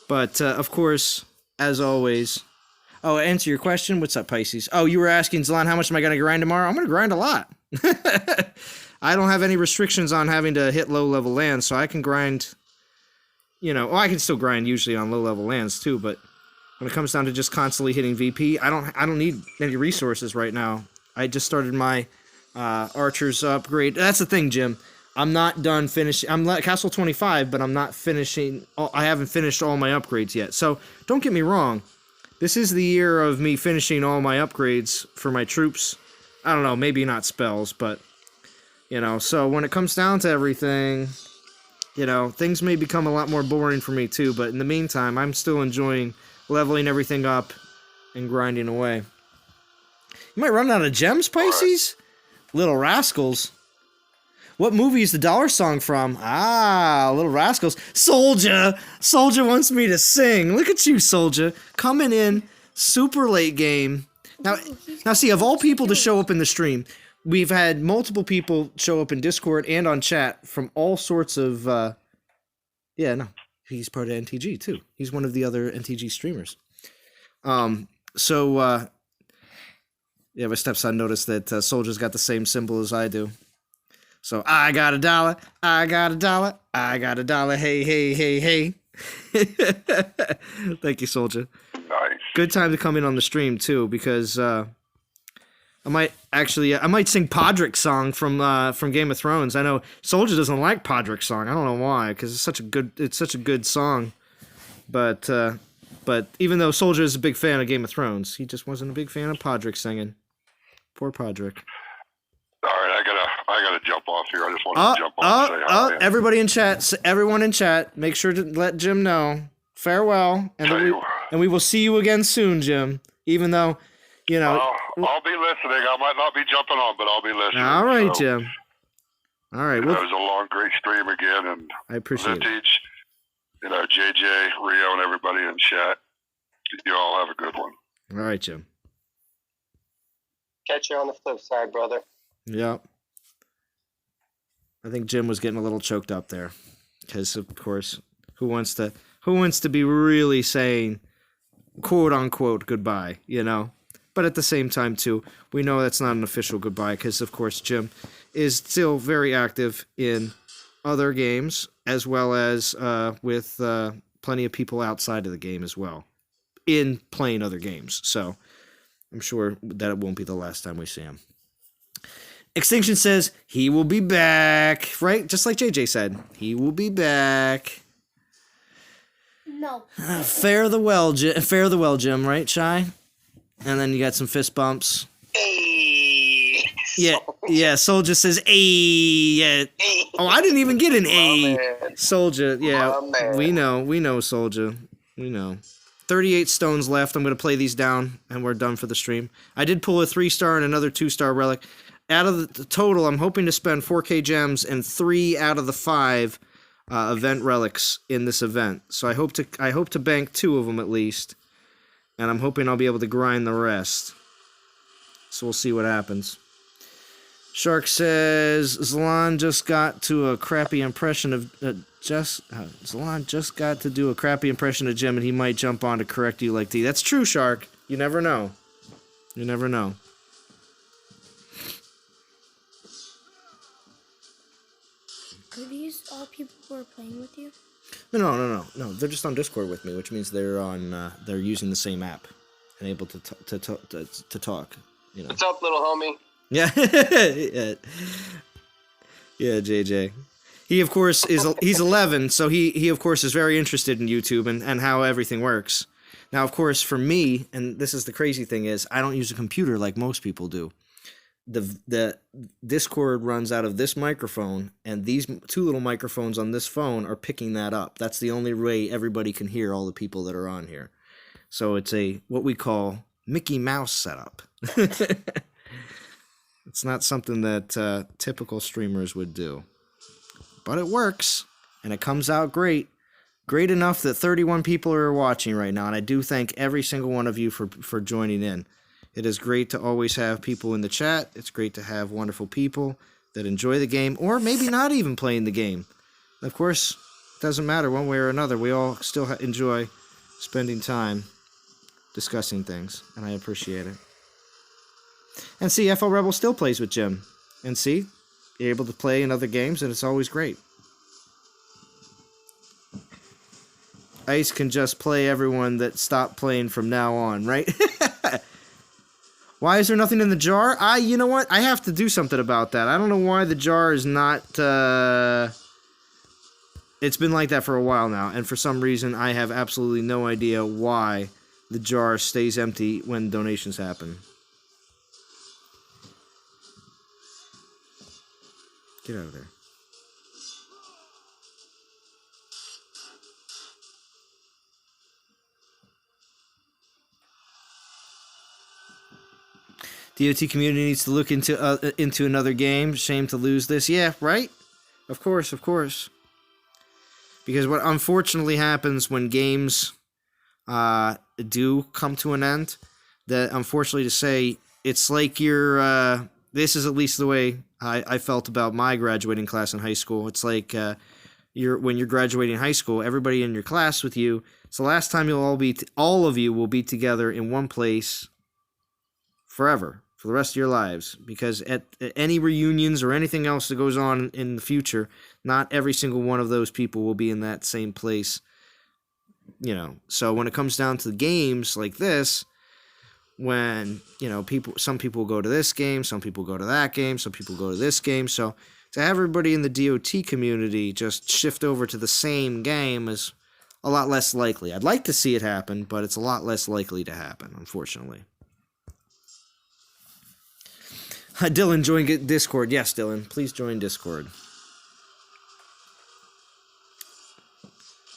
But of course, as always, answer your question. What's up, Pisces? Oh, you were asking Zalon, how much am I going to grind tomorrow? I'm going to grind a lot. I don't have any restrictions on having to hit low level lands, so I can grind. I can still grind usually on low-level lands too, but when it comes down to just constantly hitting VP, I don't need any resources right now. I just started my archers upgrade. That's the thing, Jim. I'm not done finishing. I'm Castle 25, but I'm not finishing. I haven't finished all my upgrades yet. So don't get me wrong. This is the year of me finishing all my upgrades for my troops. I don't know, maybe not spells, but So when it comes down to everything. Things may become a lot more boring for me too, but in the meantime, I'm still enjoying leveling everything up and grinding away. You might run out of gems, Pisces? Little Rascals. What movie is the dollar song from? Little Rascals. Soldier! Soldier wants me to sing. Look at you, Soldier. Coming in super late game. Now see, of all people to show up in the stream, we've had multiple people show up in Discord and on chat from all sorts of, he's part of NTG too. He's one of the other NTG streamers. My stepson noticed that Soldier's got the same symbol as I do. So, I got a dollar, I got a dollar, I got a dollar, hey, hey, hey, hey. Thank you, Soldier. Nice. Good time to come in on the stream too, because, I might sing Podrick's song from Game of Thrones. I know Soldier doesn't like Podrick's song. I don't know why, because it's such a good song. But even though Soldier is a big fan of Game of Thrones, he just wasn't a big fan of Podrick singing. Poor Podrick. All right, I gotta jump off here. I just want to jump on and say hi. Everybody in chat, everyone in chat, make sure to let Jim know. Farewell, and we will see you again soon, Jim. Even though, I'll be listening. I might not be jumping on, but I'll be listening. All right, Jim. All right. It Well, was a long, great stream again, and I appreciate it. Vintage, JJ, Rio, and everybody in chat. You all have a good one. All right, Jim. Catch you on the flip side, brother. Yep. I think Jim was getting a little choked up there, because of course, who wants to be really saying quote unquote goodbye, But at the same time too, we know that's not an official goodbye, because of course Jim is still very active in other games, as well as with plenty of people outside of the game as well, in playing other games. So I'm sure that it won't be the last time we see him. Extinction says he will be back, right? Just like JJ said, he will be back. No. Fare the well, Jim, right, Shy? And then you got some fist bumps. Hey. Yeah, Soldier says, "Ay." Yeah. Oh, I didn't even get an A. Man. Soldier, yeah. My man. We know, Soldier. We know. 38 stones left. I'm going to play these down, and we're done for the stream. I did pull a 3-star and another 2-star relic. Out of the total, I'm hoping to spend 4K gems and 3 out of the 5 event relics in this event. So I hope to bank 2 of them at least, and I'm hoping I'll be able to grind the rest. So we'll see what happens. Shark says Zalon just got to a crappy impression of Zalon just got to do a crappy impression of Jim, and he might jump on to correct you like D. That's true, Shark. You never know. You never know. Are these all people who are playing with you? No. They're just on Discord with me, which means they're on. They're using the same app and able to talk. What's up, little homie? Yeah. Yeah, JJ. He of course he's 11, so he of course is very interested in YouTube and how everything works. Now, of course, for me, and this is the crazy thing is, I don't use a computer like most people do. The Discord runs out of this microphone, and these 2 little microphones on this phone are picking that up. That's the only way everybody can hear all the people that are on here. So it's what we call Mickey Mouse setup. It's not something that typical streamers would do. But it works, and it comes out great. Great enough that 31 people are watching right now, and I do thank every single one of you for joining in. It is great to always have people in the chat. It's great to have wonderful people that enjoy the game, or maybe not even playing the game. Of course, it doesn't matter one way or another. We all still enjoy spending time discussing things, and I appreciate it. And see, FL Rebel still plays with Jim. And see, you're able to play in other games, and it's always great. Ice can just play everyone that stopped playing from now on, right? Why is there nothing in the jar? You know what? I have to do something about that. I don't know why the jar is not... It's been like that for a while now, and for some reason I have absolutely no idea why the jar stays empty when donations happen. Get out of there. DOT community needs to look into another game. Shame to lose this. Yeah, right? Of course. Because what unfortunately happens when games do come to an end, that unfortunately to say, it's like you're... this is at least the way I felt about my graduating class in high school. It's like when you're graduating high school, everybody in your class with you, it's the last time all of you will be together in one place forever, for the rest of your lives. Because at any reunions or anything else that goes on in the future, not every single one of those people will be in that same place. So when it comes down to games like this, when some people go to this game, some people go to that game, some people go to this game, so to have everybody in the DOT community just shift over to the same game is a lot less likely. I'd like to see it happen, but it's a lot less likely to happen, unfortunately. Dylan, join Discord. Yes, Dylan, please join Discord.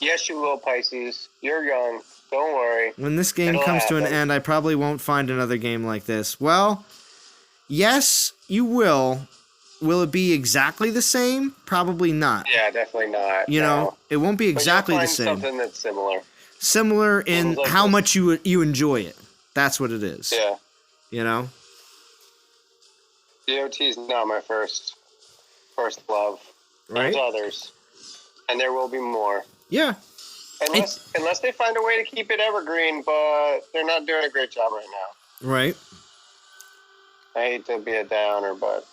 Yes, you will, Pisces. You're young. Don't worry. When this game It'll comes to an happen. end, I probably won't find another game like this. Well, yes, you will, will it be exactly the same? Probably not. Yeah, definitely not. You know, it won't be But exactly you'll the find same. something that's similar. Similar in like how this. much you enjoy it. That's what it is. Yeah. You know? DOT is not my first love. Right? There's others. And there will be more. Yeah. Unless they find a way to keep it evergreen, but they're not doing a great job right now. Right. I hate to be a downer, but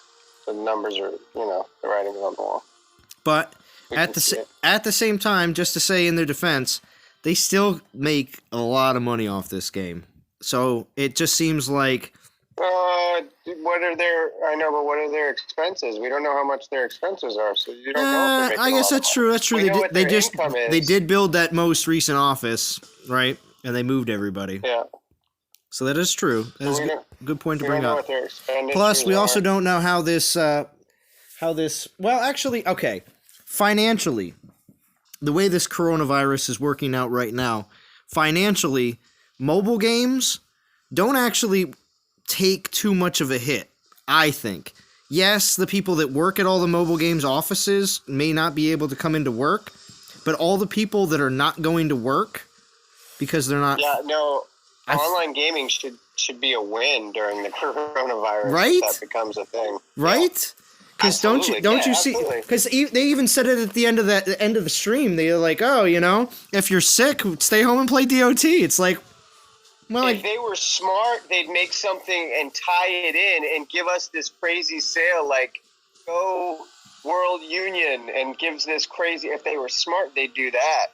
the numbers are, the writing's on the wall. But We at can see it. the same time, just to say in their defense, they still make a lot of money off this game. So it just seems like What are their expenses? We don't know how much their expenses are, so you don't know if they're making I guess a lot of that's true. money. That's true. We know what their income is. They did build that most recent office, right? And they moved everybody. Yeah. So that is true. That is a good point to We bring don't know up. what their expenditures Plus, we also are. don't know how this. Well, actually, okay. Financially, the way this coronavirus is working out right now, financially, mobile games don't actually take too much of a hit, I think. Yes, the people that work at all the mobile games offices may not be able to come into work, but all the people that are not going to work because they're not... Yeah, no, online gaming should be a win during the coronavirus. Right? If that becomes a thing. Right? Because don't you see? Absolutely. Because they even said it at the end of the stream. They're like, oh, if you're sick, stay home and play DOT. It's like, well, If they were smart, they'd make something and tie it in and give us this crazy sale, like Go World Union, and gives this crazy. If they were smart, they'd do that.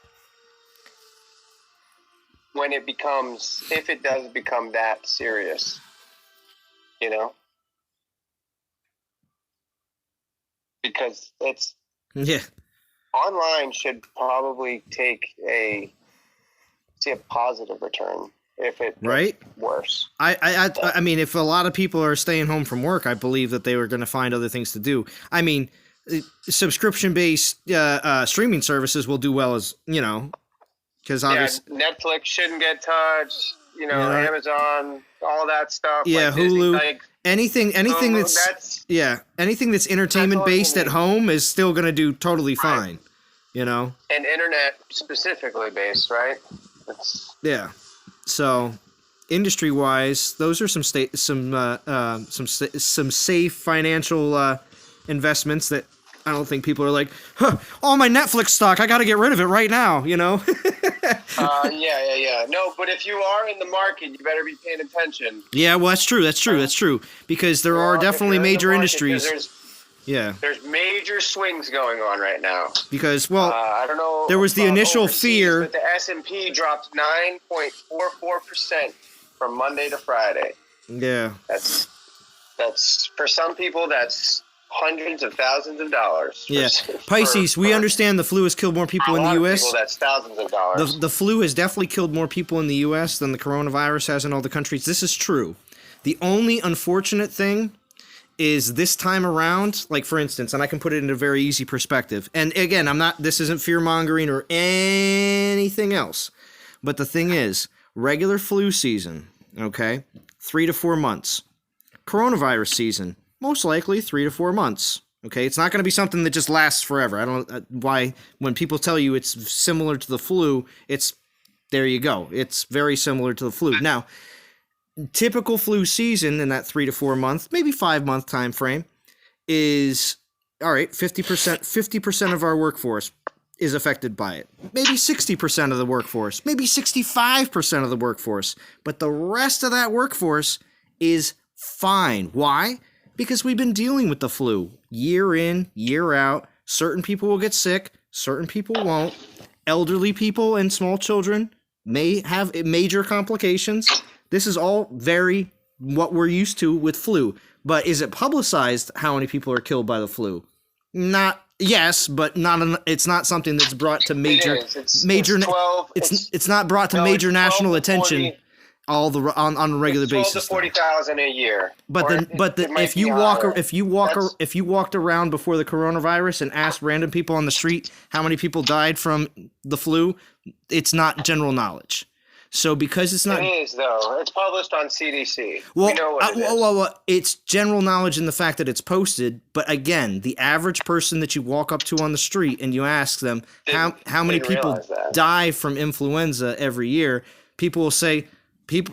If it does become that serious, because it's yeah, online should probably see a positive return if it right. gets worse. I mean, if a lot of people are staying home from work, I believe that they were going to find other things to do. I mean, subscription-based streaming services will do well as because obviously Netflix shouldn't get touched. Amazon, all that stuff. Yeah, like Disney, Hulu. like, anything that's anything that's entertainment based at home is still going to do totally fine. and internet specifically based, right? Yeah. So, industry wise, those are some safe financial investments that I don't think people are like, all my Netflix stock, I got to get rid of it right now. Yeah. No, but if you are in the market, you better be paying attention. Yeah, well, that's true. Because there are definitely major industries. There's major swings going on right now. Because, I don't know. there was the initial fear. But the S&P dropped 9.44% from Monday to Friday. Yeah. That's for some people, that's hundreds of thousands of dollars. Yeah. Pisces, we understand the flu has killed more people in the U.S. People, that's thousands of dollars. The flu has definitely killed more people in the U.S. than the coronavirus has in all the countries. This is true. The only unfortunate thing is this time around, like for instance, and I can put it in a very easy perspective. And again, this isn't fear-mongering or anything else. But the thing is, regular flu season, okay, 3 to 4 months. Coronavirus season, most likely 3 to 4 months. Okay, it's not going to be something that just lasts forever. I don't know why when people tell you it's similar to the flu, there you go. It's very similar to the flu. Now, typical flu season in that 3 to 4 month, maybe 5 month time frame is all right. 50% of our workforce is affected by it. Maybe 60% of the workforce, maybe 65% of the workforce, but the rest of that workforce is fine. Why? Because we've been dealing with the flu year in, year out. Certain people will get sick, certain people won't. Elderly people and small children may have major complications. This is all very what we're used to with flu. But is it publicized how many people are killed by the flu? Yes, but it's not something that's brought to major. It's 12. It's not brought to major national attention. On a regular basis. 12 to 40,000 a year. If you walked around before the coronavirus and asked random people on the street how many people died from the flu, it's not general knowledge. So because it's not, It is though. It's published on CDC. well, we know what it is. well, it's general knowledge in the fact that it's posted. But again, the average person that you walk up to on the street and you ask them how many didn't people realize that. die from influenza every year, people will say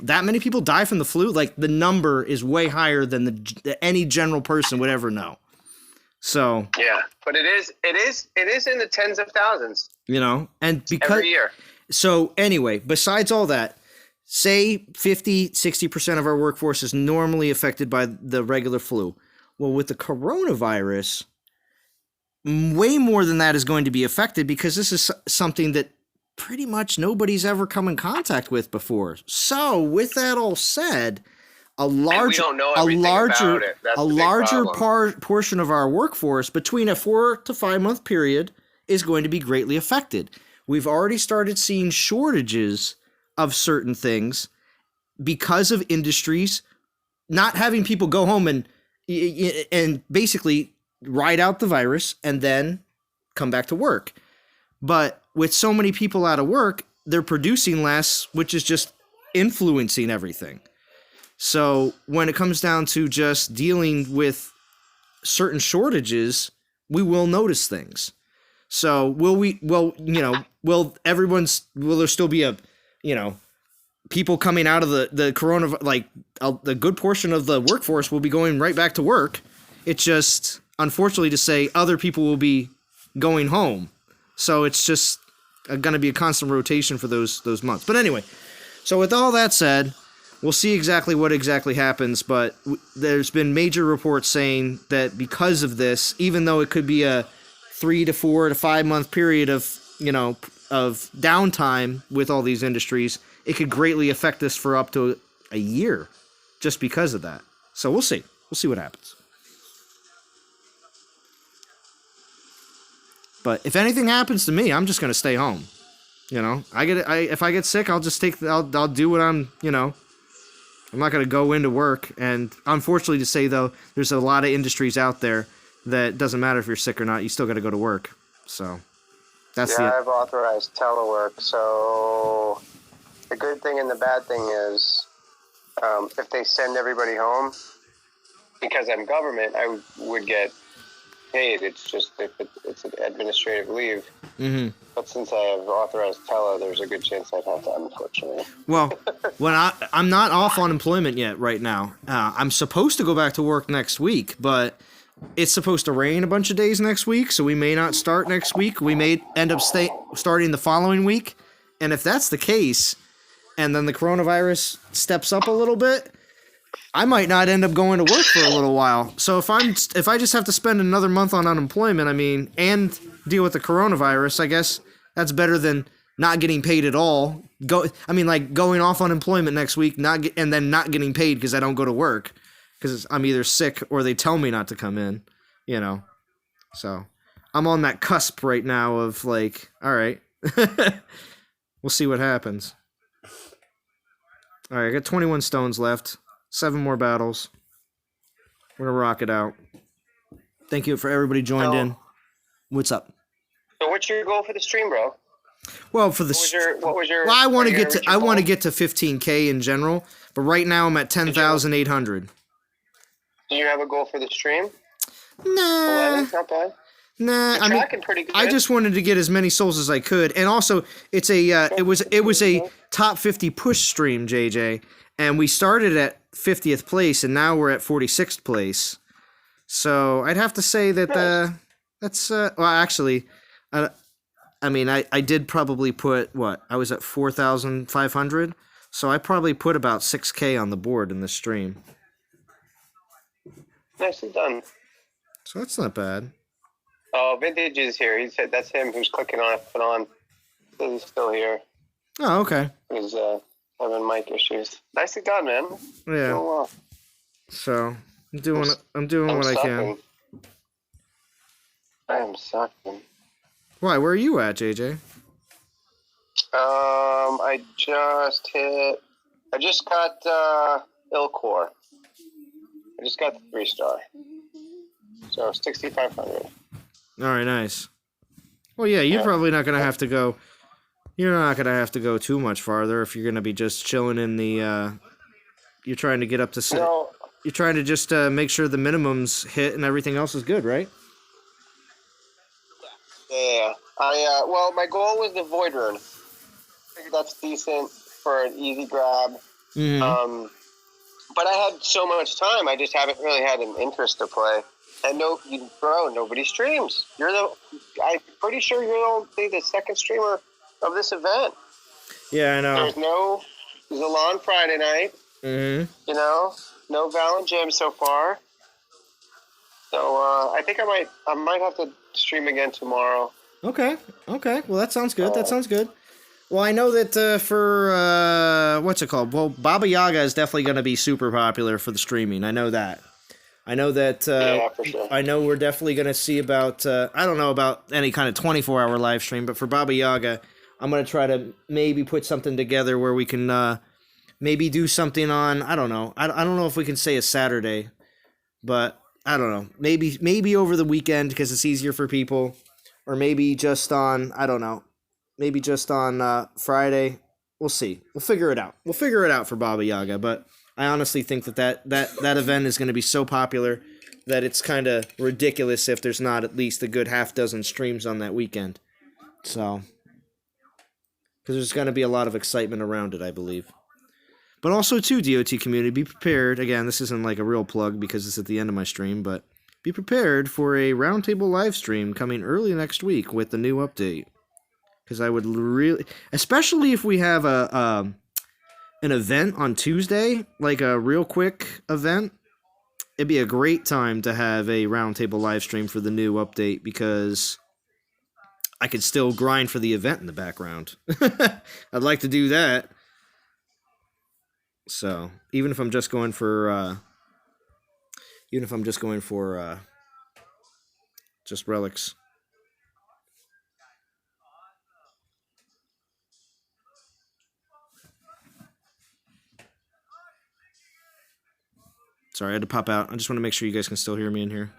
that many people die from the flu. Like the number is way higher than any general person would ever know. So Yeah, but it is in the tens of thousands and because every year. So anyway, besides all that, say 50-60% of our workforce is normally affected by the regular flu. Well, with the coronavirus, way more than that is going to be affected because this is something that pretty much nobody's ever come in contact with before. So with that all said, a larger portion of our workforce between a 4 to 5 month period is going to be greatly affected. We've already started seeing shortages of certain things because of industries not having people go home and basically ride out the virus and then come back to work. But with so many people out of work, they're producing less, which is just influencing everything. So when it comes down to just dealing with certain shortages, we will notice things. So will there still be people coming out of the coronavirus, like the good portion of the workforce will be going right back to work. It's just, unfortunately to say, other people will be going home. So it's just going to be a constant rotation for those months. But anyway, so with all that said, we'll see exactly what exactly happens, but there's been major reports saying that because of this, even though it could be a 3 to 4 to 5 month period of downtime with all these industries, it could greatly affect us for up to a year just because of that. So we'll see. We'll see what happens. But if anything happens to me, I'm just going to stay home. If I get sick, I'll do what I'm not going to go into work. And unfortunately to say, though, there's a lot of industries out there that doesn't matter if you're sick or not, you still got to go to work. So that's I've authorized telework. So the good thing and the bad thing is if they send everybody home, because I'm government, I would get paid. It's just it's an administrative leave. Mm-hmm. But since I have authorized tele, there's a good chance I'd have to, unfortunately. Well, I'm not off on employment yet right now. I'm supposed to go back to work next week, but it's supposed to rain a bunch of days next week, so we may not start next week. We may end up starting the following week. And if that's the case, and then the coronavirus steps up a little bit, I might not end up going to work for a little while. So if I just have to spend another month on unemployment, and deal with the coronavirus, I guess that's better than not getting paid at all. Going off unemployment next week, and then not getting paid because I don't go to work because I'm either sick or they tell me not to come in. So I'm on that cusp right now of like, all right, we'll see what happens. All right, I got 21 stones left. 7 more battles. We're going to rock it out. Thank you for everybody joined in. What's up? So what's your goal for the stream, bro? Well, what was your well, I want to get to 15K in general, but right now I'm at 10,800. Do you have a goal for the stream? Nah. 11? Not bad. Nah, You're tracking pretty good. I just wanted to get as many souls as I could, and also it's it was a top 50 push stream, JJ, and we started at 50th place, and now we're at 46th place. So I'd have to say that that's well, actually, I did probably put I was at 4,500, so I probably put about 6K on the board in this stream. Nicely done. So that's not bad. Oh, Vintage is here. He said that's him who's clicking on it. Says he's still here. Oh, okay. He's having mic issues. Nicely done, man. Yeah. Doing well. So I'm doing what I can. I am sucking. Why? Where are you at, JJ? I just got Ilcor. I just got the 3-star. So 6,500. All right, nice. Well, yeah, you're probably not going to have to go You're not gonna have to go too much farther if you're gonna be just chilling in the. You're trying to get up to. No, You're trying to just make sure the minimums hit and everything else is good, right? yeah. Well, my goal was the Void Rune. I figured that's decent for an easy grab. Mm-hmm. But I had so much time, I just haven't really had an interest to play. And nobody streams. I'm pretty sure you're the second streamer of this event. Yeah, I know. There's no Zalon Friday night. Mm-hmm. You know, no Val and Jim so far. So I think I might have to stream again tomorrow. Okay. Well, that sounds good. Well, I know that for what's it called? Well, Baba Yaga is definitely going to be super popular for the streaming. I know that. Yeah, for sure. I know we're definitely going to see about. I don't know about any kind of 24-hour live stream, but for Baba Yaga, I'm going to try to maybe put something together where we can maybe do something on. I don't know. I don't know if we can say a Saturday, but I don't know. Maybe over the weekend because it's easier for people, or maybe just on. I don't know. Maybe just on Friday. We'll see. We'll figure it out. We'll figure it out for Baba Yaga. But I honestly think that event is going to be so popular that it's kind of ridiculous if there's not at least a good half dozen streams on that weekend. So, because there's going to be a lot of excitement around it, I believe. But also, too, DOT community, be prepared. Again, this isn't like a real plug because it's at the end of my stream, but be prepared for a roundtable live stream coming early next week with the new update. Because I would really, especially if we have an event on Tuesday, like a real quick event, it'd be a great time to have a roundtable live stream for the new update because I could still grind for the event in the background. I'd like to do that. So even if I'm just going for, just relics. Sorry, I had to pop out. I just want to make sure you guys can still hear me in here.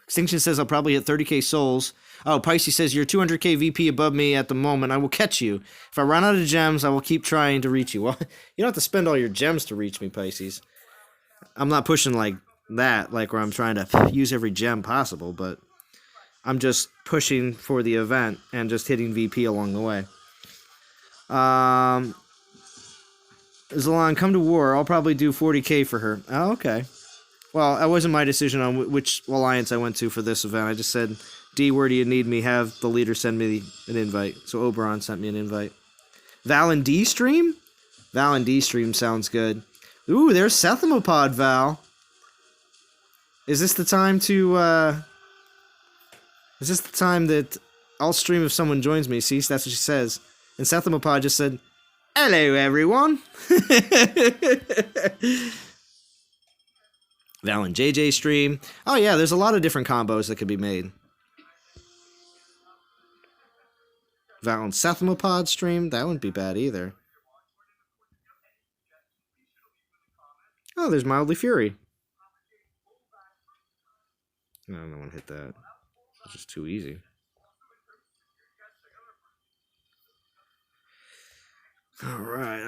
Extinction says I'll probably hit 30k souls. Oh, Pisces says you're 200k VP above me at the moment. I will catch you. If I run out of gems, I will keep trying to reach you. Well, you don't have to spend all your gems to reach me, Pisces. I'm not pushing like that, like where I'm trying to use every gem possible, but I'm just pushing for the event and just hitting VP along the way. Zalon, come to war. I'll probably do 40k for her. Oh, okay. Well, that wasn't my decision on which alliance I went to for this event. I just said, D, where do you need me? Have the leader send me an invite. So Oberon sent me an invite. Val and D stream? Val and D stream sounds good. Ooh, there's Sethamopod, Val. Is this the time to, is this the time that I'll stream if someone joins me? See, that's what she says. And Sethamopod just said, hello, everyone. Val and JJ stream. Oh, yeah, there's a lot of different combos that could be made. Val and Sethamopod stream. That wouldn't be bad either. Oh, there's Mildly Fury. No, no one hit that. It's just too easy. Alright.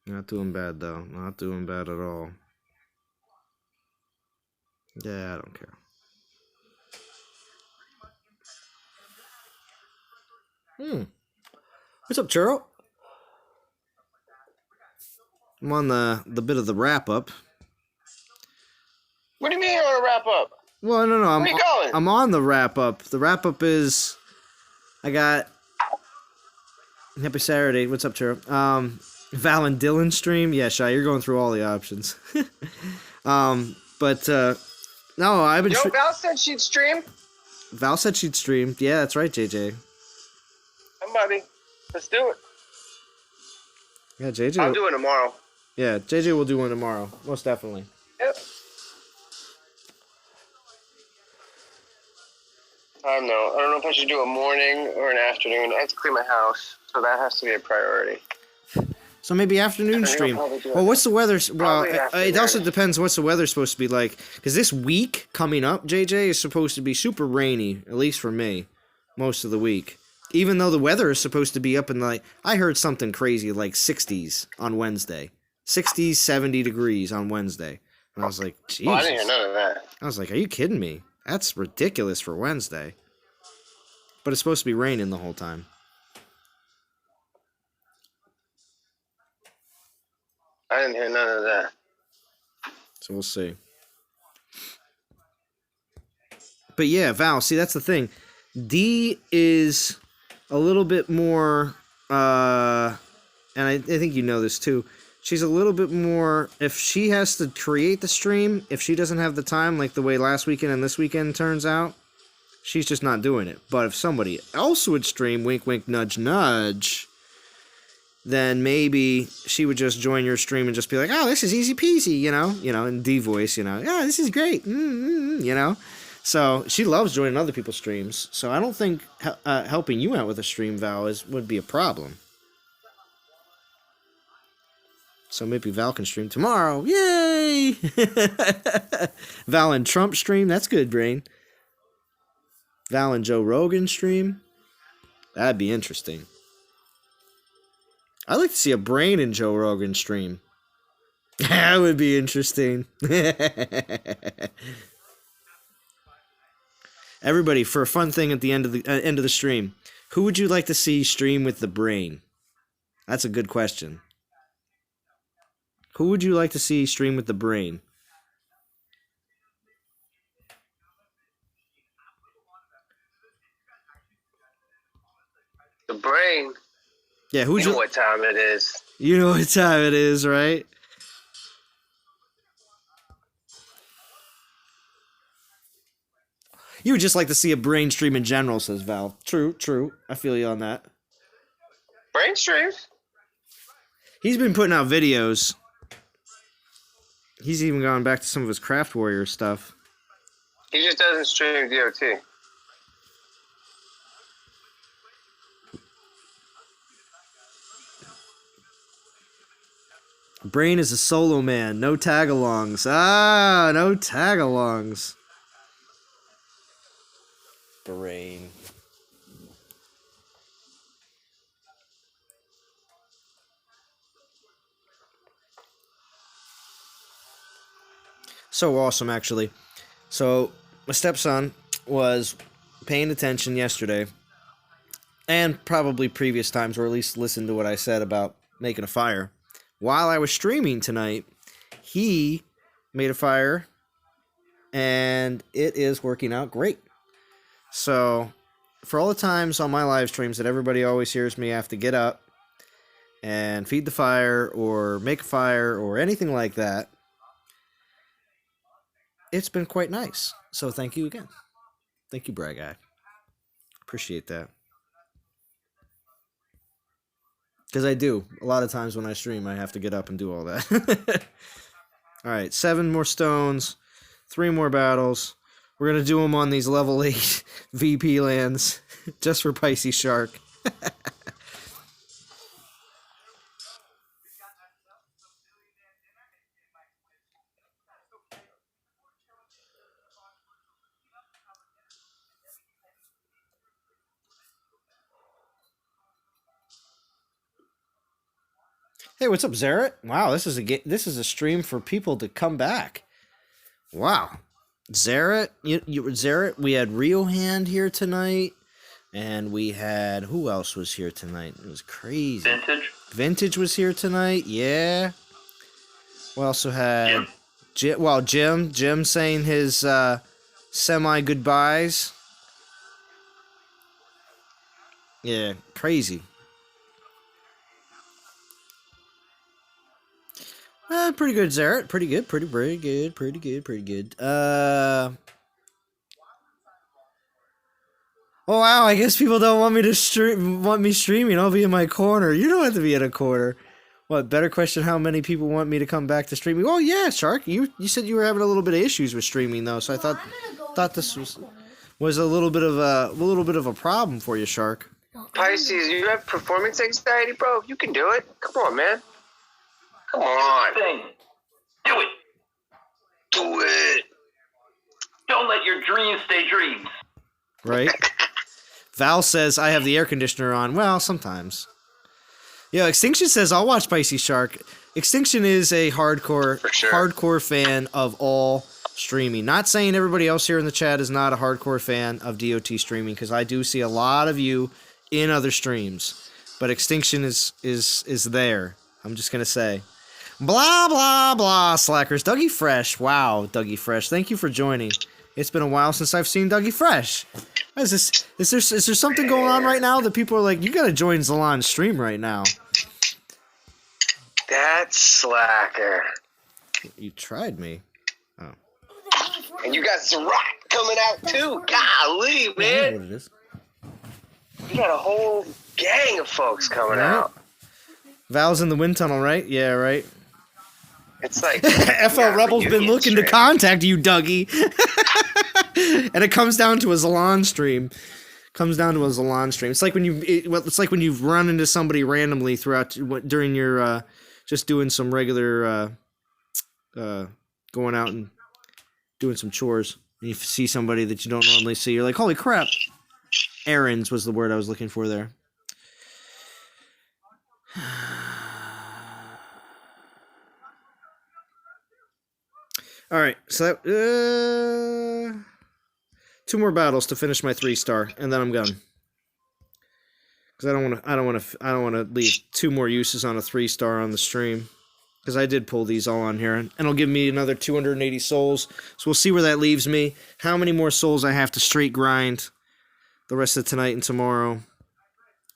Not doing bad, though. Not doing bad at all. Yeah, I don't care. What's up, Churro? I'm on the bit of the wrap-up. What do you mean you want to wrap up? Well, no. Where you going? I'm on the wrap-up. The wrap-up is... I got... Happy Saturday. What's up, Churro? Val and Dylan stream. Yeah, Shy, you're going through all the options. No, I've been... Val said she'd stream. Val said she'd stream. Yeah, that's right, JJ. Somebody. Let's do it. Yeah, JJ... I'll do it tomorrow. Yeah, JJ will do one tomorrow. Most definitely. Yep. I don't know if I should do a morning or an afternoon. I have to clean my house, so that has to be a priority. So maybe afternoon stream. Well, what's the weather? Well, it also depends what's the weather supposed to be like. Because this week coming up, JJ, is supposed to be super rainy, at least for me, most of the week. Even though the weather is supposed to be up in I heard something crazy like 60s on Wednesday. 60s, 70 degrees on Wednesday. And I was like, Jesus. I didn't hear none of that. I was like, are you kidding me? That's ridiculous for Wednesday. But it's supposed to be raining the whole time. I didn't hear none of that. So we'll see. But yeah, Val, see, that's the thing. D is a little bit more, and I think you know this too, she's a little bit more, if she has to create the stream, if she doesn't have the time, like the way last weekend and this weekend turns out, she's just not doing it. But if somebody else would stream, wink, wink, nudge, nudge, then maybe she would just join your stream and just be like, oh, this is easy peasy, in D voice, yeah, this is great, So she loves joining other people's streams. So I don't think helping you out with a stream, Val, would be a problem. So maybe Val can stream tomorrow. Yay! Val and Trump stream. That's good, Brain. Val and Joe Rogan stream. That'd be interesting. I'd like to see a Brain and Joe Rogan stream. That would be interesting. Everybody, for a fun thing at the end of the stream, who would you like to see stream with the Brain? That's a good question. Who would you like to see stream with the Brain? The Brain. Yeah, who'd you know what time it is. You know what time it is, right? You would just like to see a Brain stream in general, says Val. True. I feel you on that. Brain streams? He's been putting out videos. He's even gone back to some of his Craft Warrior stuff. He just doesn't stream DOT. Brain is a solo man. No tag-alongs. No tag-alongs. Brain. So awesome, actually. So my stepson was paying attention yesterday, and probably previous times, or at least listened to what I said about making a fire. While I was streaming tonight, he made a fire, and it is working out great. So, for all the times on my live streams that everybody always hears me have to get up and feed the fire or make a fire or anything like that, it's been quite nice. So thank you again. Thank you, Brad Guy. Appreciate that. Because I do. A lot of times when I stream, I have to get up and do all that. All right, 7 more stones, 3 more battles. We're going to do them on these level 8 VP lands, just for Pisces Shark. Hey, what's up, Zaret? Wow, this is a stream for people to come back. Wow, Zaret, Zaret. We had Rio Hand here tonight, and we had who else was here tonight? It was crazy. Vintage was here tonight. Yeah. We also had Jim saying his semi goodbyes. Yeah, crazy. Pretty good, Zaret. Pretty good. Pretty good. Oh wow, I guess people don't want me to streaming. I'll be in my corner. You don't have to be in a corner. What, better question, how many people want me to come back to streaming? Oh yeah, Shark. You said you were having a little bit of issues with streaming though, so I thought this was a little bit of a problem for you, Shark. Pisces, you have performance anxiety, bro? You can do it. Come on, man. Come on. Thing. Do it. Do it. Don't let your dreams stay dreams. Right? Val says, I have the air conditioner on. Well, sometimes. Yeah, Extinction says, I'll watch Spicy Shark. Extinction is a hardcore fan of all streaming. Not saying everybody else here in the chat is not a hardcore fan of DOT streaming, because I do see a lot of you in other streams. But Extinction is there. I'm just going to say. Blah, blah, blah, slackers. Dougie Fresh. Wow, Dougie Fresh. Thank you for joining. It's been a while since I've seen Dougie Fresh. What is this? Is there something going on right now that people are like, you got to join Zalon's stream right now? That slacker. You tried me. Oh. And you got Zorak coming out too. Golly, I know man. what it is. You got a whole gang of folks coming Right. out. Val's in the wind tunnel, right? Yeah, right. It's like FL Rebel's been looking to contact you, Dougie. And it comes down to a Zalon stream. It's like when you run into somebody randomly during your just doing some regular going out and doing some chores, and you see somebody that you don't normally see. You're like, holy crap! Errands was the word I was looking for there. All right, so that, 2 more battles to finish my 3-star, and then I'm done. Because I don't want to leave 2 more uses on a 3-star on the stream. Because I did pull these all on here, and it'll give me another 280 souls. So we'll see where that leaves me. How many more souls I have to straight grind the rest of tonight and tomorrow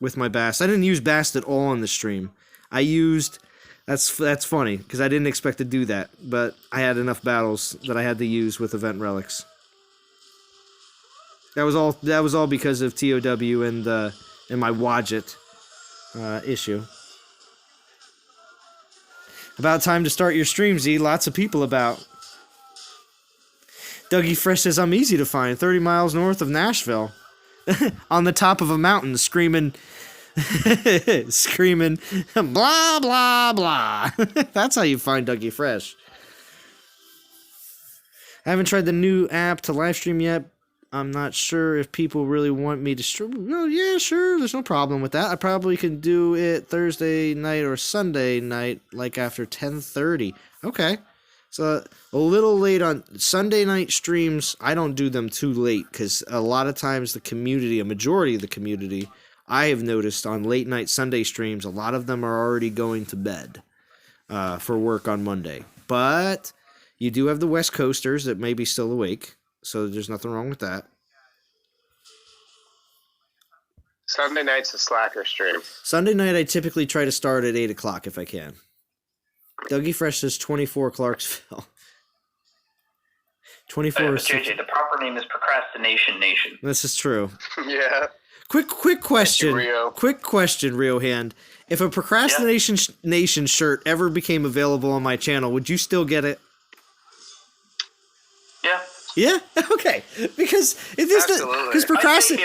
with my Bast. I didn't use Bast at all on the stream. I used. That's funny, because I didn't expect to do that, but I had enough battles that I had to use with event relics. That was all because of TOW and my Wadjet issue. About time to start your stream, Z. Lots of people about. Dougie Fresh says, I'm easy to find, 30 miles north of Nashville. On the top of a mountain, screaming, blah, blah, blah. That's how you find Dougie Fresh. I haven't tried the new app to live stream yet. I'm not sure if people really want me to stream. No, yeah, sure. There's no problem with that. I probably can do it Thursday night or Sunday night, like after 10:30. Okay. So a little late on Sunday night streams. I don't do them too late because a lot of times a majority of the community, I have noticed on late night Sunday streams, a lot of them are already going to bed for work on Monday. But you do have the West Coasters that may be still awake. So there's nothing wrong with that. Sunday night's a slacker stream. Sunday night, I typically try to start at 8 o'clock if I can. Dougie Fresh says 24 Clarksville. 24 JJ, the proper name is Procrastination Nation. This is true. Yeah. Quick question. Rio. Quick question, Rio Hand. If a Procrastination Nation shirt ever became available on my channel, would you still get it? Yeah. Yeah. Okay. Because Absolutely.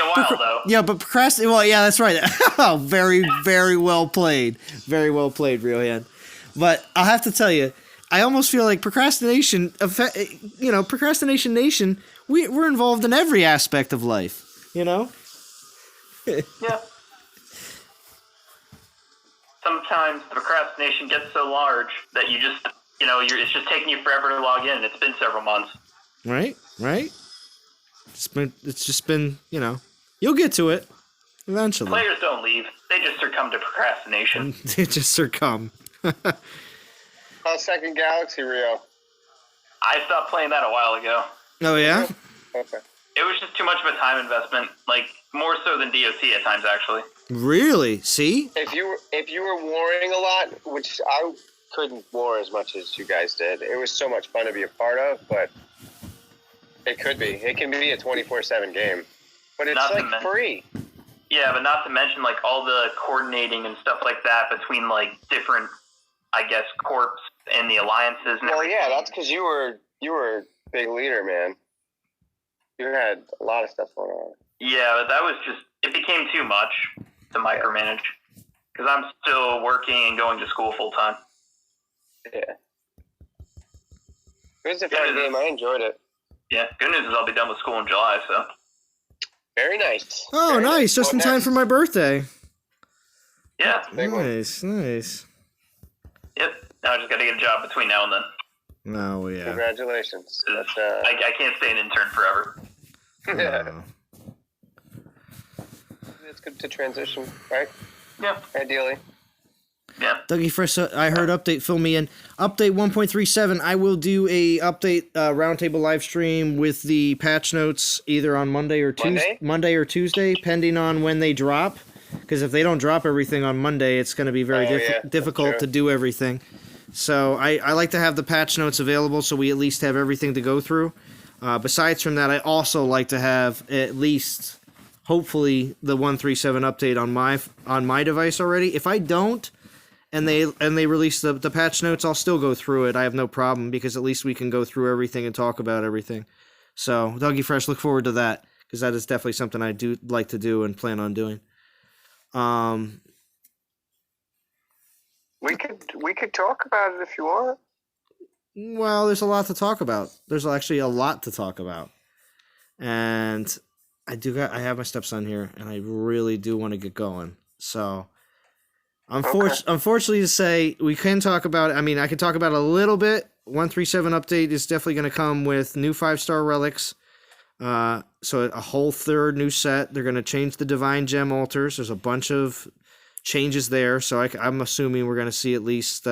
Yeah, but procrastinate. Well, yeah, that's right. Oh, very, very well played. Very well played, Rio Hand. But I'll have to tell you, I almost feel like Procrastination Nation. We're involved in every aspect of life. You know. Yeah. Sometimes the procrastination gets so large that you just, it's just taking you forever to log in. It's been several months. Right. It's just been, you'll get to it eventually. Players don't leave; they just succumb to procrastination. They just succumb. Second Galaxy, Rio. I stopped playing that a while ago. Oh yeah. Okay. It was just too much of a time investment, like more so than DOT at times, actually. Really? See? If you were warring a lot, which I couldn't war as much as you guys did, it was so much fun to be a part of, but it could be. It can be a 24/7 game, but it's free. Yeah, but not to mention like all the coordinating and stuff like that between like different, I guess, corps and the alliances. And everything. Yeah, that's because you were a big leader, man. You had a lot of stuff going on. Yeah, but that was it became too much to micromanage because I'm still working and going to school full time. Yeah. It was a fun game. I enjoyed it. Yeah, good news is I'll be done with school in July, so. Very nice. Oh, Very nice! Just in time for my birthday. Yeah. Big one. Nice. Yep. Now I just got to get a job between now and then. No, yeah. Congratulations. That's, I can't stay an intern forever. No. It's good to transition, right? Yeah. Ideally. Yeah. Dougie Fresh, I heard update, fill me in. Update 1.37, I will do a update roundtable live stream with the patch notes either on Monday or Tuesday, pending on when they drop. Because if they don't drop everything on Monday, it's going to be very difficult to do everything. So I like to have the patch notes available so we at least have everything to go through. Besides from that, I also like to have at least, hopefully, the 137 update on my device already. If I don't, and they release the patch notes, I'll still go through it. I have no problem because at least we can go through everything and talk about everything. So, Dougie Fresh, look forward to that because that is definitely something I do like to do and plan on doing. We could talk about it if you want. Well, there's a lot to talk about. There's actually a lot to talk about, and I have my stepson here, and I really do want to get going. So. Unfortunately to say, we can talk about it. I mean, I can talk about it a little bit. 137 update is definitely going to come with new 5-star relics. So a whole third new set. They're going to change the Divine Gem altars. There's a bunch of changes there. So I'm assuming we're going to see at least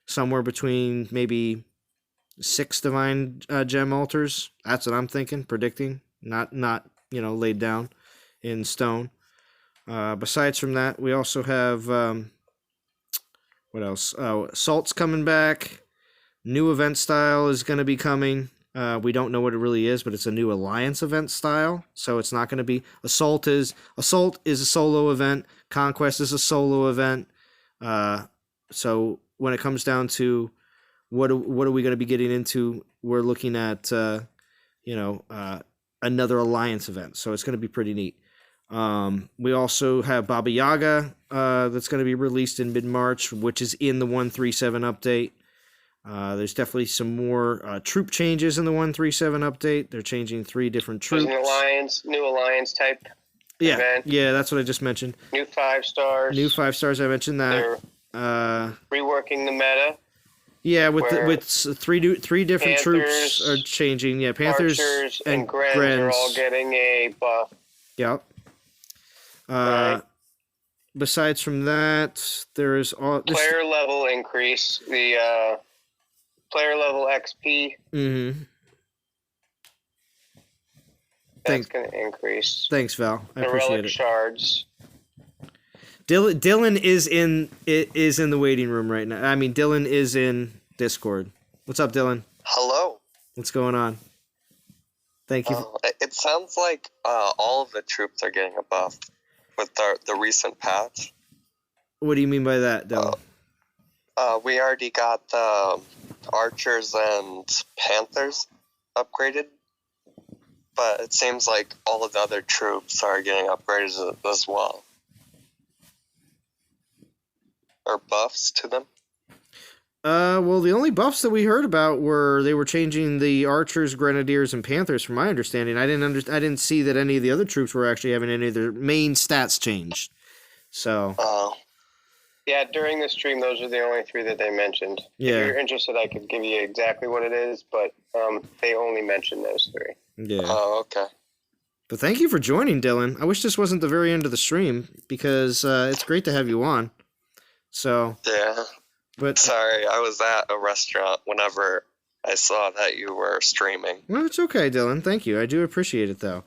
somewhere between maybe 6 Divine Gem altars. That's what I'm thinking, predicting. Not laid down in stone. Besides from that, we also have, what else? Oh, Assault's coming back. New event style is going to be coming. We don't know what it really is, but it's a new Alliance event style. So it's not going to be, Assault is a solo event. Conquest is a solo event. So when it comes down to what are we going to be getting into, we're looking at, another Alliance event. So it's going to be pretty neat. We also have Baba Yaga that's going to be released in mid-March, which is in the 137 update. There's definitely some more troop changes in the 137 update. They're changing 3 different troops. There's new alliance type event. Yeah, that's what I just mentioned. New 5 stars. I mentioned that. They're reworking the meta. Yeah, with 3 different Panthers, troops are changing. Yeah, Panthers Archers and Grens are all getting a buff. Yep. Right. Besides from that, there is player level increase. The player level XP. Mm-hmm. That's going to increase. Thanks, Val. I the appreciate relic it. Shards. Dylan is in the waiting room right now. I mean, Dylan is in Discord. What's up, Dylan? Hello. What's going on? Thank you. It sounds like all of the troops are getting a buff with the recent patch. What do you mean by that, Dylan? We already got the Archers and Panthers upgraded, but it seems like all of the other troops are getting upgraded as well. Or buffs to them. Well, the only buffs that we heard about were they were changing the Archers, Grenadiers, and Panthers. From my understanding, I didn't see that any of the other troops were actually having any of their main stats changed. So. Yeah, during the stream, those are the only 3 that they mentioned. Yeah. If you're interested, I could give you exactly what it is, but they only mentioned those 3. Yeah. Oh, okay. But thank you for joining, Dylan. I wish this wasn't the very end of the stream because it's great to have you on. So. Yeah. But sorry, I was at a restaurant whenever I saw that you were streaming. Well, it's okay, Dylan. Thank you. I do appreciate it, though.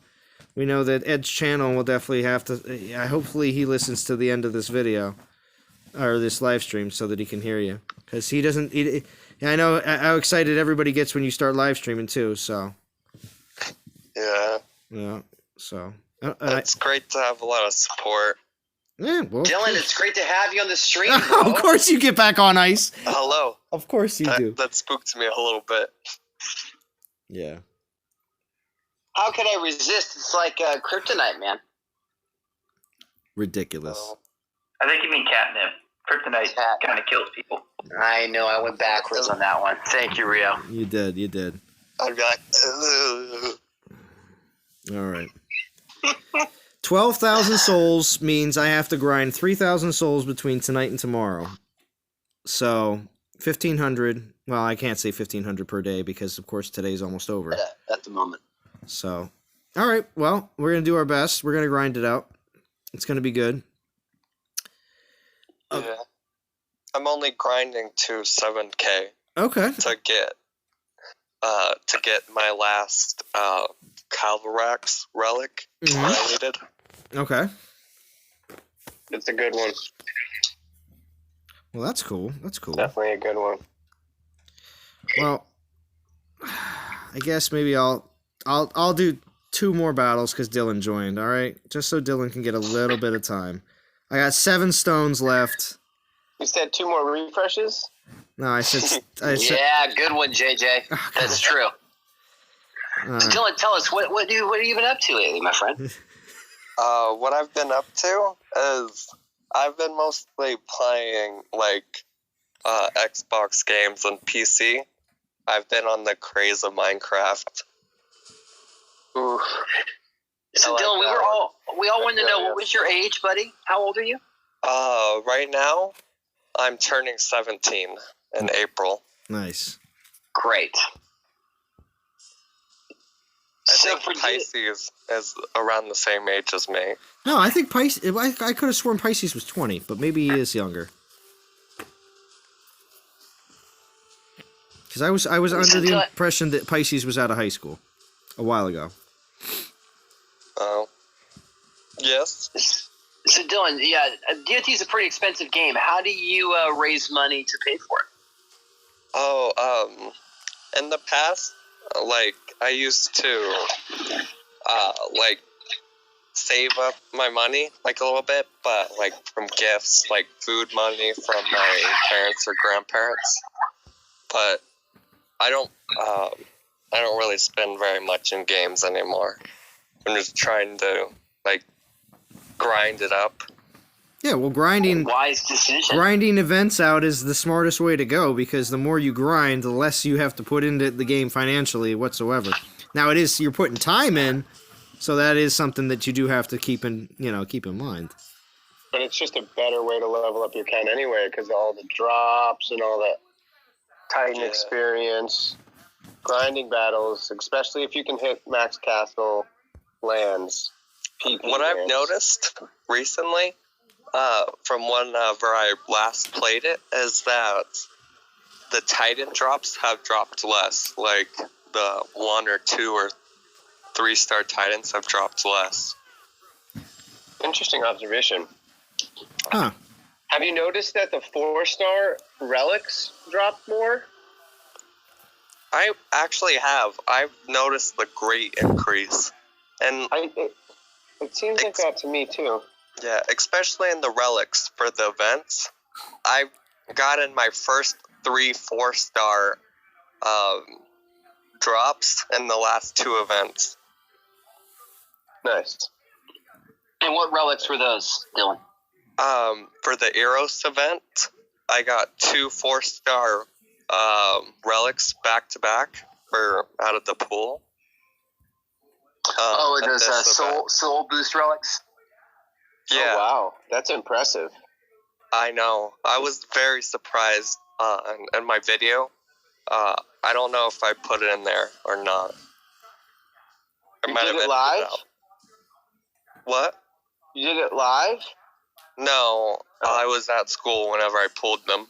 We know that Ed's channel will definitely have to. Hopefully, he listens to the end of this video or this live stream so that he can hear you, because he doesn't. I know how excited everybody gets when you start live streaming too. So. Yeah. Yeah. So. It's great to have a lot of support. Yeah, well, Dylan, it's great to have you on the stream, bro. Of course you get back on ice. Hello. Of course you do. That spooked me a little bit. Yeah. How could I resist? It's like kryptonite, man. Ridiculous. I think you mean catnip. Kryptonite kind of kills people. I know. I went backwards on that one. Thank you, Rio. You did. I'd be like, ugh. All right. 12,000 souls means I have to grind 3,000 souls between tonight and tomorrow. So 1,500. Well, I can't say 1,500 per day because, of course, today's almost over. At the moment. So, all right. Well, we're going to do our best. We're going to grind it out. It's going to be good. Yeah. I'm only grinding to 7K Okay. to get my last Calvarax relic that I needed. Okay. It's a good one. Well, that's cool. Definitely a good one. Well, I guess maybe I'll do 2 more battles because Dylan joined. All right, just so Dylan can get a little bit of time. I got 7 stones left. You said 2 more refreshes? No, I said. Yeah, good one, JJ. That's true. So Dylan, tell us what have you been up to lately, my friend? What I've been up to is I've been mostly playing Xbox games and PC. I've been on the craze of Minecraft. Ooh. So like Dylan, that we all wanted to know, what was your age, buddy? How old are you? Right now, I'm turning 17 in April. Nice. Great. I think Pisces is around the same age as me. No, I think Pisces. I could have sworn Pisces was 20, but maybe he is younger. Because I was under the impression that Pisces was out of high school a while ago. Oh. Yes. So Dylan, yeah, DOT is a pretty expensive game. How do you raise money to pay for it? Oh, in the past, I used to, save up my money, a little bit, but, from gifts, food money from my parents or grandparents. But I don't really spend very much in games anymore. I'm just trying to, grind it up. Yeah, well, grinding Wise decision. grinding events out is the smartest way to go because the more you grind, the less you have to put into the game financially whatsoever. Now you're putting time in, so that is something that you do have to keep in mind. But it's just a better way to level up your count anyway because of all the drops and all that Titan experience. Grinding battles, especially if you can hit max castle lands. What I've noticed recently, from whenever I last played it, is that the Titan drops have dropped less. The 1 or 2 or 3-star Titans have dropped less. Interesting observation. Huh. Have you noticed that the 4-star relics drop more? I actually have. I've noticed the great increase. And it seems like that to me too. Yeah, especially in the relics for the events. I've gotten my first 3 4-star drops in the last 2 events. Nice. And what relics were those, Dylan? For the Eros event, I got 2 4-star relics back to back out of the pool. Those soul boost relics? Yeah. Oh, wow. That's impressive. I know. I was very surprised in my video. I don't know if I put it in there or not. You did it live? What? You did it live? No, I was at school whenever I pulled them.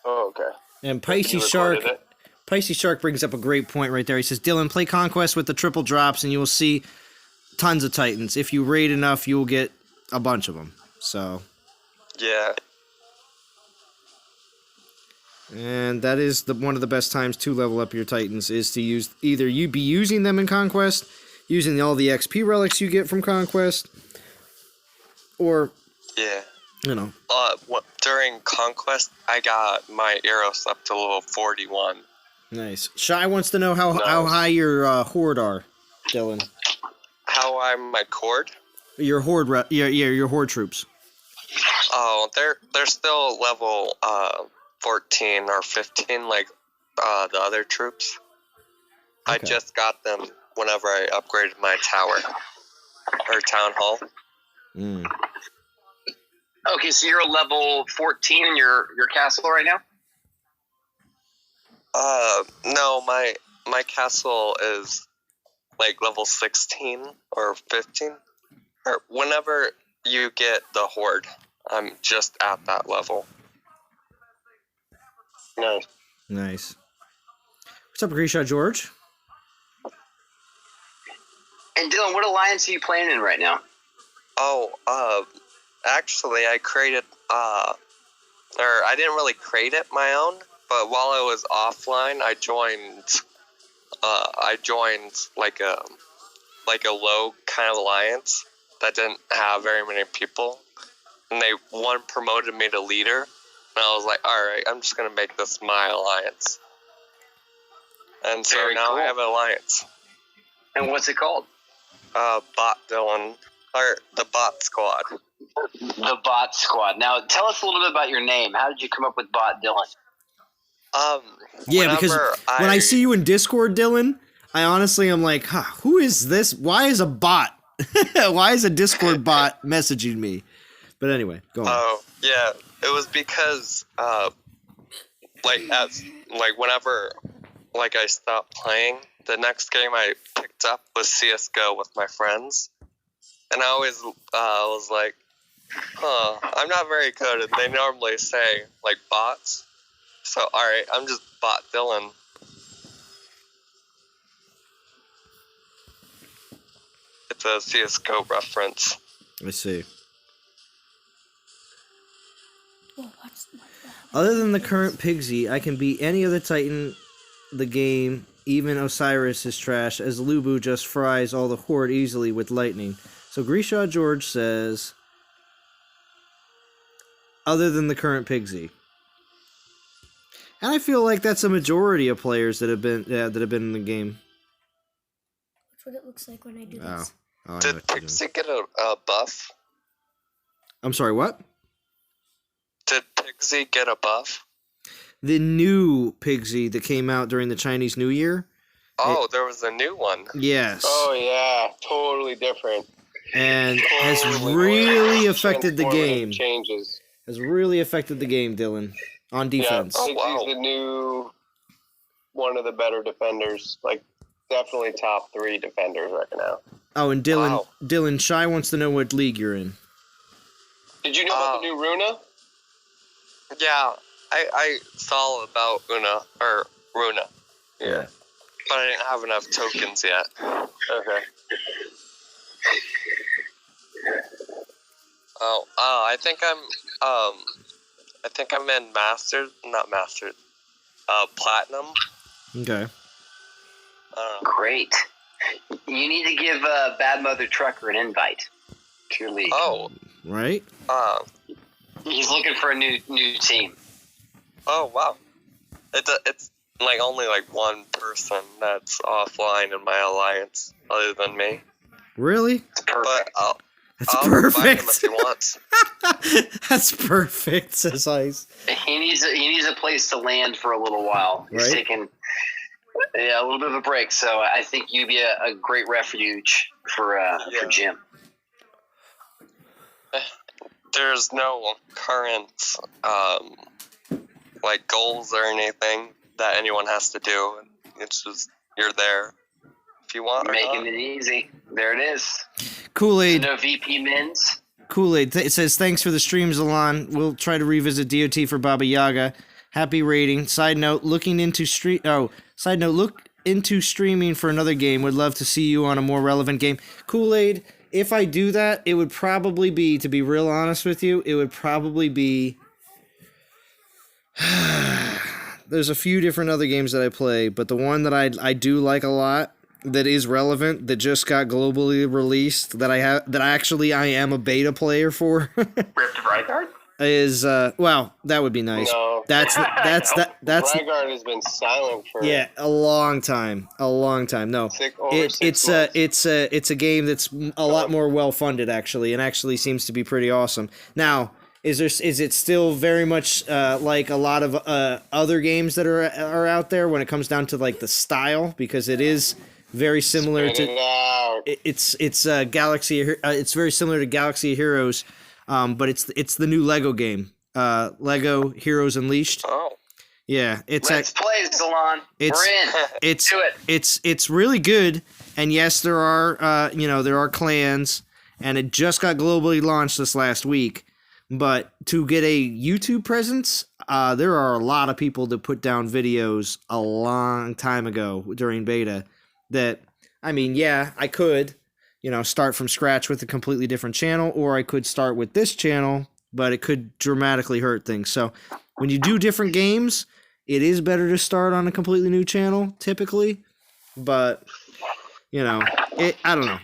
Oh, okay. And Pisces Shark brings up a great point right there. He says, Dylan, play Conquest with the triple drops and you will see tons of Titans. If you raid enough, you will get a bunch of them. So. Yeah. And that is one of the best times to level up your Titans is to use either you be using them in Conquest, using all the XP relics you get from Conquest, or during Conquest, I got my Eros up to level 41. Nice. Shy wants to know how high your horde are, Dylan. How I'm my cord? Your horde, your horde troops. Oh, they're still level 14 or 15, like the other troops. I Okay. just got them whenever I upgraded my tower or town hall. Mm. Okay, so you're level 14 in your castle right now? No, my castle is like level 16 or 15. Or whenever you get the horde, I'm just at that level. Nice. Nice. What's up, Grisha George? And Dylan, what alliance are you playing in right now? Oh, actually, I created, or I didn't really create it my own, but while I was offline, I joined like a low kind of alliance that didn't have very many people, and one promoted me to leader, and I was like, all right, I'm just gonna make this my alliance, and so Very now cool. I have an alliance. And what's it called? Bot Dylan, or the Bot Squad. The Bot Squad. Now, tell us a little bit about your name. How did you come up with Bot Dylan? Yeah, because when I see you in Discord, Dylan, I honestly am like, huh, who is this? Why is a bot? Why is a Discord bot messaging me? But anyway, go on. Oh, yeah. It was because, whenever, I stopped playing, the next game I picked up was CSGO with my friends. And I always was like, I'm not very good. And they normally say, bots. So, alright, I'm just Bot Dylan. It's a CSGO reference. I see. Oh, what's my Other than the current Pigsy, I can beat any other Titan the game. Even Osiris is trash, as Lubu just fries all the horde easily with lightning. So Grisha George says, other than the current Pigsy. And I feel like that's a majority of players that have been in the game. That's what it looks like when I do Oh. this. Oh, I know Did what you're doing. Pixie get a buff? I'm sorry, what? Did Pixie get a buff? The new Pigsy that came out during the Chinese New Year. Oh, there was a new one. Yes. Oh yeah, totally different. And has Totally really affected the transformative game. Changes. Has really affected the game, Dylan, on defense. Yeah, Oh, wow. Pixi's the new one of the better defenders. Like definitely top 3 defenders right now. Oh, and Wow. Dylan Shy wants to know what league you're in. Did you know about the new Runa? Yeah, I saw about Runa. Yeah. But I didn't have enough tokens yet. Okay. I think I'm in platinum. Okay. Great. You need to give Bad Mother Trucker an invite to your league. Oh, Right? He's looking for a new team. oh wow. It's only one person that's offline in my alliance other than me. Really? It's perfect. But That's I'll invite him perfect. if he wants. That's perfect, says Ice. He needs a place to land for a little while. He's Right. taking a little bit of a break, so I think you'd be a great refuge for Jim. There's no current goals or anything that anyone has to do. It's just you're there if you want. Making it easy. There it is. Kool-Aid. No VP mins. Kool-Aid. It says, thanks for the streams, Alon. We'll try to revisit DOT for Baba Yaga. Happy rating. Side note, look into streaming for another game. Would love to see you on a more relevant game. Kool-Aid, if I do that, it would probably be, to be real honest with you, it would probably be... There's a few different other games that I play, but the one that I do like a lot, that is relevant, that just got globally released, that I am a beta player for, Rift of Rykard? is well, that would be nice. No. That's Ryguard has been silent for a long time. No, 6 it's months. a game that's a lot more well funded actually, and actually seems to be pretty awesome. Now, Is it still very much like a lot of other games that are out there when it comes down to like the style? Because it is very similar Spit it out. it's Galaxy. It's very similar to Galaxy of Heroes, but it's the new Lego game, Lego Heroes Unleashed. Oh. Yeah, Let's play, Zalon. We're in. Do it. It's really good, and yes, there are clans, and it just got globally launched this last week. But to get a YouTube presence, there are a lot of people that put down videos a long time ago during beta. That, I mean, yeah, I could, start from scratch with a completely different channel, or I could start with this channel, but it could dramatically hurt things. So when you do different games, it is better to start on a completely new channel, typically. But, I don't know.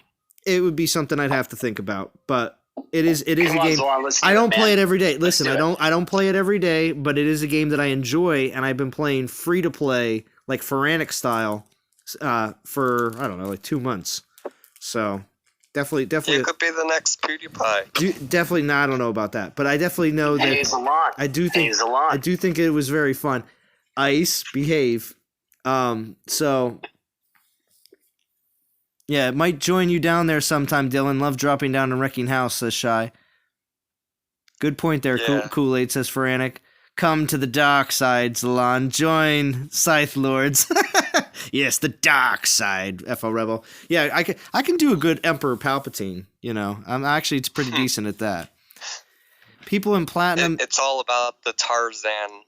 It would be something I'd have to think about. But it is a game. I don't play it every day. Listen, I don't play it every day, but it is a game that I enjoy, and I've been playing free to play, like Pharaonic style, for I don't know, like 2 months. So definitely. You could be the next PewDiePie. Definitely not. I don't know about that, but I definitely know that. I do think it was very fun. Ice, behave. So. Yeah, it might join you down there sometime, Dylan. Love dropping down and wrecking house, says Shy. Good point there, Yeah. Kool-Aid, says Pharaonic. Come to the dark side, Zalon. Join Scythe Lords. Yes, the dark side, FL Rebel. Yeah, I can do a good Emperor Palpatine, it's pretty decent at that. People in Platinum... It's all about the Tarzan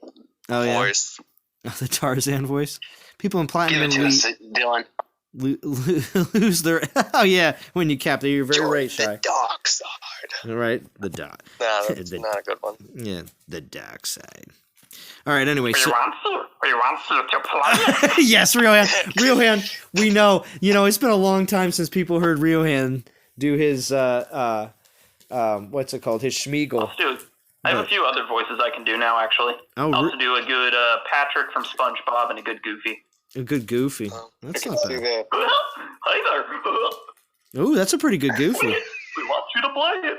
voice. Oh, the Tarzan voice? People in Platinum... Give it to us, Dylan. Lose their when you cap you're very right, Shy. The dark side. Right, the dark. Nah, that's not a good one. Yeah, the dark side. All right, anyway. We want you to play. Yes, Riohan. We know. It's been a long time since people heard Riohan do his what's it called? His Schmeagol. I have a few other voices I can do now, actually. Oh, I'll also do a good Patrick from SpongeBob and a good Goofy. A good Goofy. That's not bad. Hi there. Ooh, that's a pretty good Goofy. We want you to play it.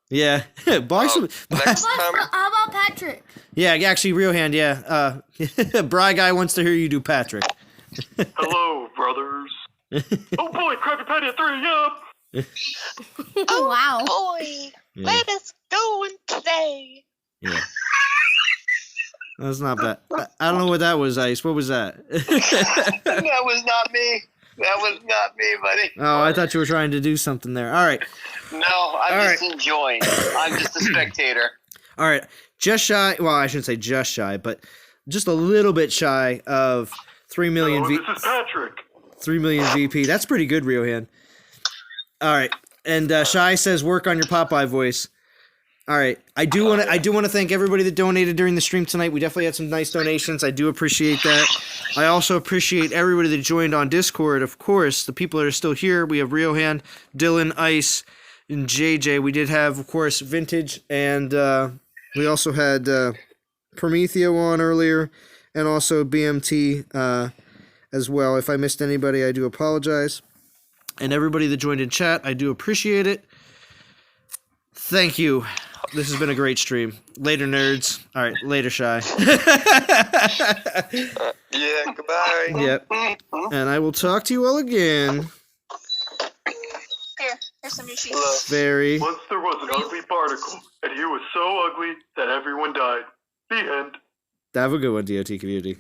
Yeah. Next time. How about Patrick? Yeah, actually, Riohan, yeah. Bry Guy wants to hear you do Patrick. Hello, brothers. Oh boy, Krabby Patty at 3 up. Oh, wow. Boy, let us go and play. Yeah. That's not bad. I don't know what that was, Ice. What was that? That was not me. That was not me, buddy. Oh, I thought you were trying to do something there. All right. No, I'm just enjoying. I'm just a spectator. All right. Just shy. Well, I shouldn't say just shy, but just a little bit shy of 3 million. This is Patrick. 3 million VP. That's pretty good, Riohan. All right. And Shy says, work on your Popeye voice. All right. I do want to thank everybody that donated during the stream tonight. We definitely had some nice donations. I do appreciate that. I also appreciate everybody that joined on Discord. Of course, the people that are still here. We have Riohan, Dylan, Ice, and JJ. We did have, of course, Vintage, and we also had Prometheo on earlier, and also BMT as well. If I missed anybody, I do apologize. And everybody that joined in chat, I do appreciate it. Thank you. This has been a great stream. Later, nerds. All right, later, Shy. Yeah, goodbye. Yep. And I will talk to you all again. Here's some new sheets. Very. Once there was an ugly barnacle, and he was so ugly that everyone died. The end. Have a good one, DOT community.